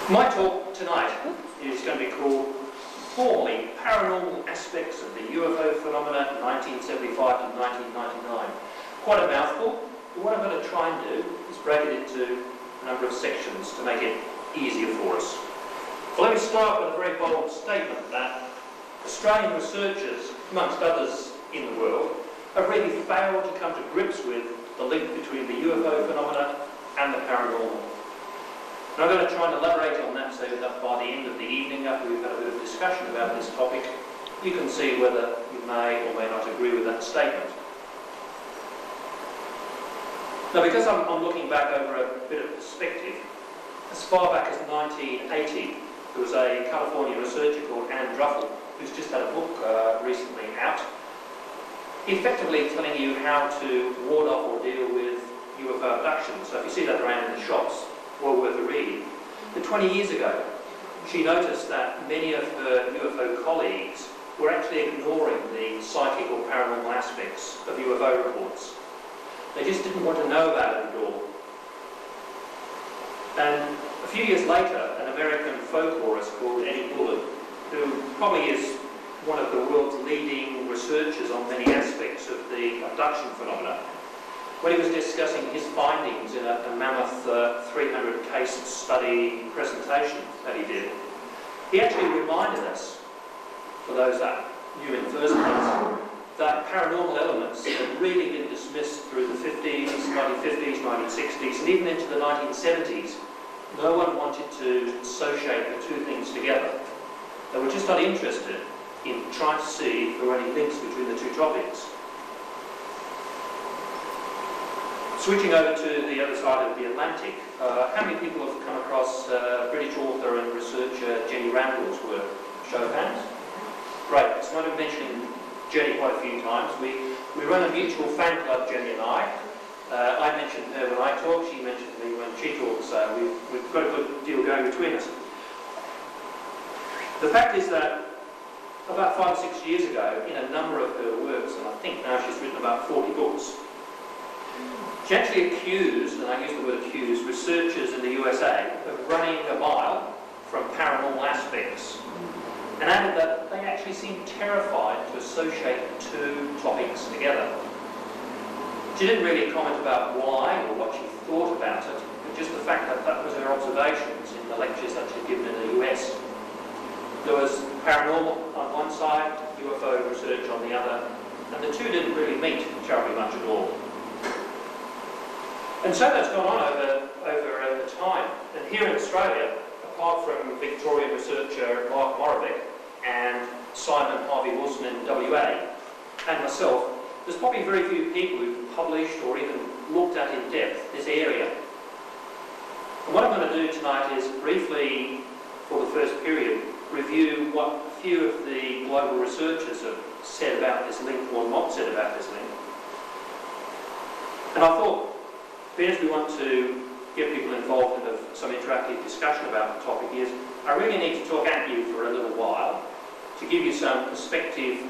My talk tonight is going to be called Formally Paranormal Aspects of the UFO Phenomena 1975 to 1999. Quite a mouthful, but what I'm going to try and do is break it into a number of sections to make it easier for us. Well, let me start with a very bold statement that Australian researchers, amongst others in the world, have really failed to come to grips with the link between the UFO phenomena and the paranormal. And I'm going to try and elaborate on that so that by the end of the evening, after we've had a bit of discussion about this topic, you can see whether you may or may not agree with that statement. Now, because I'm looking back over a bit of perspective, as far back as 1980, there was a California researcher called Anne Druffel, who's just had a book recently out, effectively telling you how to ward off or deal with UFO abductions. So if you see that around in the shops, well worth a read. But 20 years ago, she noticed that many of her UFO colleagues were actually ignoring the psychic or paranormal aspects of UFO reports. They just didn't want to know about it at all. And a few years later, an American folklorist called Eddie Bullen, who probably is one of the world's leading researchers on many aspects of the abduction phenomena, when he was discussing his findings in a mammoth 300-case study presentation that he did, he actually reminded us, for those that knew in the first place, that paranormal elements had really been dismissed through the 50s, 1950s, 1960s, and even into the 1970s. No one wanted to associate the two things together. They were just not interested in trying to see if there were any links between the two topics. Switching over to the other side of the Atlantic, how many people have come across British author and researcher Jenny Randall's work? Show of hands? Great, it's not mentioning Jenny quite a few times. We run a mutual fan club, Jenny and I. I mentioned her when I talk, she mentioned me when she talks, so we've got a good deal going between us. The fact is that about 5 or 6 years ago, in a number of her works, and I think now she's written about 40 books, she actually accused, and I use the word accused, researchers in the USA of running a mile from paranormal aspects, and added that they actually seemed terrified to associate the two topics together. She didn't really comment about why or what she thought about it, but just the fact that that was her observations in the lectures that she'd given in the US. There was paranormal on one side, UFO research on the other, and the two didn't really meet terribly much at all. And so that's gone on over time. And here in Australia, apart from Victorian researcher Mark Moravec and Simon Harvey Wilson in WA, and myself, there's probably very few people who've published or even looked at in depth this area. And what I'm going to do tonight is briefly, for the first period, review what a few of the global researchers have said about this link or not said about this link. And I thought, being as we want to get people involved in some interactive discussion about the topic, is I really need to talk at you for a little while to give you some perspective,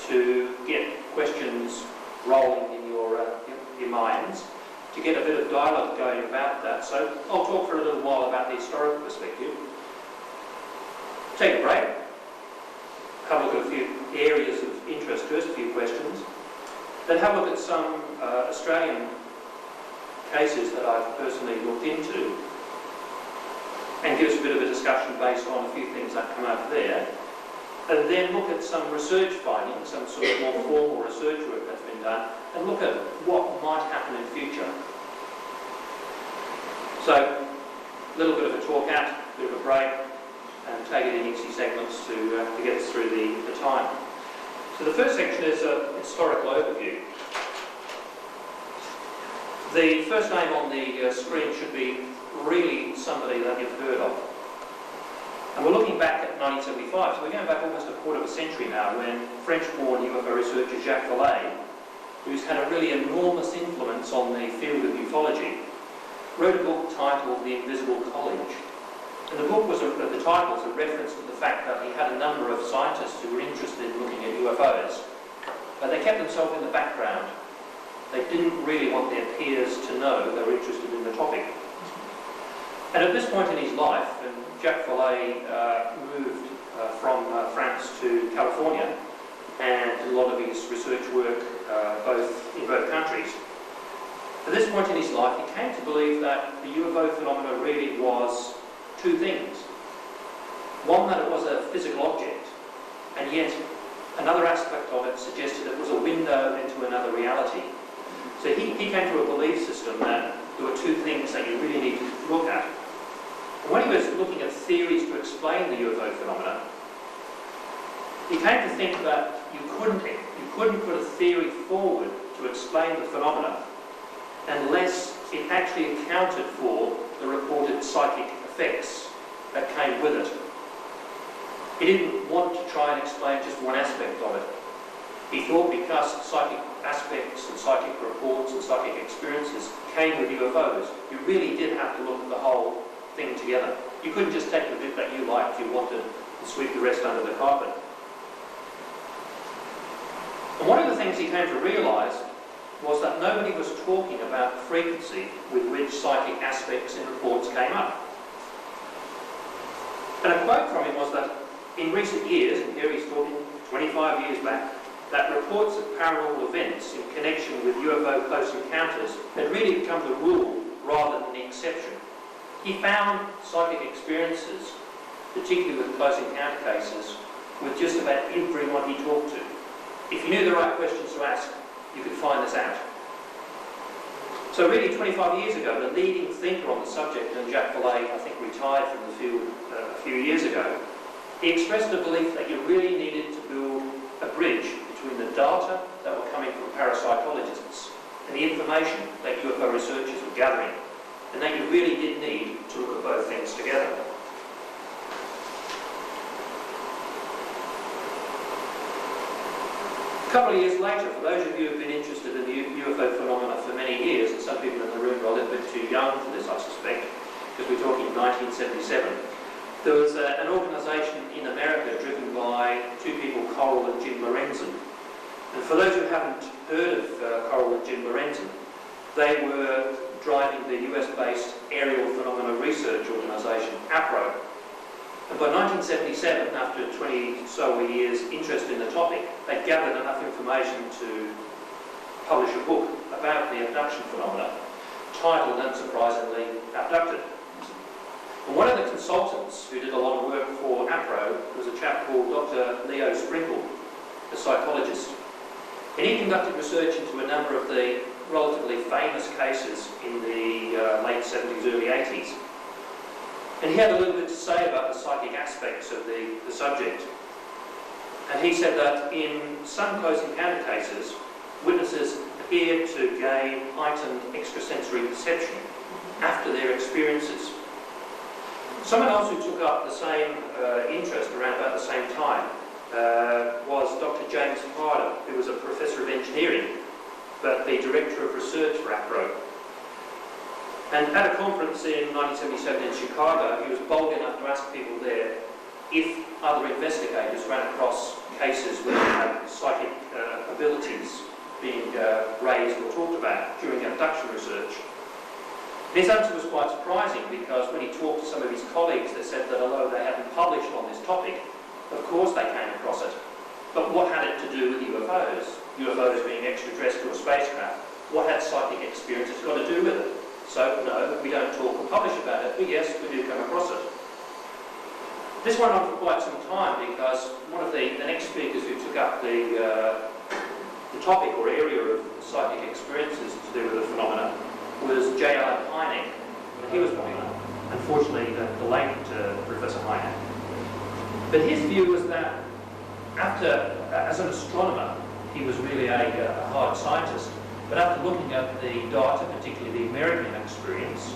to get questions rolling in your minds, to get a bit of dialogue going about that. So I'll talk for a little while about the historical perspective, take a break, have a look at a few areas of interest to us, a few questions, then have a look at some Australian cases that I've personally looked into, and give us a bit of a discussion based on a few things that come out there, and then look at some research findings, some sort of more formal research work that's been done, and look at what might happen in future. So, a little bit of a talk out bit of a break and take it in easy segments to get us through the time. So the first section is a historical overview. The first name on the screen should be really somebody that you've heard of. And we're looking back at 1975, so we're going back almost a quarter of a century now, when French-born UFO researcher Jacques Vallée, who's had a really enormous influence on the field of ufology, wrote a book titled The Invisible College. And the book was, the title was a reference to the fact that he had a number of scientists who were interested in looking at UFOs, but they kept themselves in the background. They didn't really want their peers to know they were interested in the topic. And at this point in his life, and Jacques Vallée moved from France to California and did a lot of his research work in both countries. At this point in his life, he came to believe that the UFO phenomena really was two things. One, that it was a physical object, and yet another aspect of it suggested it was a window into another reality. So he came to a belief system that there were two things that you really needed to look at. And when he was looking at theories to explain the UFO phenomena, he came to think that you couldn't put a theory forward to explain the phenomena unless it actually accounted for the reported psychic effects that came with it. He didn't want to try and explain just one aspect of it. He thought because psychic aspects and psychic reports and psychic experiences came with UFOs, you really did have to look at the whole thing together. You couldn't just take the bit that you liked, you wanted to sweep the rest under the carpet. And one of the things he came to realise was that nobody was talking about the frequency with which psychic aspects in reports came up. And a quote from him was that in recent years, and here he's talking 25 years back, that reports of paranormal events in connection with UFO close encounters had really become the rule rather than the exception. He found psychic experiences, particularly with close encounter cases, with just about everyone he talked to. If you knew the right questions to ask, you could find this out. So really 25 years ago, the leading thinker on the subject, and Jacques Vallée, I think, retired from the field a few years ago, he expressed a belief that you really needed to build a bridge between the data that were coming from parapsychologists and the information that UFO researchers were gathering, and that you really did need to look at both things together. A couple of years later, for those of you who have been interested in the UFO phenomena for many years, and some people in the room are a little bit too young for this, I suspect, because we're talking 1977, there was an organisation in America driven by two people, Coral and Jim Lorenzen. And for those who haven't heard of Coral and Jim Lorenzen, they were driving the US-based Aerial Phenomena Research Organisation, APRO. And by 1977, after 20 years interest in the topic, they gathered enough information to publish a book about the abduction phenomena, titled, unsurprisingly, Abducted. And one of the consultants who did a lot of work for APRO was a chap called Dr. Leo Sprinkle, a psychologist. And he conducted research into a number of the relatively famous cases in the late 70s, early 80s. And he had a little bit to say about the psychic aspects of the subject. And he said that in some close encounter cases, witnesses appeared to gain heightened extrasensory perception after their experiences. Someone else who took up the same interest around about the same time was Dr. James Carter, who was a professor of engineering, but the director of research for APRO. And at a conference in 1977 in Chicago, he was bold enough to ask people there if other investigators ran across cases where they had psychic abilities being raised or talked about during abduction research. His answer was quite surprising, because when he talked to some of his colleagues, they said that although they hadn't published on this topic, of course they came across it. But what had it to do with UFOs? UFOs being extraterrestrial spacecraft. What had psychic experiences got to do with it? So, no, we don't talk or publish about it, but yes, we do come across it. This went on for quite some time, because one of the next speakers who took up the topic or area of psychic experiences to do with the phenomena was J. Allen Hynek, and he was popular. unfortunately the late Professor Hynek. But his view was that as an astronomer, he was really a hard scientist, but after looking at the data, particularly the American experience,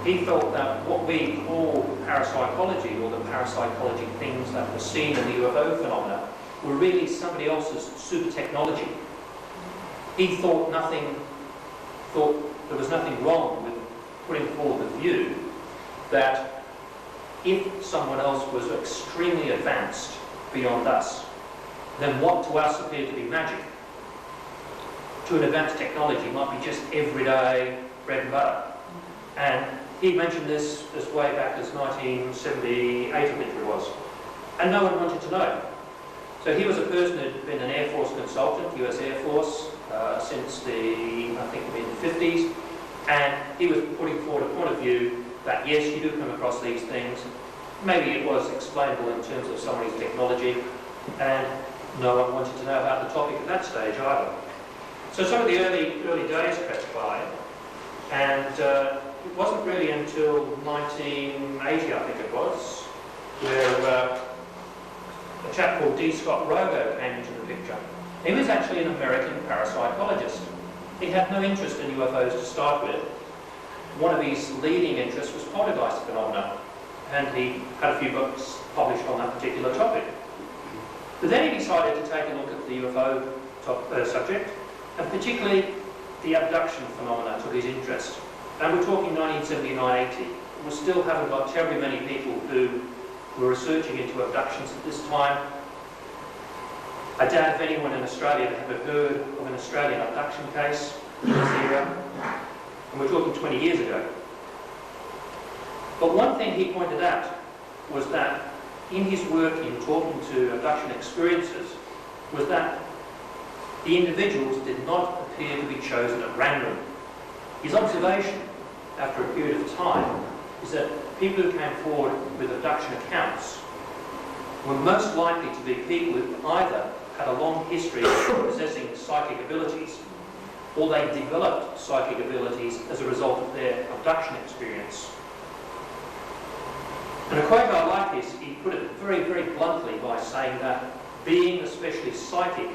he felt that what we call parapsychology, or the parapsychology things that were seen in the UFO phenomena, were really somebody else's super technology. He thought there was nothing wrong with putting forward the view that if someone else was extremely advanced beyond us, then what to us appeared to be magic, to an advanced technology might be just everyday bread and butter. And he mentioned this as way back as 1978, I think it was. And no one wanted to know. So he was a person who'd been an Air Force consultant, US Air Force, since the, I think, mid-50s. And he was putting forward a point of view that, yes, you do come across these things. Maybe it was explainable in terms of somebody's technology. And no one wanted to know about the topic at that stage either. So some of the early days crept by. And it wasn't really until 1980, I think it was, where a chap called D. Scott Rogo came into the picture. He was actually an American parapsychologist. He had no interest in UFOs to start with. One of his leading interests was poltergeist phenomena, and he had a few books published on that particular topic. But then he decided to take a look at the UFO subject, and particularly the abduction phenomena took his interest. And we're talking 1979-80. We still haven't got terribly many people who were researching into abductions at this time. I doubt if anyone in Australia had ever heard of an Australian abduction case in this era. And we're talking 20 years ago. But one thing he pointed out was that in his work in talking to abduction experiences was that the individuals did not appear to be chosen at random. His observation, after a period of time, is that people who came forward with abduction accounts were most likely to be people who either had a long history of possessing psychic abilities, or they developed psychic abilities as a result of their abduction experience. And a quote I like is, he put it very, very bluntly by saying that being especially psychic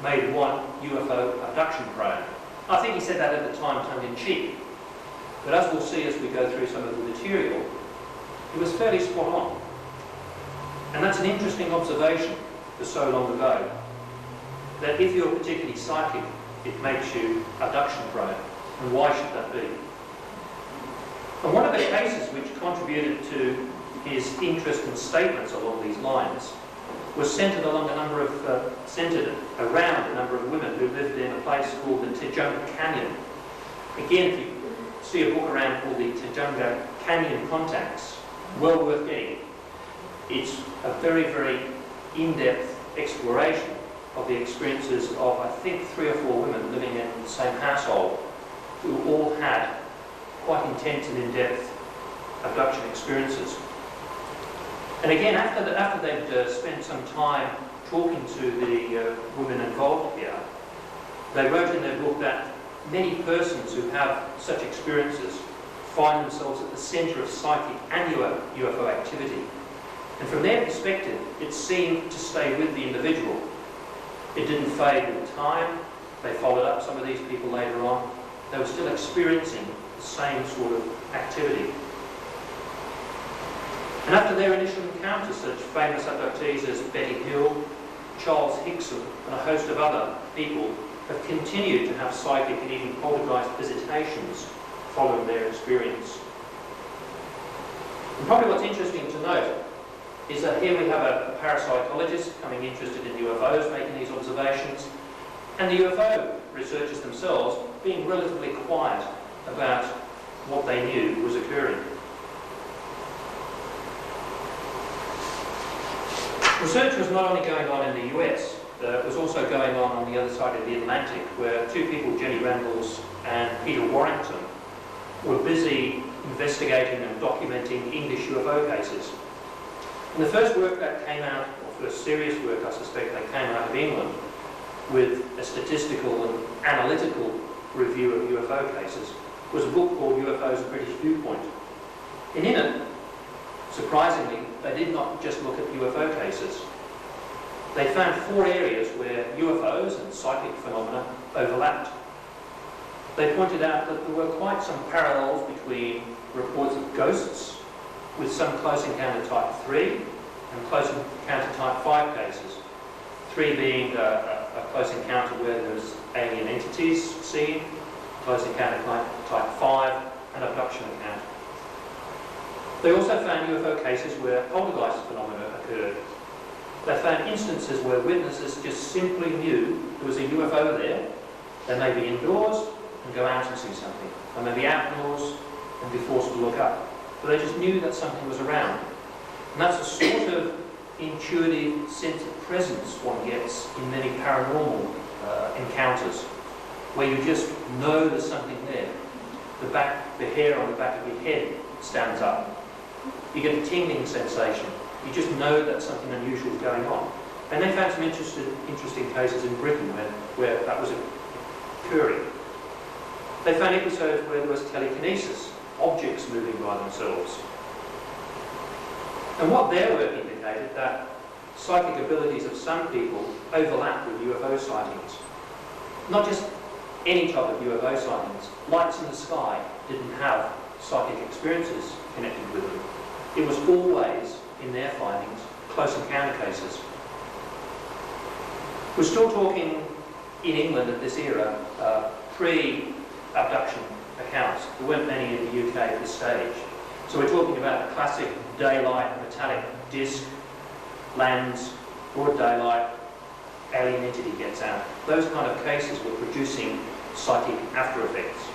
made one UFO abduction prone. I think he said that at the time tongue-in-cheek, but as we'll see as we go through some of the material, it was fairly spot on. And that's an interesting observation for so long ago, that if you're particularly psychic, it makes you abduction prone. And why should that be? And one of the cases which contributed to his interest in statements along these lines was centred around a number of women who lived in a place called the Tujunga Canyon. Again, if you see a book around called the Tujunga Canyon Contacts, well worth getting. It's a very, very in-depth exploration of the experiences of, I think, 3 or 4 women living in the same household who all had quite intense and in-depth abduction experiences. And again, after they'd spent some time talking to the women involved here, they wrote in their book that many persons who have such experiences find themselves at the centre of psychic and UFO activity. And from their perspective, it seemed to stay with the individual. It didn't fade with time. They followed up some of these people later on. They were still experiencing the same sort of activity. And after their initial encounters, such famous abductees as Betty Hill, Charles Hickson, and a host of other people have continued to have psychic and even poltergeist visitations following their experience. And probably what's interesting to note is that here we have a parapsychologist becoming interested in UFOs, making these observations, and the UFO researchers themselves being relatively quiet about what they knew was occurring. Research was not only going on in the US, it was also going on the other side of the Atlantic, where 2 people, Jenny Randles and Peter Warrington, were busy investigating and documenting English UFO cases. And the first work that came out, or first serious work I suspect that came out of England, with a statistical and analytical review of UFO cases, was a book called UFO's British Viewpoint. And in it, surprisingly, they did not just look at UFO cases. They found 4 areas where UFOs and psychic phenomena overlapped. They pointed out that there were quite some parallels between reports of ghosts with some close encounter type 3 and close encounter type 5 cases. 3 being a close encounter where there's alien entities seen, close encounter type 5, an abduction account. They also found UFO cases where poltergeist phenomena occurred. They found instances where witnesses just simply knew there was a UFO there. They may be indoors and go out and see something. They may be outdoors and be forced to look up. But they just knew that something was around. And that's a sort of intuitive sense of presence one gets in many paranormal encounters, where you just know there's something there. The hair on the back of your head stands up. You get a tingling sensation. You just know that something unusual is going on. And they found some interesting cases in Britain where that was occurring. They found episodes where there was telekinesis, objects moving by themselves. And what their work indicated that psychic abilities of some people overlap with UFO sightings. Not just any type of UFO sightings. Lights in the sky didn't have psychic experiences connected with them. It was always, in their findings, close encounter cases. We're still talking in England at this era, pre-abduction accounts. There weren't many in the UK at this stage. So we're talking about the classic daylight, metallic disc, lands, broad daylight, alien entity gets out. Those kind of cases were producing psychic after effects.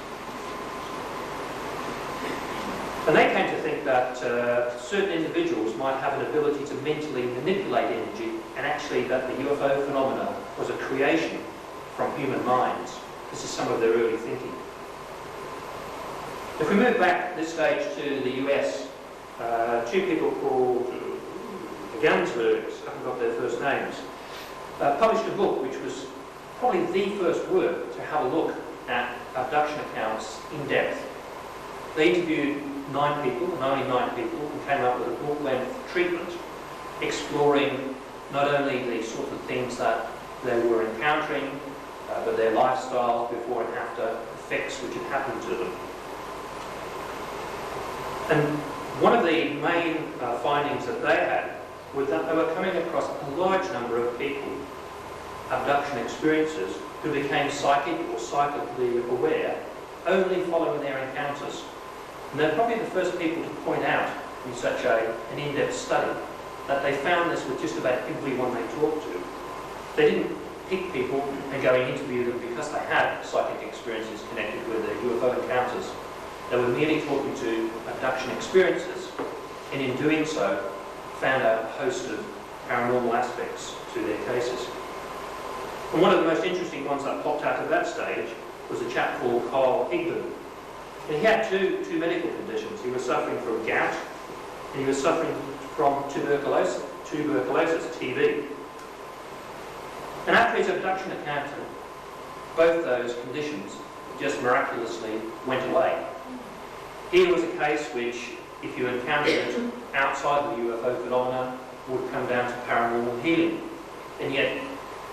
And they came to think that certain individuals might have an ability to mentally manipulate energy, and actually that the UFO phenomena was a creation from human minds. This is some of their early thinking. If we move back at this stage to the US, 2 people called the Gansbergs, I haven't got their first names, published a book which was probably the first work to have a look at abduction accounts in depth. They interviewed 9 people, and only 9 people, and came up with a book-length treatment exploring not only the sort of things that they were encountering, but their lifestyles before and after, effects which had happened to them. And one of the main findings that they had was that they were coming across a large number of people, abduction experiences, who became psychic or psychically aware only following their encounters. And they're probably the first people to point out in such an in-depth study that they found this with just about everyone they talked to. They didn't pick people and go and interview them because they had psychic experiences connected with their UFO encounters. They were merely talking to abduction experiences, and in doing so, found out a host of paranormal aspects to their cases. And one of the most interesting ones that popped out at that stage was a chap called Carl Higben. And he had two medical conditions. He was suffering from gout, and he was suffering from tuberculosis, TB. And after his abduction encounter, both those conditions just miraculously went away. Here was a case which, if you encountered it outside the UFO phenomena, would come down to paranormal healing. And yet,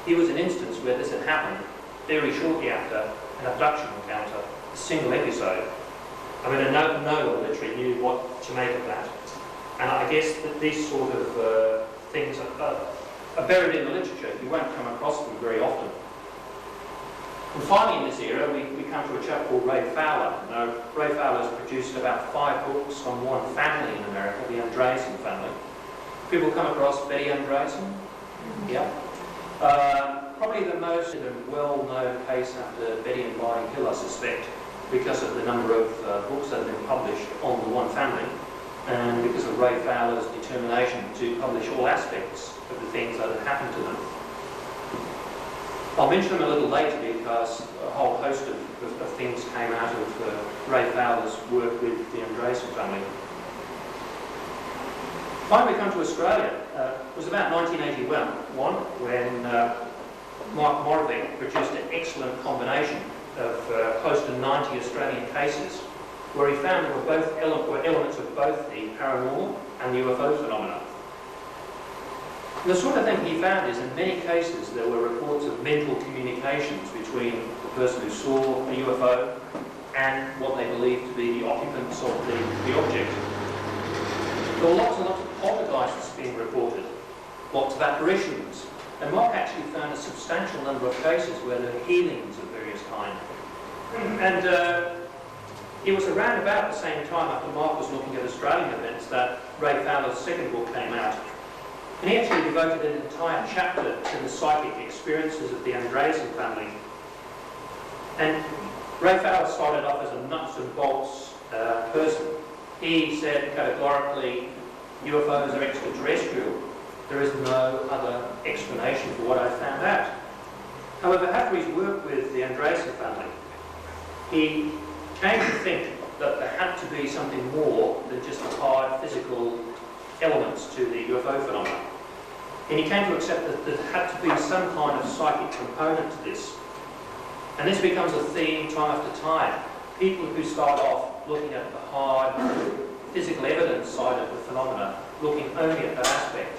here was an instance where this had happened very shortly after an abduction encounter, a single episode. I mean, no one literally knew what to make of that. And I guess that these sort of things are buried in the literature. You won't come across them very often. And finally in this era, we come to a chap called Ray Fowler. Now, Ray Fowler's produced about 5 books on one family in America, the Andreessen family. People come across Betty Andreessen? Yeah. Probably the most well-known case after Betty and Barney Hill, I suspect, because of the number of books that have been published on the one family, and because of Ray Fowler's determination to publish all aspects of the things that had happened to them. I'll mention them a little later because a whole host of things came out of Ray Fowler's work with the Andreessen family. Finally, we come to Australia. It was about 1981 when Mark Moravec produced an excellent combination of close to 90 Australian cases where he found there were elements of both the paranormal and UFO phenomena. The sort of thing he found is, in many cases, there were reports of mental communications between the person who saw a UFO and what they believed to be the occupants of the object. There were lots and lots of poltergeists being reported, lots of apparitions, and Mark actually found a substantial number of cases where there were healings of various kinds. And it was around about the same time, after Mark was looking at Australian events, that Ray Fowler's second book came out. And he actually devoted an entire chapter to the psychic experiences of the Andreessen family. And Ray Fowler started off as a nuts and bolts person. He said categorically, UFOs are extraterrestrial. There is no other explanation for what I found out. However, after his work with the Andreessen family, he came to think that there had to be something more than just the hard physical elements to the UFO phenomenon. And he came to accept that there had to be some kind of psychic component to this. And this becomes a theme time after time. People who start off looking at the hard physical evidence side of the phenomena, looking only at that aspect,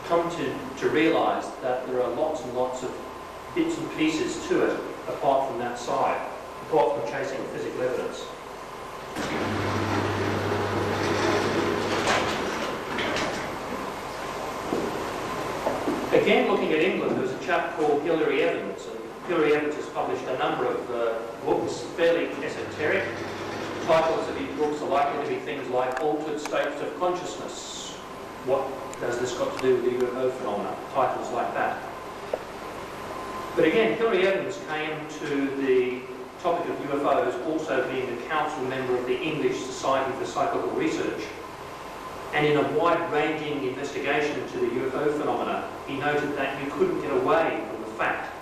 come to realise that there are lots and lots of bits and pieces to it apart from that side, apart from chasing physical evidence. Again, looking at England, there was a chap called Hilary Evans, and Hilary Evans has published a number of books, fairly esoteric. Titles of his books are likely to be things like Altered States of Consciousness. What has this got to do with the UFO phenomena? Titles like that. But again, Hilary Evans came to the topic of UFOs also being a council member of the English Society for Psychical Research. And in a wide-ranging investigation into the UFO phenomena, he noted that you couldn't get away from the fact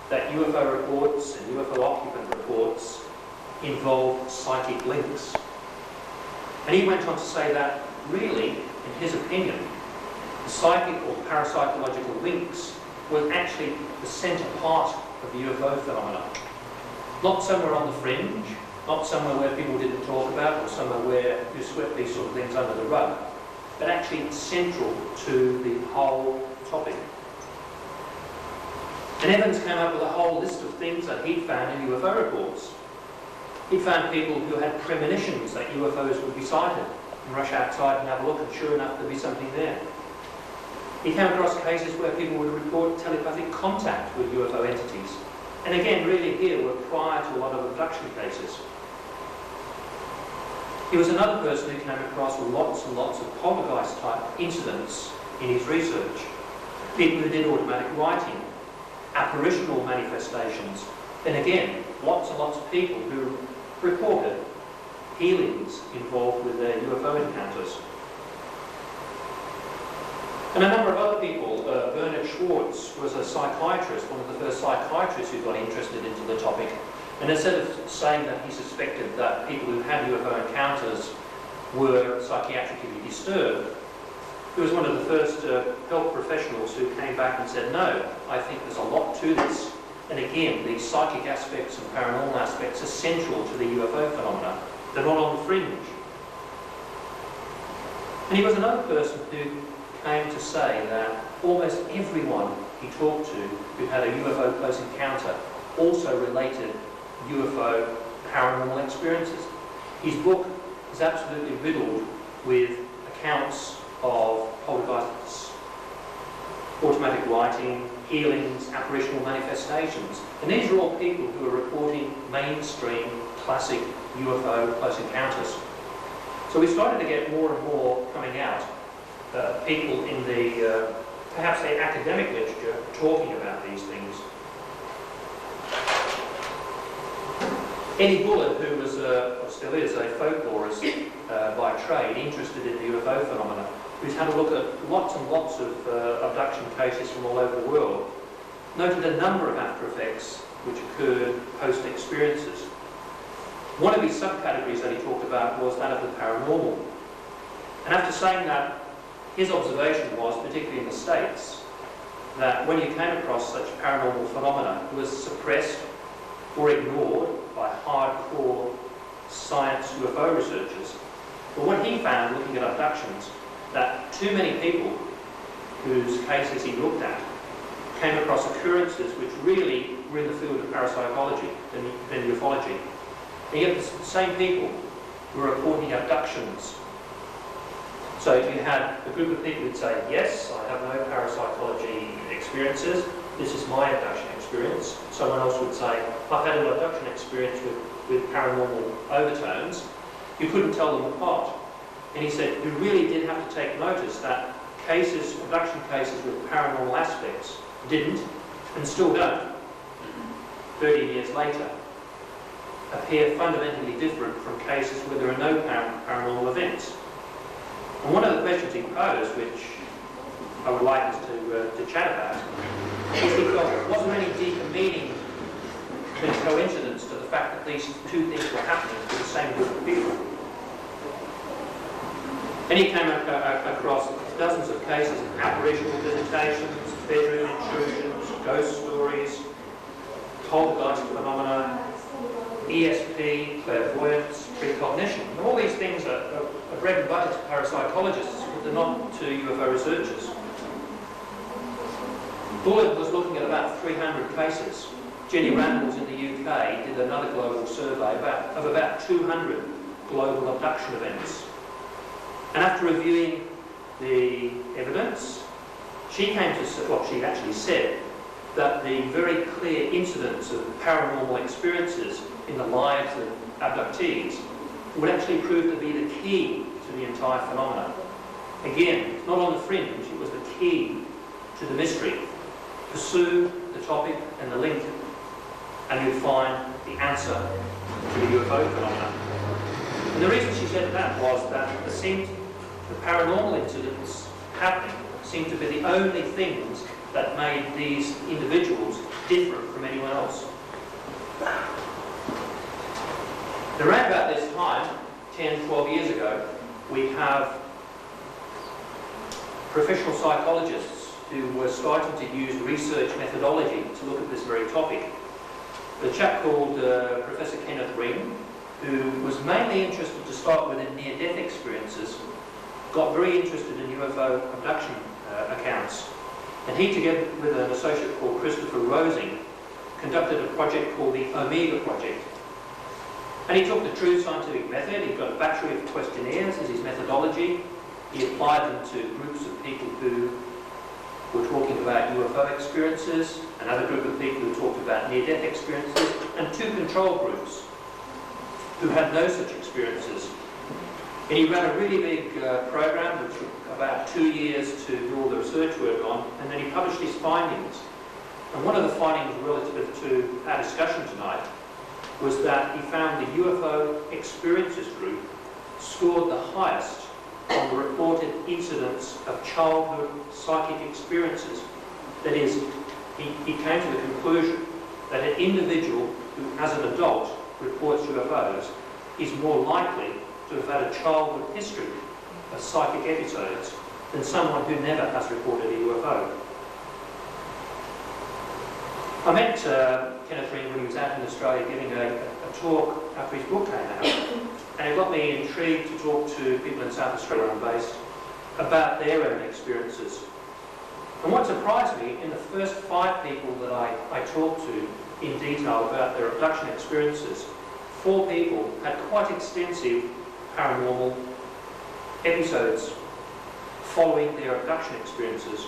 that UFO reports and UFO occupant reports involved psychic links. And he went on to say that, really, in his opinion, the psychic or parapsychological links were actually the centre part of the UFO phenomena. Not somewhere on the fringe, not somewhere where people didn't talk about, or somewhere where you swept these sort of things under the rug, but actually central to the whole topic. And Evans came up with a whole list of things that he'd found in UFO reports. He found people who had premonitions that UFOs would be sighted and rush outside and have a look, and sure enough there'd be something there. He came across cases where people would report telepathic contact with UFO entities. And again, really here were prior to a lot of abduction cases. He was another person who came across lots and lots of poltergeist type incidents in his research. People who did automatic writing, apparitional manifestations, and again, lots and lots of people who reported healings involved with their UFO encounters. And a number of other people, Bernard Schwartz was a psychiatrist, one of the first psychiatrists who got interested into the topic. And instead of saying that he suspected that people who had UFO encounters were psychiatrically disturbed, he was one of the first health professionals who came back and said, no, I think there's a lot to this. And again, the psychic aspects and paranormal aspects are central to the UFO phenomena. They're not on the fringe. And he was another person who came to say that almost everyone he talked to who had a UFO close encounter also related UFO paranormal experiences. His book is absolutely riddled with accounts of poltergeists, automatic writing, healings, apparitional manifestations. And these are all people who are reporting mainstream, classic UFO close encounters. So we started to get more and more coming out, people in the, perhaps the academic literature, talking about these things. Eddie Bullard, who was, or still is, a folklorist by trade, interested in the UFO phenomena, who's had a look at lots and lots of abduction cases from all over the world, noted a number of after effects which occurred post-experiences. One of his subcategories that he talked about was that of the paranormal. And after saying that, his observation was, particularly in the States, that when you came across such paranormal phenomena, it was suppressed or ignored by hardcore science UFO researchers. But what he found looking at abductions, that too many people whose cases he looked at came across occurrences which really were in the field of parapsychology than ufology. And yet the same people were reporting abductions. So you had a group of people who'd say, yes, I have no parapsychology experiences, this is my abduction experience. Someone else would say, I've had an abduction experience with paranormal overtones. You couldn't tell them apart. And he said, you really did have to take notice that abduction cases with paranormal aspects didn't, and still don't, 30 years later, appear fundamentally different from cases where there are no paranormal events. And one of the questions he posed, which I would like us to chat about, is he felt, was there any deeper meaning than coincidence to the fact that these two things were happening to the same group of people? And he came across dozens of cases of apparitional visitations, bedroom intrusions, ghost stories, poltergeist phenomena, ESP, clairvoyance, precognition. And all these things are bread and butter to parapsychologists, but they're not to UFO researchers. Bullard was looking at about 300 cases. Jenny Randalls in the UK did another global survey of about 200 global abduction events. And after reviewing the evidence, she actually said that the very clear incidents of paranormal experiences in the lives of abductees would actually prove to be the key to the entire phenomenon. Again, not on the fringe, it was the key to the mystery. Pursue the topic and the link, and you'll find the answer to the UFO phenomenon. And the reason she said that was that the paranormal incidents happening seemed to be the only things that made these individuals different from anyone else. Around about this time, 10, 12 years ago, we have professional psychologists who were starting to use research methodology to look at this very topic. A chap called Professor Kenneth Ring, who was mainly interested to start with in near-death experiences, got very interested in UFO abduction accounts. And he, together with an associate called Christopher Rosing, conducted a project called the Omega Project. And he took the true scientific method. He got a battery of questionnaires as his methodology. He applied them to groups of people who were talking about UFO experiences, another group of people who talked about near-death experiences, and two control groups who had no such experiences. And he ran a really big program which took about 2 years to do all the research work on, and then he published his findings. And one of the findings relative to our discussion tonight was that he found the UFO experiences group scored the highest on the reported incidents of childhood psychic experiences. That is, he came to the conclusion that an individual who, as an adult, reports UFOs is more likely to have had a childhood history of psychic episodes than someone who never has reported a UFO. I met Kenneth Ring when he was out in Australia giving a talk after his book came out, and it got me intrigued to talk to people in South Australia I'm based about their own experiences. And what surprised me, in the first 5 people that I talked to in detail about their abduction experiences, 4 people had quite extensive paranormal episodes following their abduction experiences.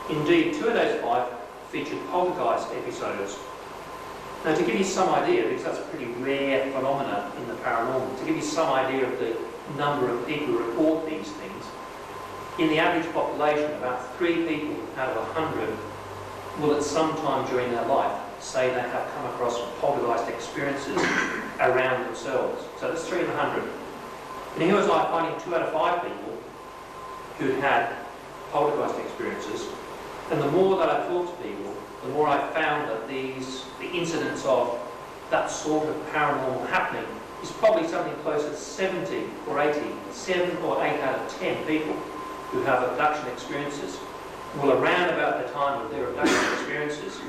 Indeed, 2 of those 5 featured poltergeist episodes. Now, to give you some idea, because that's a pretty rare phenomenon in the paranormal, to give you some idea of the number of people who report these things, in the average population, about 3 people out of 100 will at some time during their life say they have come across poltergeist experiences around themselves. So that's 3 in 100. And here was I finding 2 out of 5 people who'd had poltergeist experiences. And the more that I talked to people, the more I found that the incidence of that sort of paranormal happening is probably something closer to 70 or 80, 7 or 8 out of 10 people who have abduction experiences will, around about the time of their abduction experiences,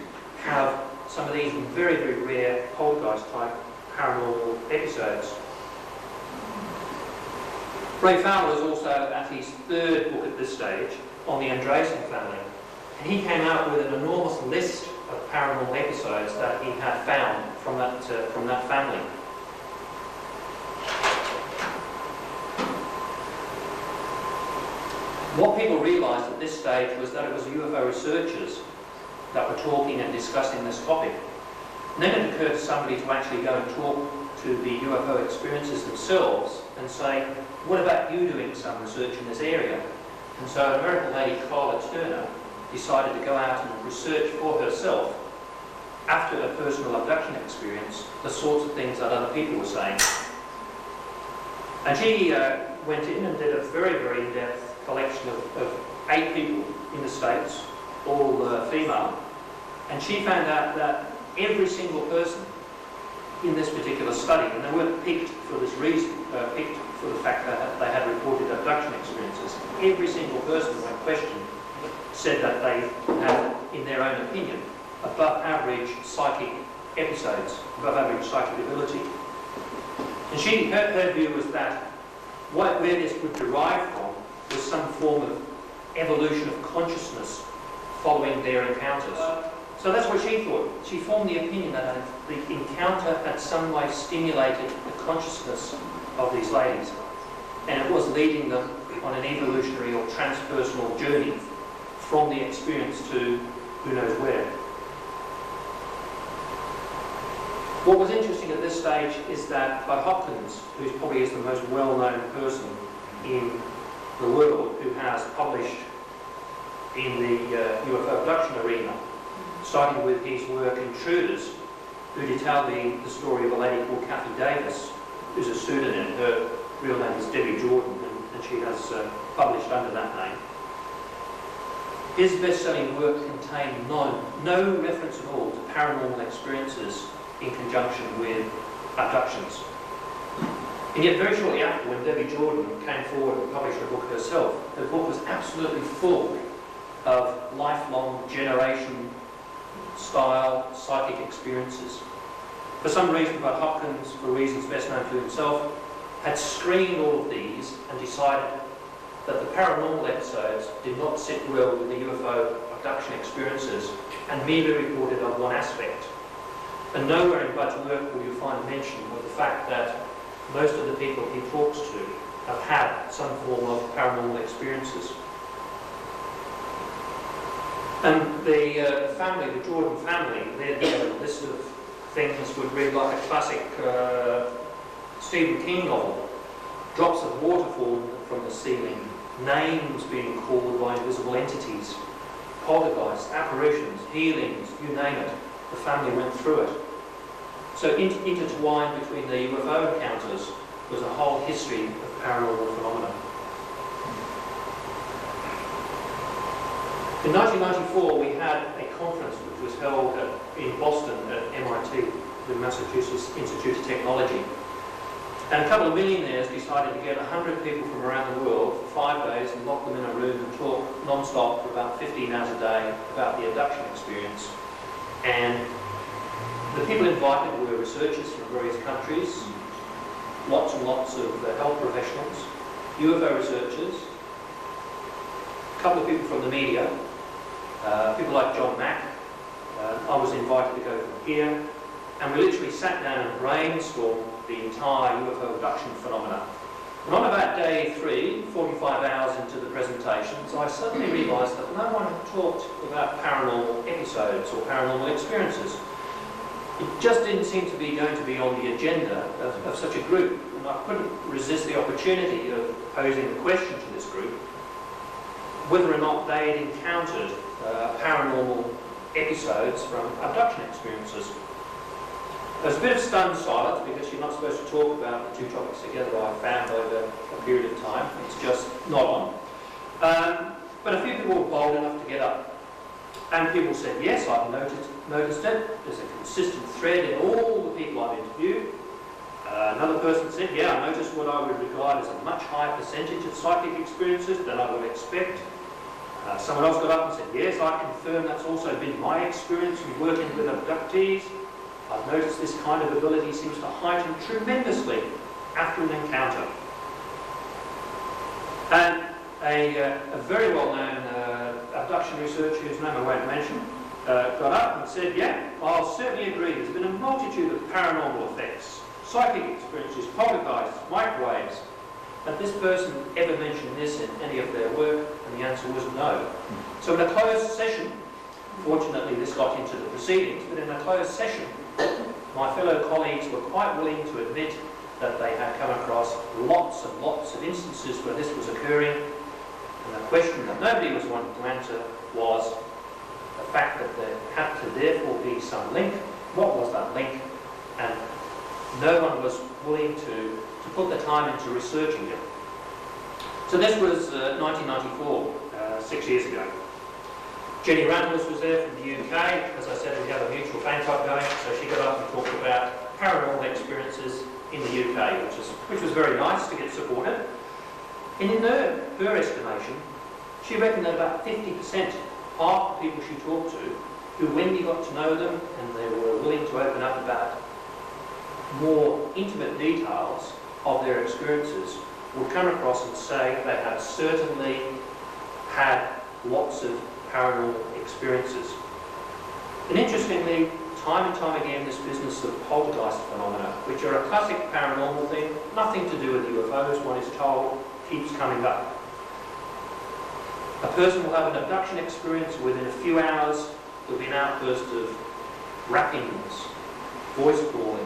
have some of these very, very rare poltergeist type paranormal episodes. Ray Fowler is also at his third book at this stage on the Andreessen family, and he came out with an enormous list of paranormal episodes that he had found from that family. What people realised at this stage was that it was UFO researchers that were talking and discussing this topic. And then it occurred to somebody to actually go and talk to the UFO experiences themselves and say, what about you doing some research in this area? And so an American lady, Carla Turner, decided to go out and research for herself, after a personal abduction experience, the sorts of things that other people were saying. And she went in and did a very, very in-depth collection of 8 people in the States, all female, and she found out that every single person in this particular study, and they weren't picked for this reason, picked for the fact that they had reported abduction experiences, every single person when questioned said that they had, in their own opinion, above average psychic episodes, above average psychic ability. And her view was that where this would derive from was some form of evolution of consciousness following their encounters. So that's what she thought. She formed the opinion that the encounter had some way stimulated the consciousness of these ladies, and it was leading them on an evolutionary or transpersonal journey from the experience to who knows where. What was interesting at this stage is that Bud Hopkins, who probably is the most well-known person in the world who has published in the UFO abduction arena, starting with his work Intruders, who detailed the story of a lady called Kathy Davis, who's a pseudonym. Her real name is Debbie Jordan, and she has published under that name. His best-selling work contained no reference at all to paranormal experiences in conjunction with abductions. And yet very shortly after, when Debbie Jordan came forward and published her book herself, her book was absolutely full of lifelong generation-style psychic experiences. For some reason, Bud Hopkins, for reasons best known to himself, had screened all of these and decided that the paranormal episodes did not sit well with the UFO abduction experiences and merely reported on one aspect. And nowhere in Bud's work will you find mention of the fact that most of the people he talks to have had some form of paranormal experiences. And the family, the Jordan family, their list of things would read like a classic Stephen King novel. Drops of water falling from the ceiling, names being called by invisible entities, poltergeists, apparitions, healings, you name it. The family went through it. So intertwined between the UFO encounters was a whole history of paranormal phenomena. In 1994, we had a conference which was held in Boston at MIT, the Massachusetts Institute of Technology. And a couple of millionaires decided to get 100 people from around the world for 5 days and lock them in a room and talk non-stop for about 15 hours a day about the abduction experience. And the people invited were researchers from various countries, lots and lots of health professionals, UFO researchers, a couple of people from the media, people like John Mack. I was invited to go from here, and we literally sat down and brainstormed the entire UFO abduction phenomena. And on about day 3, 45 hours into the presentations, I suddenly realised that no one had talked about paranormal episodes or paranormal experiences. It just didn't seem to be going to be on the agenda of such a group, and I couldn't resist the opportunity of posing the question to this group whether or not they had encountered paranormal episodes from abduction experiences. There's a bit of stunned silence because you're not supposed to talk about the two topics together, I found over a period of time. It's just not on. But a few people were bold enough to get up. And people said, yes, I've noticed it. There's a consistent thread in all the people I've interviewed. Another person said, yeah, I noticed what I would regard as a much higher percentage of psychic experiences than I would expect. Someone else got up and said, yes, I confirm that's also been my experience in working with abductees. I've noticed this kind of ability seems to heighten tremendously after an encounter. And a very well-known abduction researcher, whose name I won't mention, got up and said, yeah, I'll certainly agree. There's been a multitude of paranormal effects, psychic experiences, poltergeists, microwaves. Had this person ever mentioned this in any of their work? And the answer was no. So in a closed session, fortunately this got into the proceedings, but in a closed session, my fellow colleagues were quite willing to admit that they had come across lots and lots of instances where this was occurring. And the question that nobody was wanting to answer was the fact that there had to therefore be some link. What was that link? And no one was willing to put the time into researching it. So this was 1994, 6 years ago. Jenny Randles was there from the UK. As I said, we have a mutual fan club going, so she got up and talked about paranormal experiences in the UK, which was very nice to get supported. And in her estimation, she reckoned that about 50% of the people she talked to, who when you got to know them and they were willing to open up about more intimate details of their experiences, would come across and say they have certainly had lots of paranormal experiences. And interestingly, time and time again, this business of poltergeist phenomena, which are a classic paranormal thing, nothing to do with UFOs, one is told, keeps coming up. A person will have an abduction experience. Within a few hours, there'll be an outburst of rappings, voice calling,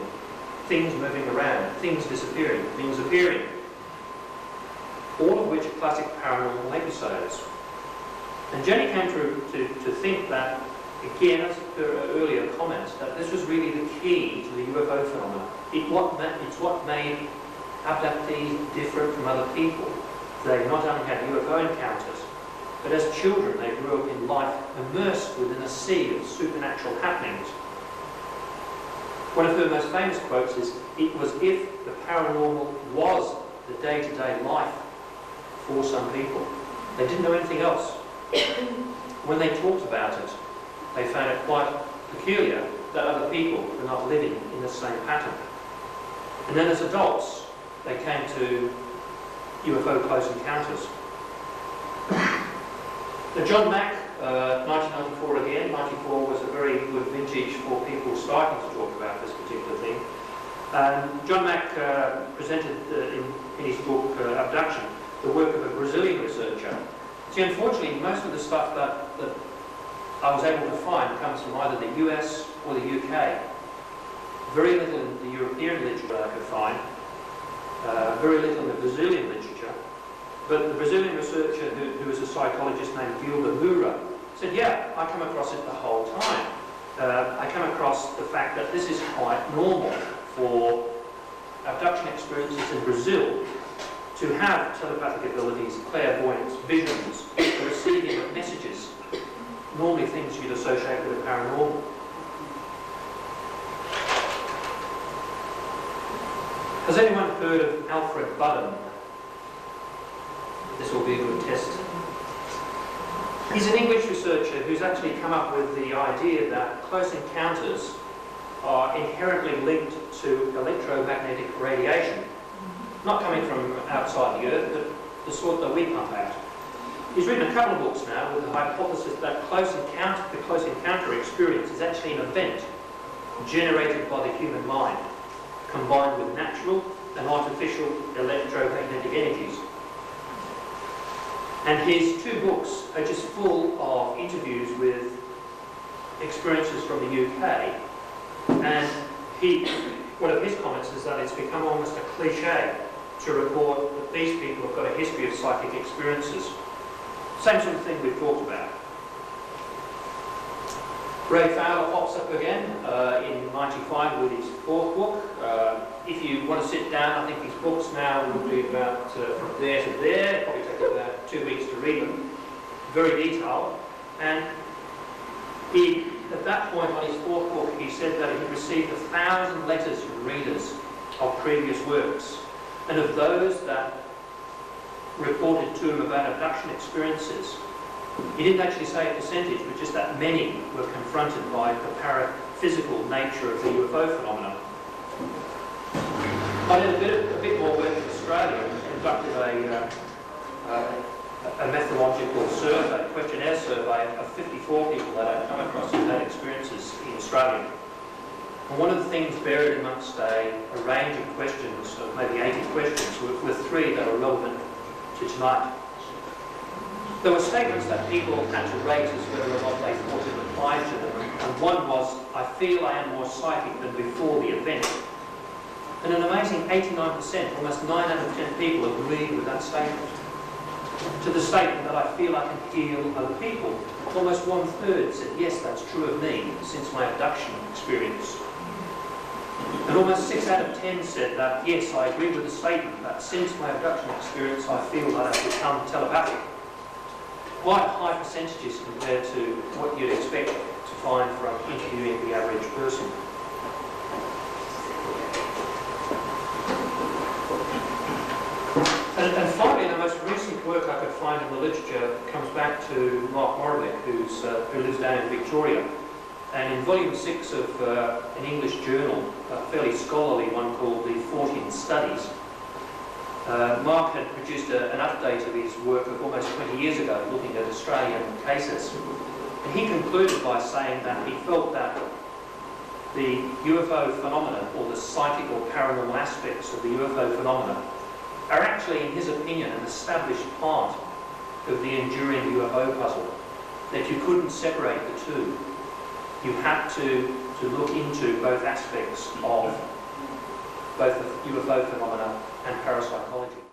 things moving around, things disappearing, things appearing. All of which are classic paranormal episodes. And Jenny came to think that, again, as per her earlier comments, that this was really the key to the UFO phenomena. It's what made abductees different from other people. They not only had UFO encounters, but as children they grew up in life immersed within a sea of supernatural happenings. One of her most famous quotes is, "It was if the paranormal was the day-to-day life for some people. They didn't know anything else. When they talked about it, they found it quite peculiar that other people were not living in the same pattern." And then as adults, they came to UFO close encounters. Now, John Mack, 1994 again, 94 was a very good vintage for people starting to talk about this particular thing. John Mack presented in his book Abduction the work of a Brazilian researcher. See, unfortunately, most of the stuff that I was able to find comes from either the US or the UK. Very little in the European literature I could find, very little in the Brazilian literature. But the Brazilian researcher, who was a psychologist named Gilda Moura, said, yeah, I come across it the whole time. I come across the fact that this is quite normal for abduction experiences in Brazil to have telepathic abilities, clairvoyance, visions, the receiving of messages, normally things you'd associate with the paranormal. Has anyone heard of Alfred Budden? This will be a good test. He's an English researcher who's actually come up with the idea that close encounters are inherently linked to electromagnetic radiation, not coming from outside the Earth, but the sort that we pump out. He's written a couple of books now with the hypothesis that the close encounter experience is actually an event generated by the human mind, combined with natural and artificial electromagnetic energies. And his two books are just full of interviews with experiences from the UK. And one of his comments is that it's become almost a cliche to report that these people have got a history of psychic experiences. Same sort of thing we've talked about. Ray Fowler pops up again in 95 with his fourth book. If you want to sit down, I think his books now will be about from there to there. It'll probably take about 2 weeks to read them. Very detailed. And at that point on his fourth book, he said that he received 1,000 letters from readers of previous works. And of those that reported to him about abduction experiences, He didn't actually say a percentage, but just that many were confronted by the paraphysical nature of the UFO phenomenon. I did a bit more work in Australia and conducted a methodological survey, questionnaire survey of 54 people that I'd come across who had experiences in Australia. And one of the things buried amongst a range of questions, of maybe 80 questions, were three that are relevant to tonight. There were statements that people had to rate as whether or not they thought it applied to them. And one was, I feel I am more psychic than before the event. And an amazing 89%, almost 9 out of 10 people agreed with that statement. To the statement that I feel I can heal other people, almost 1/3 said, yes, that's true of me since my abduction experience. And almost 6 out of 10 said that, yes, I agree with the statement that since my abduction experience, I feel that I've become telepathic. Quite high percentages compared to what you'd expect to find from interviewing the average person. And finally, the most recent work I could find in the literature comes back to Mark Moravec, who lives down in Victoria. And in volume 6 of an English journal, a fairly scholarly one called the 14 Studies, Mark had produced an update of his work of almost 20 years ago, looking at Australian cases. And he concluded by saying that he felt that the UFO phenomena, or the psychic or paranormal aspects of the UFO phenomena, are actually, in his opinion, an established part of the enduring UFO puzzle, that you couldn't separate the two. You had to look into both aspects of both the UFO phenomena and parapsychology.